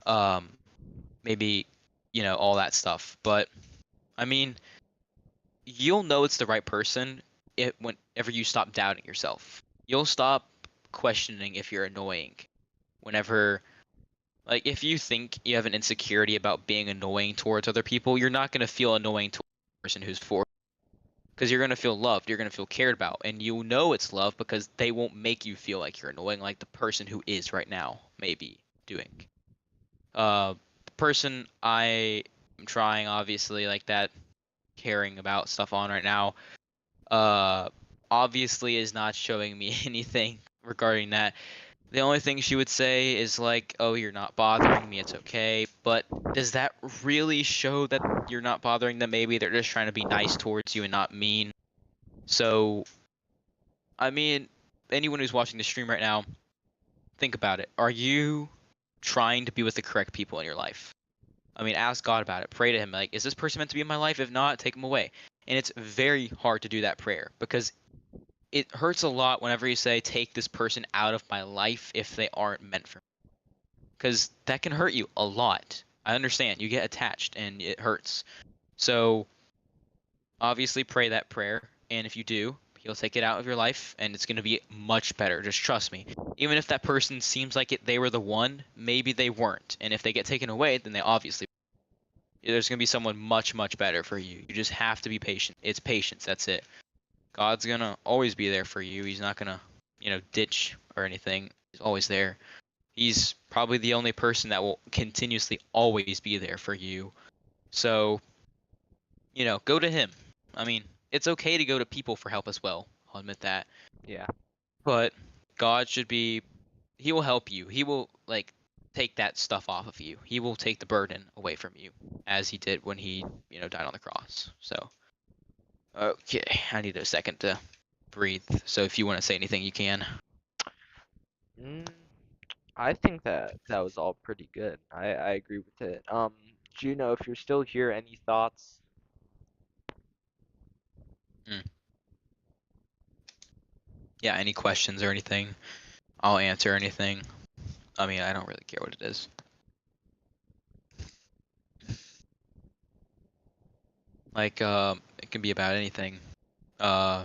um maybe, all that stuff. But I mean, you'll know it's the right person whenever you stop doubting yourself. You'll stop questioning if you're annoying whenever, like, if you think you have an insecurity about being annoying towards other people, you're not going to feel annoying towards the person who's for, because you're going to feel loved, you're going to feel cared about, and you know it's love because they won't make you feel like you're annoying like the person who is right now maybe doing. The person I am trying, obviously, like, that caring about stuff on right now, uh obviously is not showing me anything regarding that. The only thing she would say is, like, "Oh, you're not bothering me, it's okay." But does that really show that you're not bothering them? Maybe they're just trying to be nice towards you and not mean. So, I mean, anyone who's watching the stream right now, think about it. Are you trying to be with the correct people in your life? I mean, ask God about it. Pray to him, like, is this person meant to be in my life? If not, take him away. And it's very hard to do that prayer because it hurts a lot whenever you say, take this person out of my life if they aren't meant for me. Because that can hurt you a lot. I understand. You get attached and it hurts. So obviously pray that prayer. And if you do, he'll take it out of your life and it's going to be much better. Just trust me. Even if that person seems like they were the one, maybe they weren't. And if they get taken away, then they obviously, there's going to be someone much, much better for you. You just have to be patient. It's patience. That's it. God's going to always be there for you. He's not going to, ditch or anything. He's always there. He's probably the only person that will continuously always be there for you. So, go to him. I mean, it's okay to go to people for help as well. I'll admit that. Yeah. But God should be, he will help you. He will, like, take that stuff off of you. He will take the burden away from you, as he did when he, died on the cross. So, okay, I need a second to breathe. So if you want to say anything, you can. Mm, I think that was all pretty good. I agree with it. Juno, if you're still here, any thoughts? Mm. Yeah, any questions or anything? I'll answer anything. I mean, I don't really care what it is. Like, it can be about anything. Uh,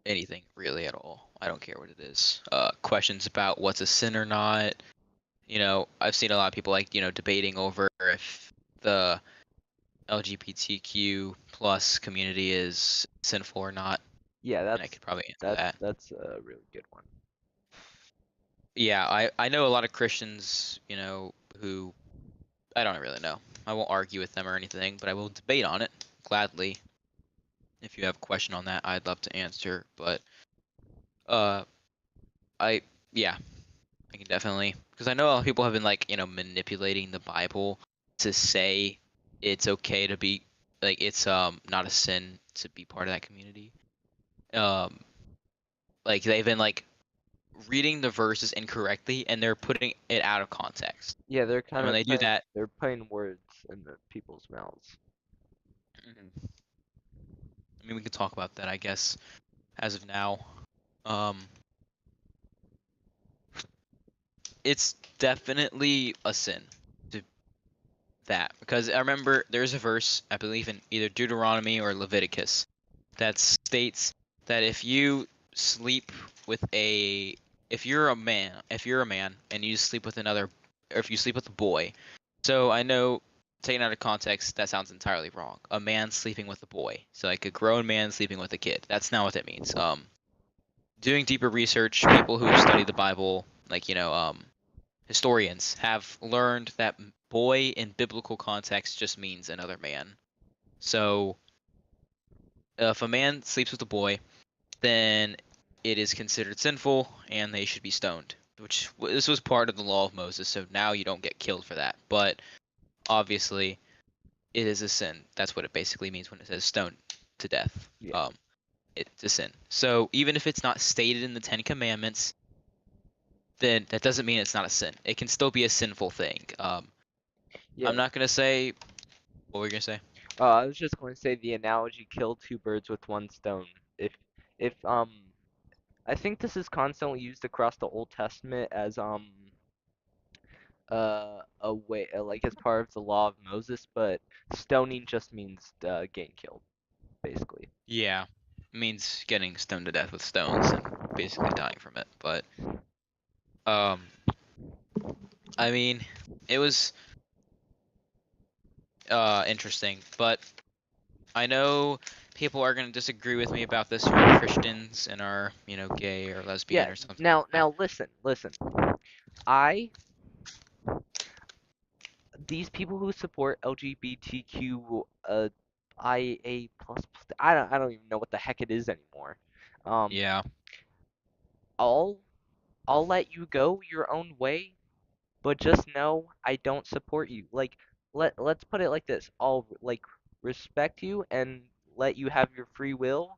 Anything really at all. I don't care what it is. Questions about what's a sin or not. I've seen a lot of people, like, debating over if the LGBTQ plus community is sinful or not, Yeah, and I could probably answer that. that's a really good one. Yeah, I know a lot of Christians, who I don't really know. I won't argue with them or anything, but I will debate on it gladly. If you have a question on that, I'd love to answer. But uh, I yeah, I can definitely, because I know a lot of people have been, like, manipulating the Bible to say it's okay to be, like, it's not a sin to be part of that community. Um, like, they've been, like, reading the verses incorrectly and they're putting it out of context. Yeah, they're And kind when of they do that, they're putting words in the people's mouths. mhm. I mean, we can talk about that, I guess, as of now. Um, it's definitely a sin to that, because I remember there's a verse, I believe in either Deuteronomy or Leviticus, that states that if you sleep with a if you're a man and you sleep with another, or if you sleep with a boy. So I know, taken out of context, that sounds entirely wrong. A man sleeping with a boy. So like a grown man sleeping with a kid. That's not what that means. Doing deeper research, people who study the Bible, like historians have learned that boy in biblical context just means another man. So if a man sleeps with a boy, then it is considered sinful and they should be stoned. Which this was part of the law of Moses, so now you don't get killed for that. But obviously, it is a sin. That's what it basically means when it says stoned to death. Yeah. It's a sin. So even if it's not stated in the Ten Commandments, then that doesn't mean it's not a sin. It can still be a sinful thing. Yeah. I'm not gonna say. What were you gonna say? I was just going to say the analogy kill two birds with one stone. If I think this is constantly used across the Old Testament as a way like as part of the law of Moses, but stoning just means getting killed, basically. Yeah, it means getting stoned to death with stones and basically dying from it. But um, I mean, it was interesting, but I know people are gonna disagree with me about this who are Christians and are, gay or lesbian Yeah. or something like that. Now listen. I These people who support LGBTQ IA plus, I don't even know what the heck it is anymore. Um, Yeah. I'll I'll let you go your own way, but just know I don't support you. Like let's put it like this. I'll like respect you and let you have your free will,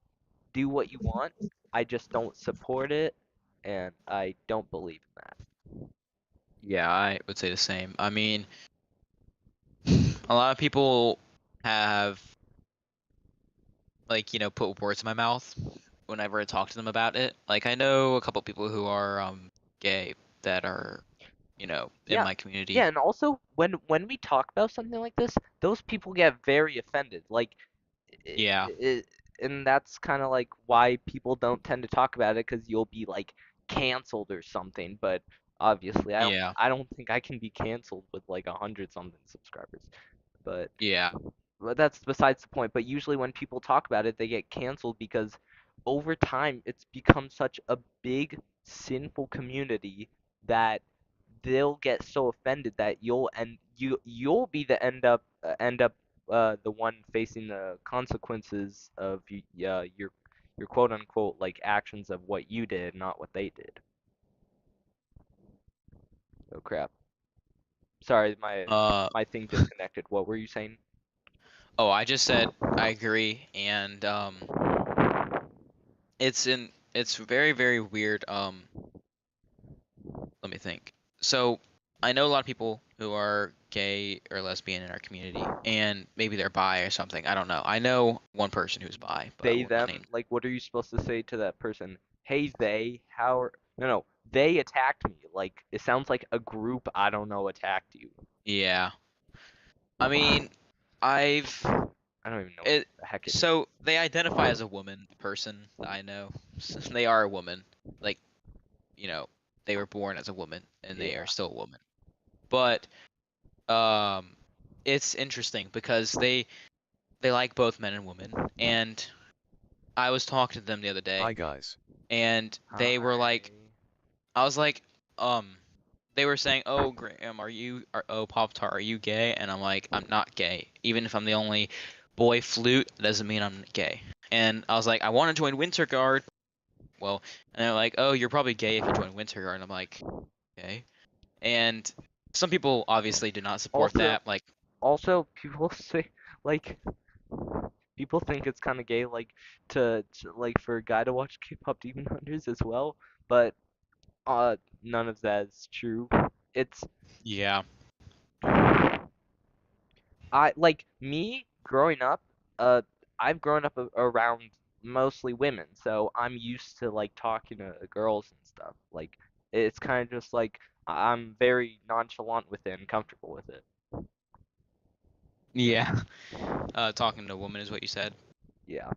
do what you want. I just don't support it and I don't believe in that. Yeah, I would say the same. I mean, a lot of people have like, put words in my mouth whenever I talk to them about it. Like I know a couple people who are gay that are, in Yeah. my community. Yeah, and also when we talk about something like this, those people get very offended. Like Yeah. and that's kind of like why people don't tend to talk about it because you'll be like canceled or something. But obviously, Yeah. I don't think I can be canceled with like 100 something subscribers. But Yeah. that's besides the point. But usually when people talk about it, they get canceled because over time it's become such a big sinful community that they'll get so offended that you'll be the end up the one facing the consequences of your quote unquote like actions of what you did, not what they did. Oh crap. Sorry, Uh my thing disconnected. What were you saying? oh, I just said I agree, and it's very, very weird. Let me think. So I know a lot of people who are gay or lesbian in our community, and maybe they're bi or something. I don't know. I know one person who's bi, but I They will not them, name. like what are you supposed to say to that person? Hey they, how are no, they attacked me. Like it sounds like a group I don't know attacked you. Yeah. I mean, I've I don't even know what it. the heck it So is. they identify as a woman, the person that I know. They are a woman. Like, you know, they were born as a woman and they are Yeah. still a woman. But um it's interesting because they like both men and women, and I was talking to them the other day Hi guys. and they were Hi. like, I was like, um, they were saying, "Oh, Graham, oh, Pop Tart, are you gay?" And I'm like, "I'm not gay. Even if I'm the only boy flute, that doesn't mean I'm gay." And I was like, "I want to join Winter Guard." Well, and they're like, "Oh, you're probably gay if you join Winter Guard." And I'm like, "Okay." And some people obviously do not support Also, that. Like, people say like people think it's kind of gay like to like for a guy to watch K-pop Demon Hunters as well, but none of that is true. It's yeah, I like me growing up, uh, I've grown up around mostly women, so I'm used to like talking to girls and stuff. Like it's kind of just like I'm very nonchalant with it and comfortable with it. yeah. Talking to a woman is what you said. Yeah.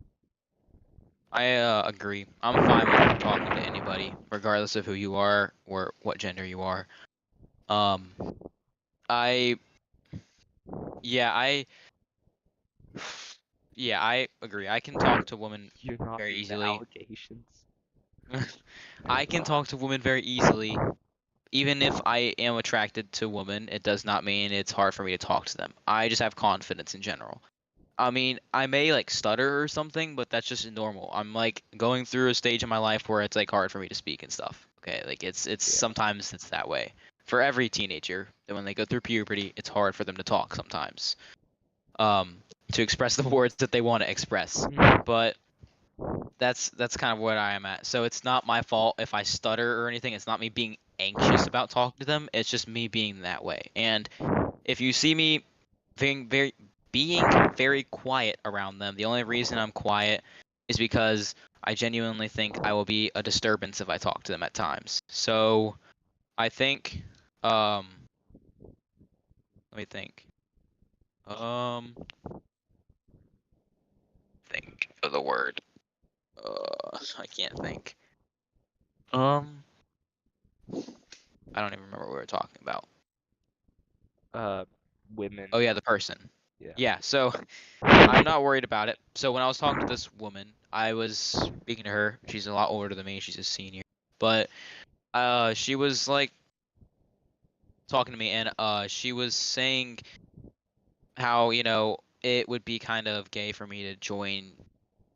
I agree. I'm fine with talking to anybody, regardless of who you are or what gender you are. Um, I yeah, I yeah, I agree. I can talk to women You're not very mean to easily. allegations. I can talk to women very easily. Even if I am attracted to women, it does not mean it's hard for me to talk to them. I just have confidence in general. I mean, I may like stutter or something, but that's just normal. I'm like going through a stage in my life where it's like hard for me to speak and stuff. Okay, like it's Yeah. sometimes it's that way. For every teenager, that when they go through puberty, it's hard for them to talk sometimes. Um, to express the words that they want to express. But that's kind of what I am at. So it's not my fault if I stutter or anything. It's not me being anxious about talking to them. It's just me being that way. And if you see me being very quiet around them, the only reason I'm quiet is because I genuinely think I will be a disturbance if I talk to them at times. So I think let me Um think of the word. I can't think. Um I don't even remember what we were talking about. Uh, women. Oh yeah, the person. Yeah. Yeah, so I'm not worried about it. So when I was talking to this woman, I was speaking to her. She's a lot older than me. She's a senior. But she was like talking to me and she was saying how, it would be kind of gay for me to join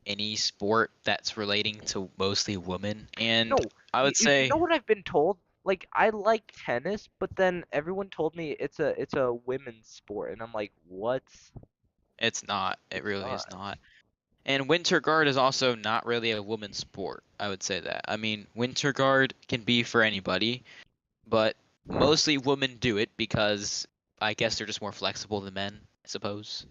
any sport that's relating to mostly women. And No, I would you say know what I've been told? Like I like tennis, but then everyone told me it's a women's sport, and I'm like, what? it's not. It It's really is not. not. And winter guard is also not really a woman's sport. I would say that. I mean, winter guard can be for anybody, but mostly women do it because I guess they're just more flexible than men, I suppose.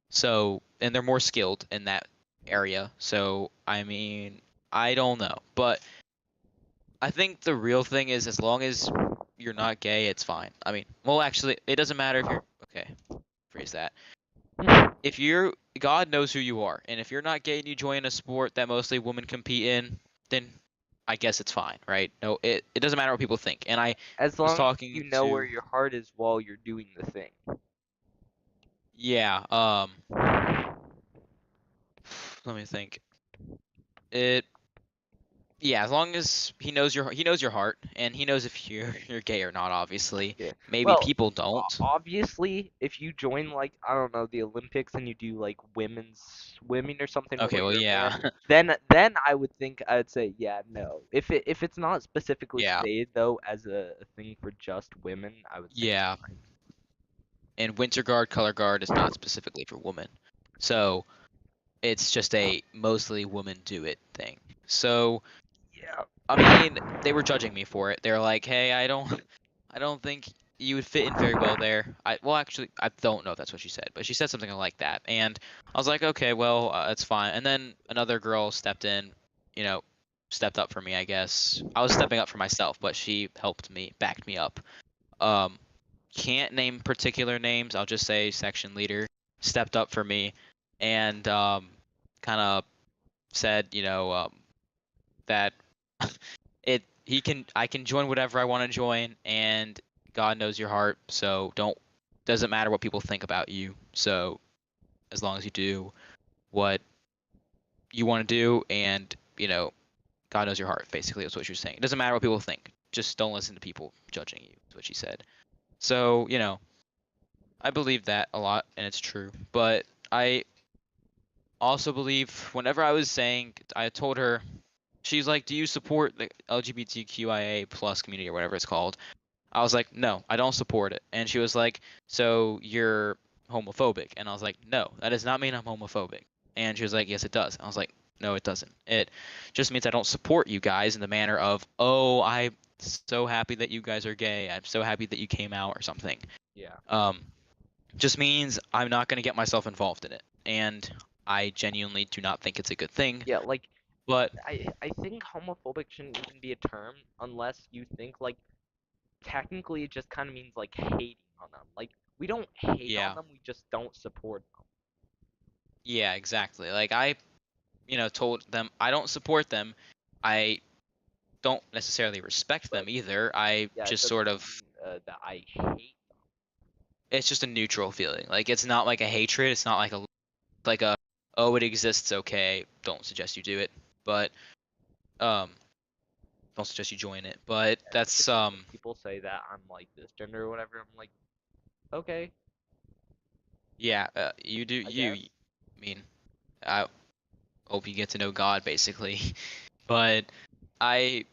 So, and they're more skilled in that area. So, I mean, I don't know, but I think the real thing is as long as you're not gay, it's fine. I mean, well, actually, it doesn't matter if you're okay. Phrase that. If you're God knows who you are, and if you're not gay and you join a sport that mostly women compete in, then I guess it's fine, right? No, it doesn't matter what people think. And I As was long as talking you know where to your heart is while you're doing the thing. yeah, let me think. It Yeah, as long as he knows your heart and he knows if you're gay or not, obviously. Yeah. Maybe Well, people don't. obviously, if you join like I don't know the Olympics and you do like women's swimming or something Okay, where well, you're a man, yeah. then I would think I'd say yeah, no. If it's not specifically Yeah. stated though as a thing for just women, I would say it's Yeah. fine. And winter guard, color guard is not specifically for women. So, it's just a mostly women do it thing. So, Yeah. I mean, they were judging me for it. They're like, "Hey, I don't think you would fit in very well there." Well, actually, I don't know if that's what she said, but she said something like that, and I was like, "Okay, well, that's fine." And then another girl stepped in, you know, stepped up for me. I guess I was stepping up for myself, but she helped me, backed me up. Um, can't name particular names. I'll just say section leader stepped up for me, and kind of said, that I can join whatever I want to join, and God knows your heart, so doesn't matter what people think about you. So as long as you do what you want to do, and God knows your heart, basically is what you're saying. It doesn't matter what people think. Just don't listen to people judging you, is what she said. So, I believe that a lot, and it's true. But I also believe whenever I was saying, I told her, she's like, "Do you support the LGBTQIA plus community or whatever it's called?" I was like, "No, I don't support it." And she was like, "So you're homophobic?" And I was like, "No, that does not mean I'm homophobic." And she was like, "Yes, it does." I was like, "No, it doesn't. It just means I don't support you guys in the manner of, oh, I'm so happy that you guys are gay. I'm so happy that you came out or something." Yeah. Um, just means I'm not going to get myself involved in it. And I genuinely do not think it's a good thing. Yeah, like But I think homophobic shouldn't even be a term unless you think like technically it just kind of means like hating on them. Like we don't hate on yeah, them, we just don't support them. yeah, exactly. Like told them I don't support them. I don't necessarily respect them But either. I yeah, it just doesn't sort of mean that I hate. it's just a neutral feeling. Like it's not like a hatred. It's not like a oh it exists. Okay, don't suggest you do it. But um, don't suggest you join it. But Yeah, that's typically when people say that I'm like this gender or whatever, I'm like, okay, yeah. You do I you. guess. I mean, I hope you get to know God basically. But I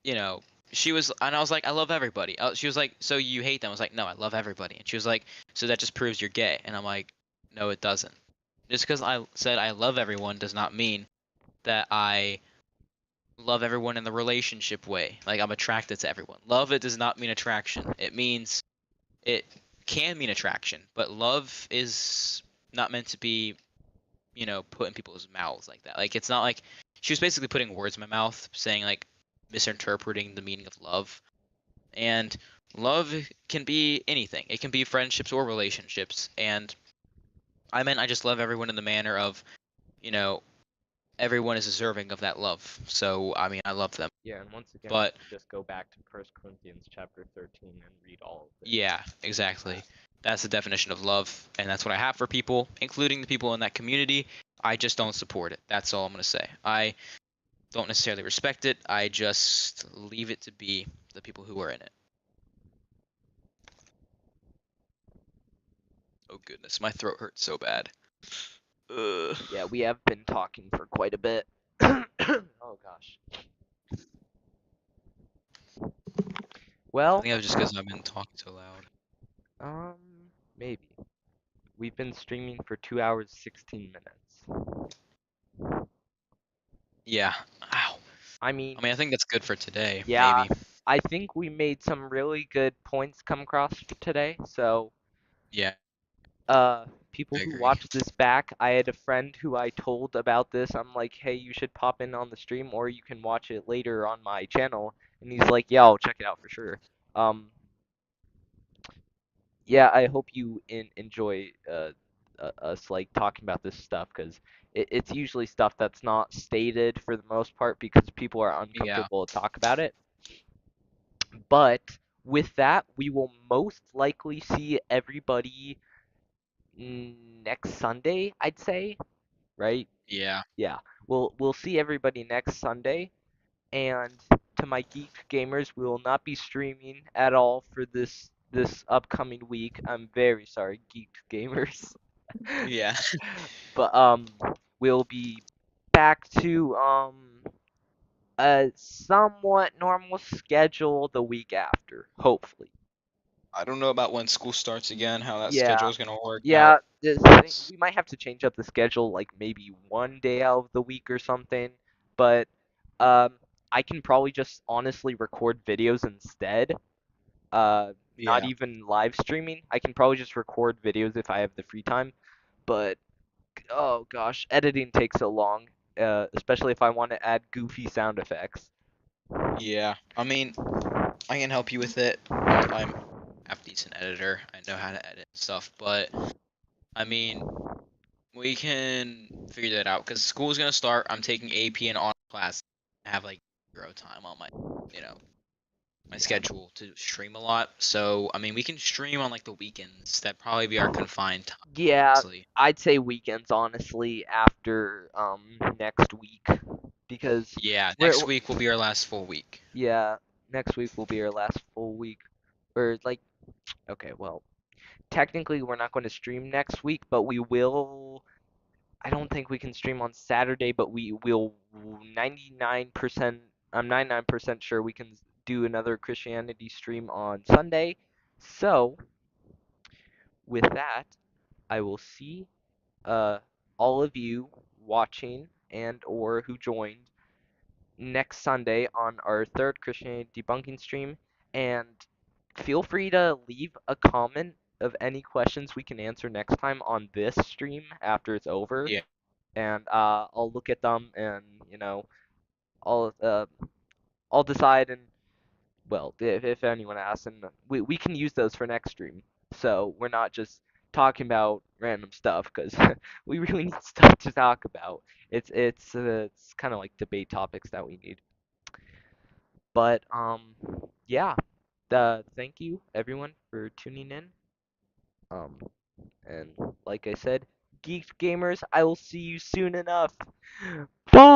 you know, she was, and I was like, I love everybody. She was like, so you hate them? I was like, no, I love everybody. And she was like, so that just proves you're gay. And I'm like, no, it doesn't. Just because I said I love everyone does not mean that I love everyone in the relationship way. Like I'm attracted to everyone. Love it does not mean attraction. It means it can mean attraction, but love is not meant to be, put in people's mouths like that. Like it's not like she was basically putting words in my mouth, saying like misinterpreting the meaning of love. And love can be anything. It can be friendships or relationships. And I meant I just love everyone in the manner of, you know, everyone is deserving of that love. So I mean, I love them. Yeah, and once again, you But can just go back to First Corinthians chapter 13 and read all of it. yeah, exactly. That's the definition of love, and that's what I have for people, including the people in that community. I just don't support it. That's all I'm gonna say. I don't necessarily respect it. I just leave it to be the people who are in it. Oh goodness, my throat hurts so bad. Ugh. Yeah, we have been talking for quite a bit. Oh gosh. I Well, think that was just because I've been talking so loud. um, maybe. We've been streaming for 2 hours 16 minutes. Yeah. Ow. I mean, I mean, I think that's good for today, yeah, maybe. I think we made some really good points come across today. So, Yeah, people I who agree. watch this back, I had a friend who I told about this. I'm like, hey, you should pop in on the stream, or you can watch it later on my channel. And he's like, yeah, I'll check it out for sure. Um, yeah, I hope you enjoy us like talking about this stuff because it's usually stuff that's not stated for the most part because people are Yeah. uncomfortable to talk about it. But with that, we will most likely see everybody next Sunday, I'd say, right? Yeah. Yeah, we'll see everybody next Sunday. And to my geek gamers, we will not be streaming at all for this upcoming week. I'm very sorry, geek gamers. Yeah. But we'll be back to a somewhat normal schedule the week after, hopefully. I don't know about when school starts again, how that Yeah. schedule is gonna work Yeah, out. we might have to change up the schedule like maybe one day out of the week or something, but um I can probably just honestly record videos instead. Not Yeah. even live streaming. I can probably just record videos if I have the free time, but oh gosh, editing takes so long, especially if I want to add goofy sound effects. Yeah. I mean, I can help you with it. I'm half decent editor. I know how to edit stuff, but I mean, we can figure that out because school's gonna start. I'm taking AP and on class. I have like zero time on you know, my Yeah. schedule to stream a lot. So I mean, we can stream on like the weekends. That'd probably be our confined time, Yeah, honestly. I'd say weekends honestly after next week because Yeah, we're next week will be our last full week. yeah, next week will be our last full week. Or like okay, well, technically we're not going to stream next week, but we will. I don't think we can stream on Saturday, but we will 99%. I'm 99% sure we can do another Christianity stream on Sunday. So with that, I will see all of you watching and or who joined next Sunday on our third Christianity debunking stream, and feel free to leave a comment of any questions we can answer next time on this stream after it's over, Yeah. and I'll look at them and I'll I'll decide and well if anyone asks and we can use those for next stream, so we're not just talking about random stuff because we really need stuff to talk about. It's kind of like debate topics that we need. But yeah. Thank you everyone for tuning in. Um, and like I said, geeks gamers, I will see you soon enough. Bye.